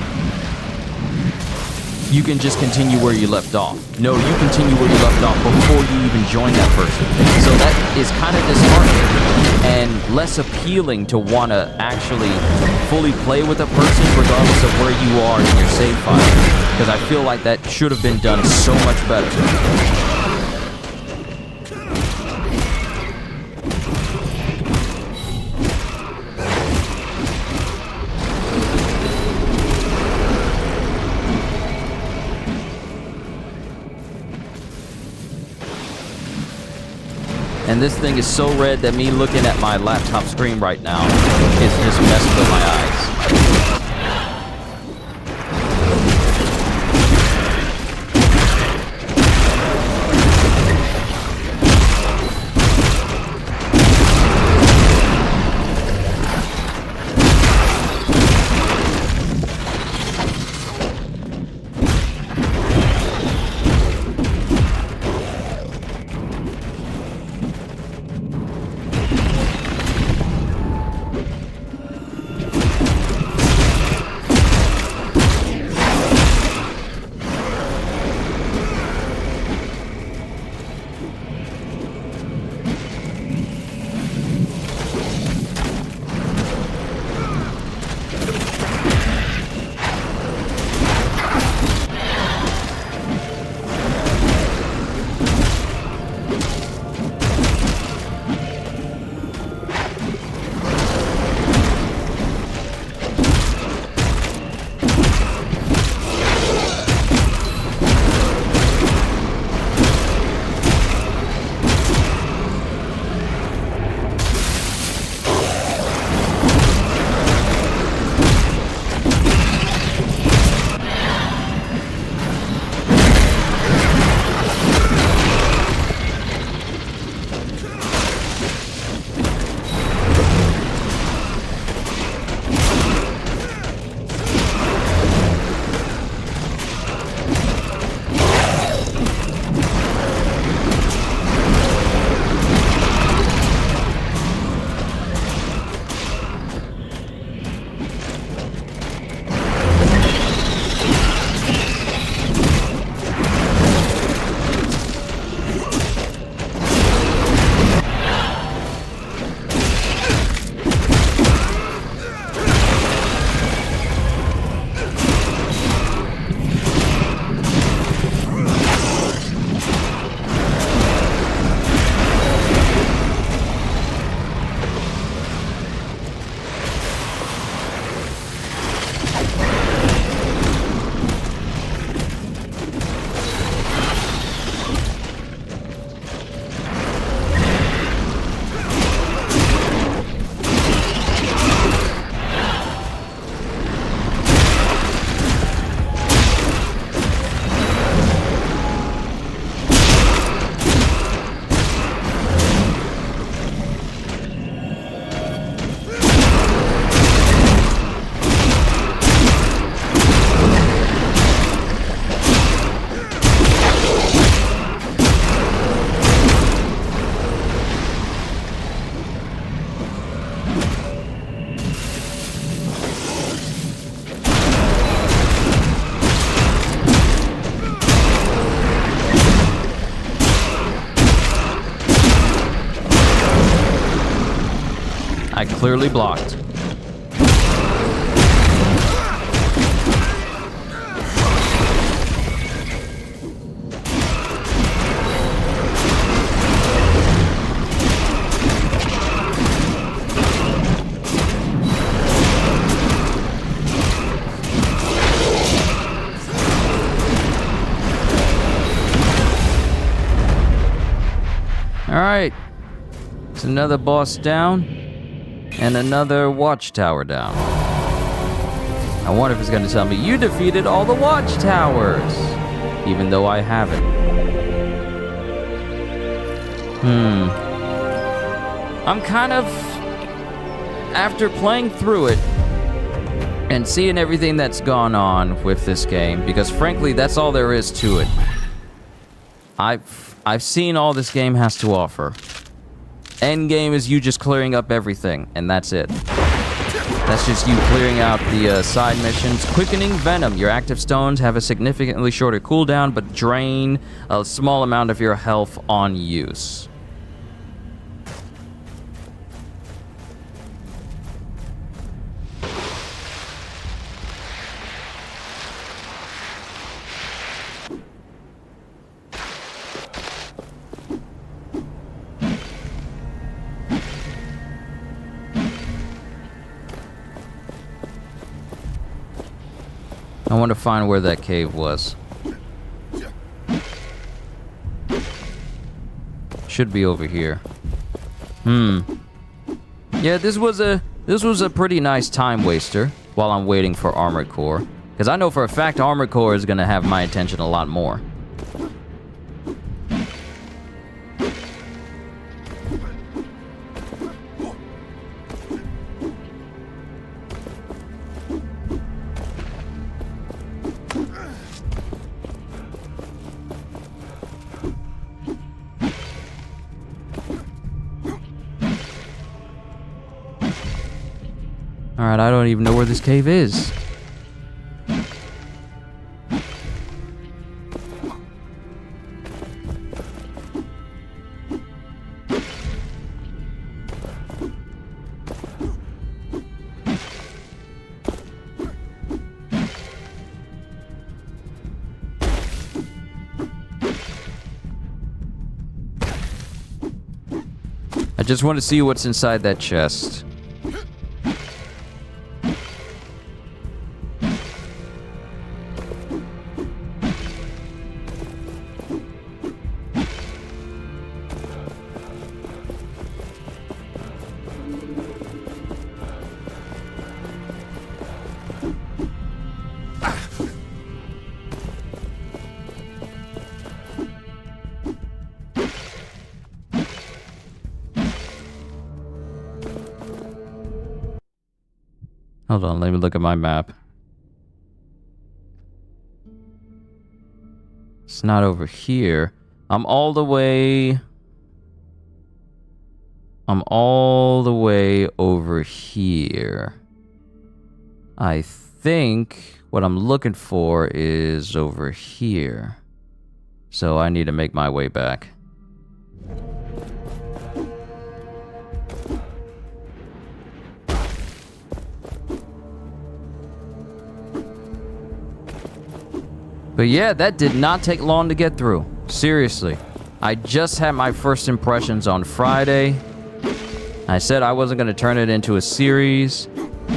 you can just continue where you left off. No, you continue where you left off before you even join that person. So that is kind of disheartening and less appealing to want to actually fully play with a person regardless of where you are in your save file. Because I feel like that should have been done so much better. And this thing is so red that me looking at my laptop screen right now is just messing with my eyes. I clearly blocked. Alright, it's another boss down, and another watchtower down. I wonder if it's going to tell me, you defeated all the watchtowers, even though I haven't. I'm kind of, after playing through it, and seeing everything that's gone on with this game, because frankly, that's all there is to it. I've seen all this game has to offer. Endgame is you just clearing up everything, and that's it. That's just you clearing out the side missions. Quickening Venom. Your active stones have a significantly shorter cooldown, but drain a small amount of your health on use. I want to find where that cave was. Should be over here. Yeah, this was a pretty nice time waster while I'm waiting for Armored Core, because I know for a fact Armored Core is gonna have my attention a lot more. Alright, I don't even know where this cave is. I just want to see what's inside that chest. Hold on, let me look at my map. It's not over here. I'm all the way over here. I think what I'm looking for is over here. So I need to make my way back. But yeah, that did not take long to get through. Seriously. I just had my first impressions on Friday. I said I wasn't going to turn it into a series.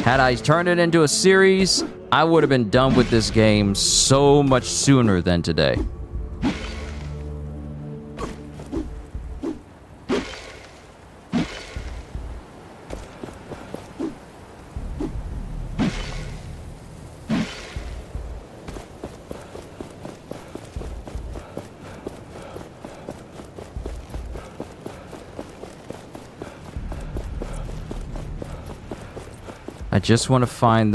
Had I turned it into a series, I would have been done with this game so much sooner than today. I just want to find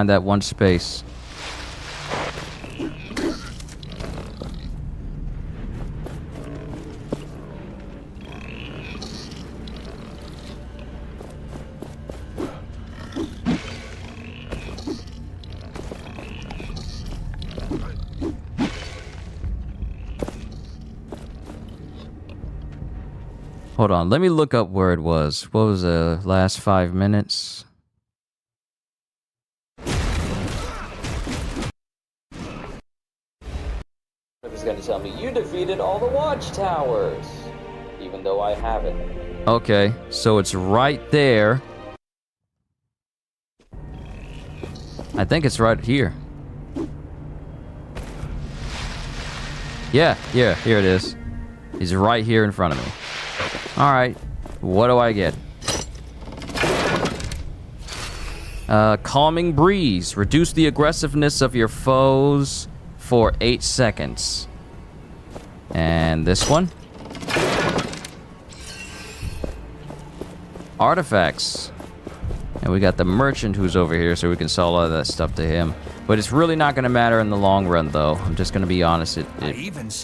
that one space. Hold on, let me look up where it was. What was the last 5 minutes? It's gonna tell me you defeated all the watchtowers, even though I haven't. Okay, so it's right there. I think it's right here. Yeah, here it is. He's right here in front of me. Alright, what do I get? Calming breeze. Reduce the aggressiveness of your foes for 8 seconds. And this one? Artifacts. And we got the merchant who's over here, so we can sell all of that stuff to him. But it's really not going to matter in the long run, though. I'm just going to be honest, it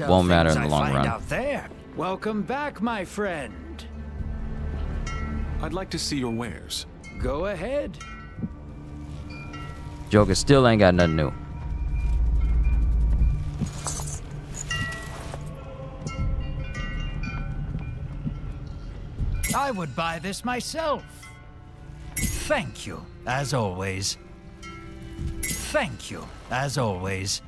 won't matter in the long run. Out there. Welcome back, my friend. I'd like to see your wares. Go ahead. Joker still ain't got nothing new. I would buy this myself. Thank you, as always. Thank you, as always.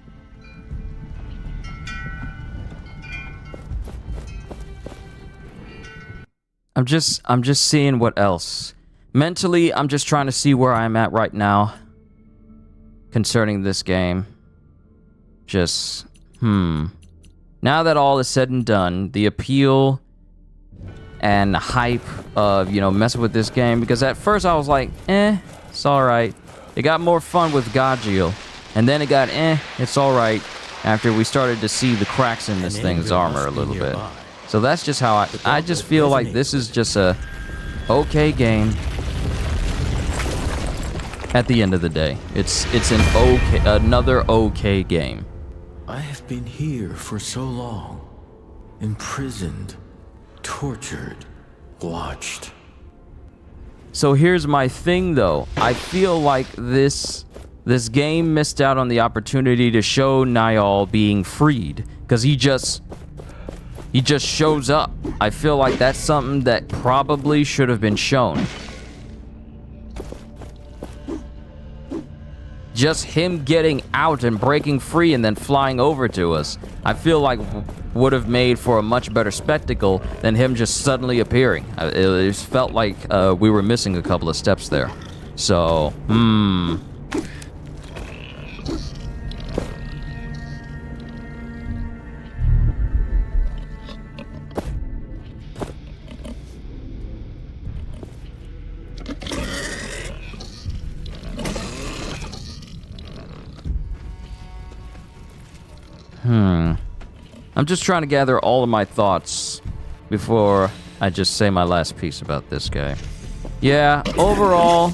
I'm just seeing what else. Mentally, I'm just trying to see where I'm at right now concerning this game. Just, Now that all is said and done, the appeal and the hype of, messing with this game, because at first I was like, it's alright. It got more fun with Gajiel, and then it got, it's alright, after we started to see the cracks in this thing's armor a little bit. So that's just how I just feel like this is just a okay game. At the end of the day, it's another okay game. I have been here for so long, imprisoned, tortured, watched. So here's my thing, though. I feel like this game missed out on the opportunity to show Niall being freed, because he just shows up. I feel like that's something that probably should have been shown. Just him getting out and breaking free and then flying over to us, I feel like would have made for a much better spectacle than him just suddenly appearing. It felt like we were missing a couple of steps there. So, I'm just trying to gather all of my thoughts before I just say my last piece about this guy. Yeah, overall,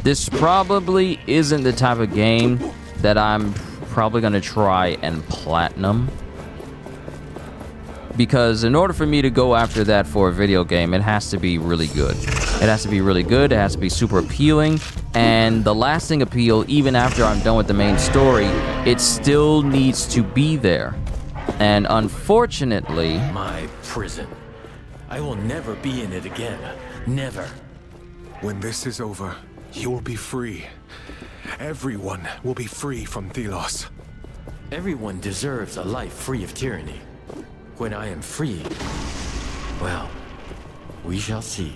this probably isn't the type of game that I'm probably going to try and platinum. Because in order for me to go after that for a video game, it has to be really good. It has to be really good, it has to be super appealing, and the lasting appeal, even after I'm done with the main story, it still needs to be there. And unfortunately... My prison. I will never be in it again. Never. When this is over, you'll be free. Everyone will be free from Thelos. Everyone deserves a life free of tyranny. When I am free, well, we shall see.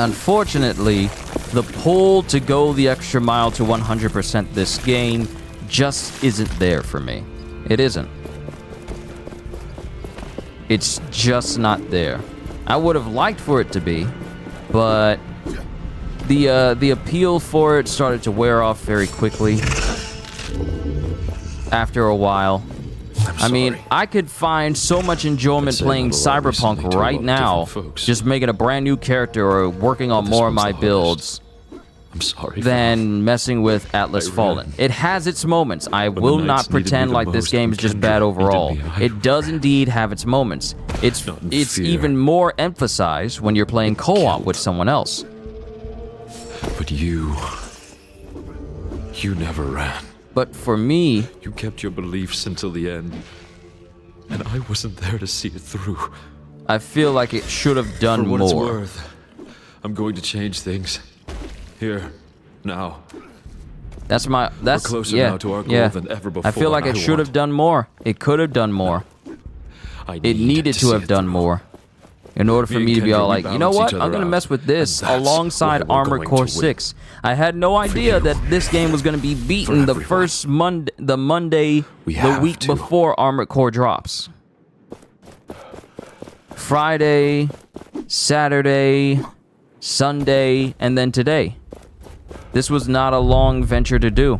Unfortunately, the pull to go the extra mile to 100% this game just isn't there for me. It isn't. It's just not there. I would have liked for it to be, but the appeal for it started to wear off very quickly after a while. I mean, I could find so much enjoyment playing Cyberpunk right now, just making a brand new character or working on more of my builds, than messing with Atlas Fallen. It has its moments. I will not pretend like this game is just bad overall. It does indeed have its moments. It's even more emphasized when you're playing co-op with someone else. But you never ran. But for me, you kept your beliefs until the end. And I wasn't there to see it through. I feel like it should have done For what more. It's worth, I'm going to change things. Here, now. That's We're closer now to our goal than ever before. I feel like it should have done more. It could have done more. It needed to have done more. In order for me to be all like, you know what, I'm going to mess with this alongside Armored Core 6. I had no idea that this game was going to be beaten the first Monday, the week before Armored Core drops. Friday, Saturday, Sunday, and then today. This was not a long venture to do.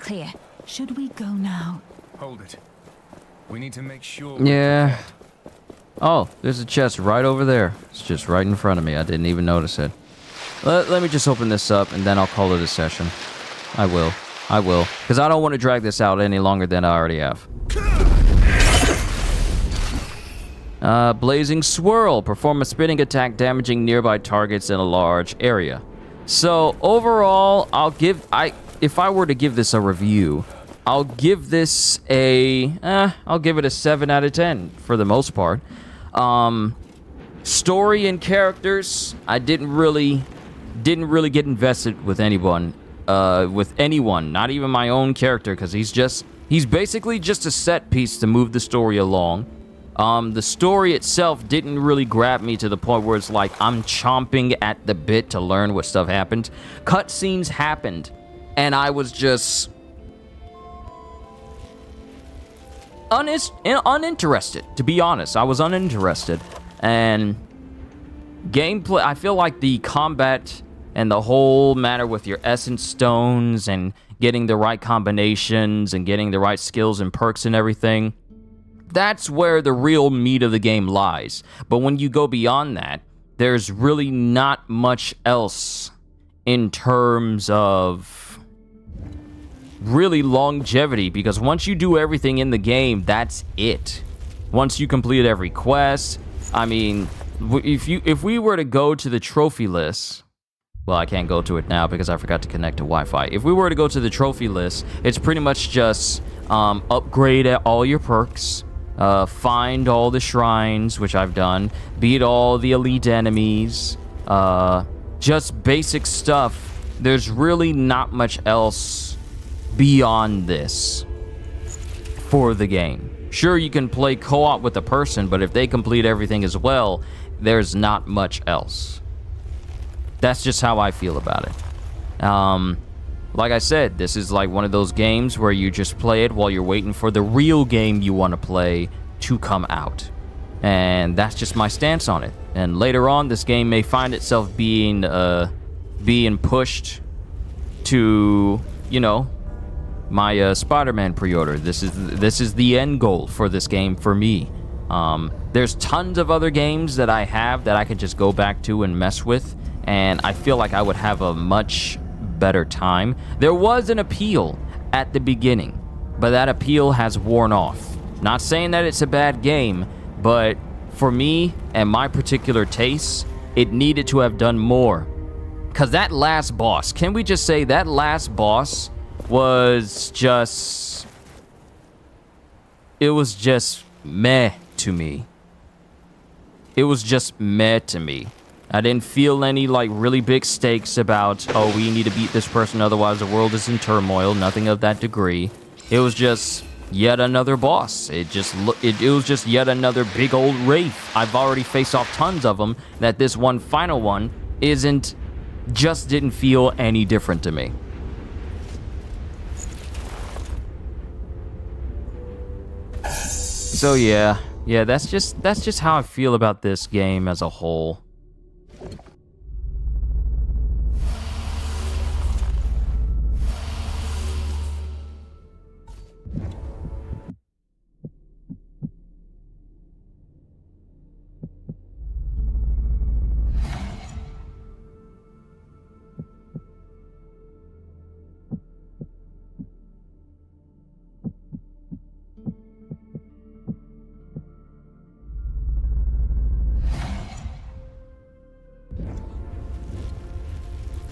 Clear. Should we go now? Hold it. We need to make sure. Yeah. Oh, there's a chest right over there. It's just right in front of me. I didn't even notice it. Let me just open this up, and then I'll call it a session. I will. Because I don't want to drag this out any longer than I already have. Blazing Swirl. Perform a spinning attack damaging nearby targets in a large area. So, overall, if I were to give this a review, I'll give this I'll give it a 7 out of 10 for the most part. Story and characters, I didn't really get invested with anyone, not even my own character, because he's basically just a set piece to move the story along. The story itself didn't really grab me to the point where it's like I'm chomping at the bit to learn what stuff happened. Cutscenes happened, and I was just uninterested, to be honest. I was uninterested. And gameplay, I feel like the combat and the whole matter with your essence stones and getting the right combinations and getting the right skills and perks and everything, that's where the real meat of the game lies. But when you go beyond that, there's really not much else in terms of really longevity, because once you do everything in the game, that's it. Once you complete every quest, I mean, if we were to go to the trophy list, well, I can't go to it now because I forgot to connect to Wi-Fi. If we were to go to the trophy list, it's pretty much just upgrade all your perks, find all the shrines, which I've done, beat all the elite enemies, just basic stuff. There's really not much else beyond this for the game. Sure, you can play co-op with a person, but if they complete everything as well, there's not much else. That's just how I feel about it. Like I said, this is like one of those games where you just play it while you're waiting for the real game you want to play to come out. And that's just my stance on it. And later on, this game may find itself being pushed to, you know, my Spider-Man pre-order. This is the end goal for this game for me. There's tons of other games that I have that I could just go back to and mess with, and I feel like I would have a much better time. There was an appeal at the beginning, but that appeal has worn off. Not saying that it's a bad game, but for me and my particular tastes, it needed to have done more. Because that last boss, can we just say that last boss was just... it was just meh to me. It was just meh to me. I didn't feel any, like, really big stakes about, oh, we need to beat this person, otherwise the world is in turmoil. Nothing of that degree. It was just yet another boss. It was just yet another big old wraith. I've already faced off tons of them. That this one final one just didn't feel any different to me. So yeah, that's just how I feel about this game as a whole.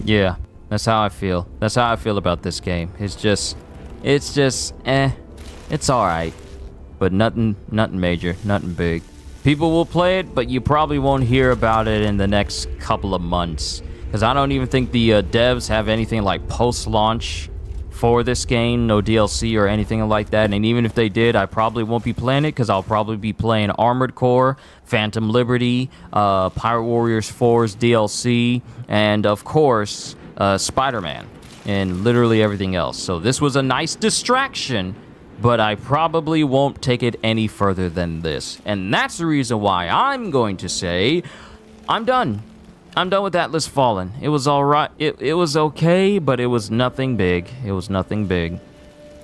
Yeah, that's how I feel. That's how I feel about this game. It's just, it's alright. But nothing major, nothing big. People will play it, but you probably won't hear about it in the next couple of months. Because I don't even think the devs have anything like post-launch for this game, no DLC or anything like that. And even if they did, I probably won't be playing it because I'll probably be playing Armored Core, Phantom Liberty, Pirate Warriors 4's DLC, and of course, Spider-Man, and literally everything else. So this was a nice distraction, but I probably won't take it any further than this. And that's the reason why I'm going to say, I'm done. I'm done with Atlas Fallen. It was alright. It was okay, but it was nothing big. It was nothing big.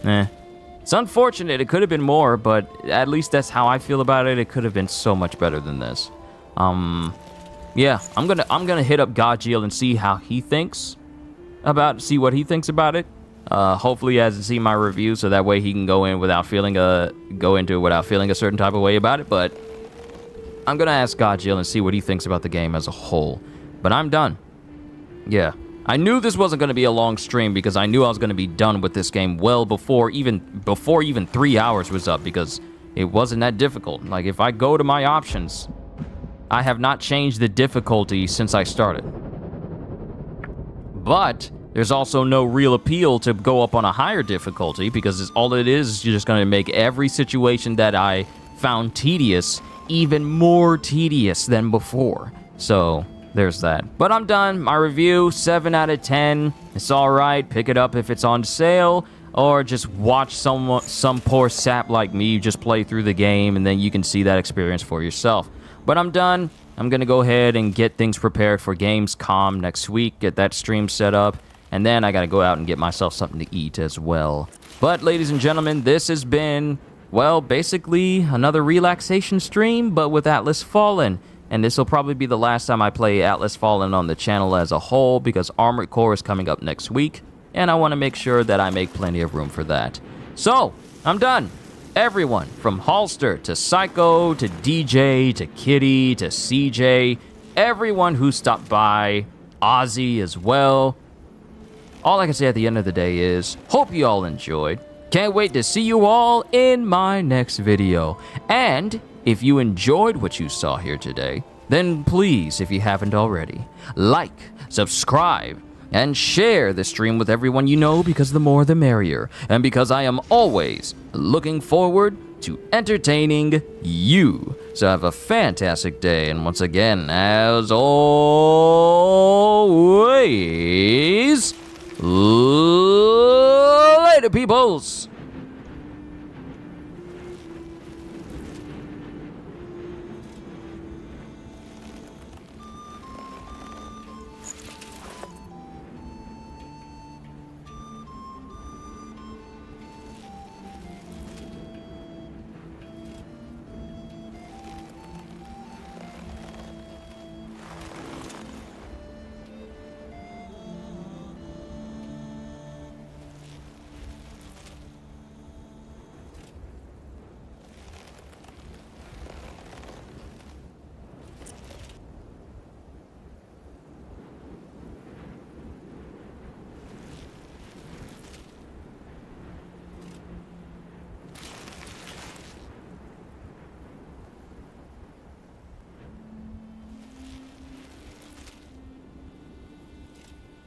It's unfortunate. It could have been more, but at least that's how I feel about it. It could have been so much better than this. Yeah, I'm gonna hit up Godjiel and see how he thinks about what he thinks about it. Hopefully he hasn't seen my review, so that way he can go into it without feeling a certain type of way about it. But I'm gonna ask Godjiel and see what he thinks about the game as a whole. But I'm done. Yeah. I knew this wasn't going to be a long stream because I knew I was going to be done with this game well before even 3 hours was up, because it wasn't that difficult. Like, if I go to my options, I have not changed the difficulty since I started. But there's also no real appeal to go up on a higher difficulty, because all it is you're just going to make every situation that I found tedious even more tedious than before. So there's that. But I'm done. My review, 7 out of 10. It's alright. Pick it up if it's on sale, or just watch some poor sap like me just play through the game, and then you can see that experience for yourself. But I'm done. I'm gonna go ahead and get things prepared for Gamescom next week, get that stream set up, and then I gotta go out and get myself something to eat as well. But ladies and gentlemen, this has been, well, basically another relaxation stream, but with Atlas Fallen. And this will probably be the last time I play Atlas Fallen on the channel as a whole, because Armored Core is coming up next week, and I want to make sure that I make plenty of room for that. So, I'm done. Everyone, from Halster to Psycho to DJ to Kitty to CJ, everyone who stopped by, Ozzy as well. All I can say at the end of the day is, hope you all enjoyed. Can't wait to see you all in my next video. And if you enjoyed what you saw here today, then please, if you haven't already, like, subscribe, and share the stream with everyone you know, because the more the merrier, and because I am always looking forward to entertaining you. So have a fantastic day, and once again, as always, later, peoples!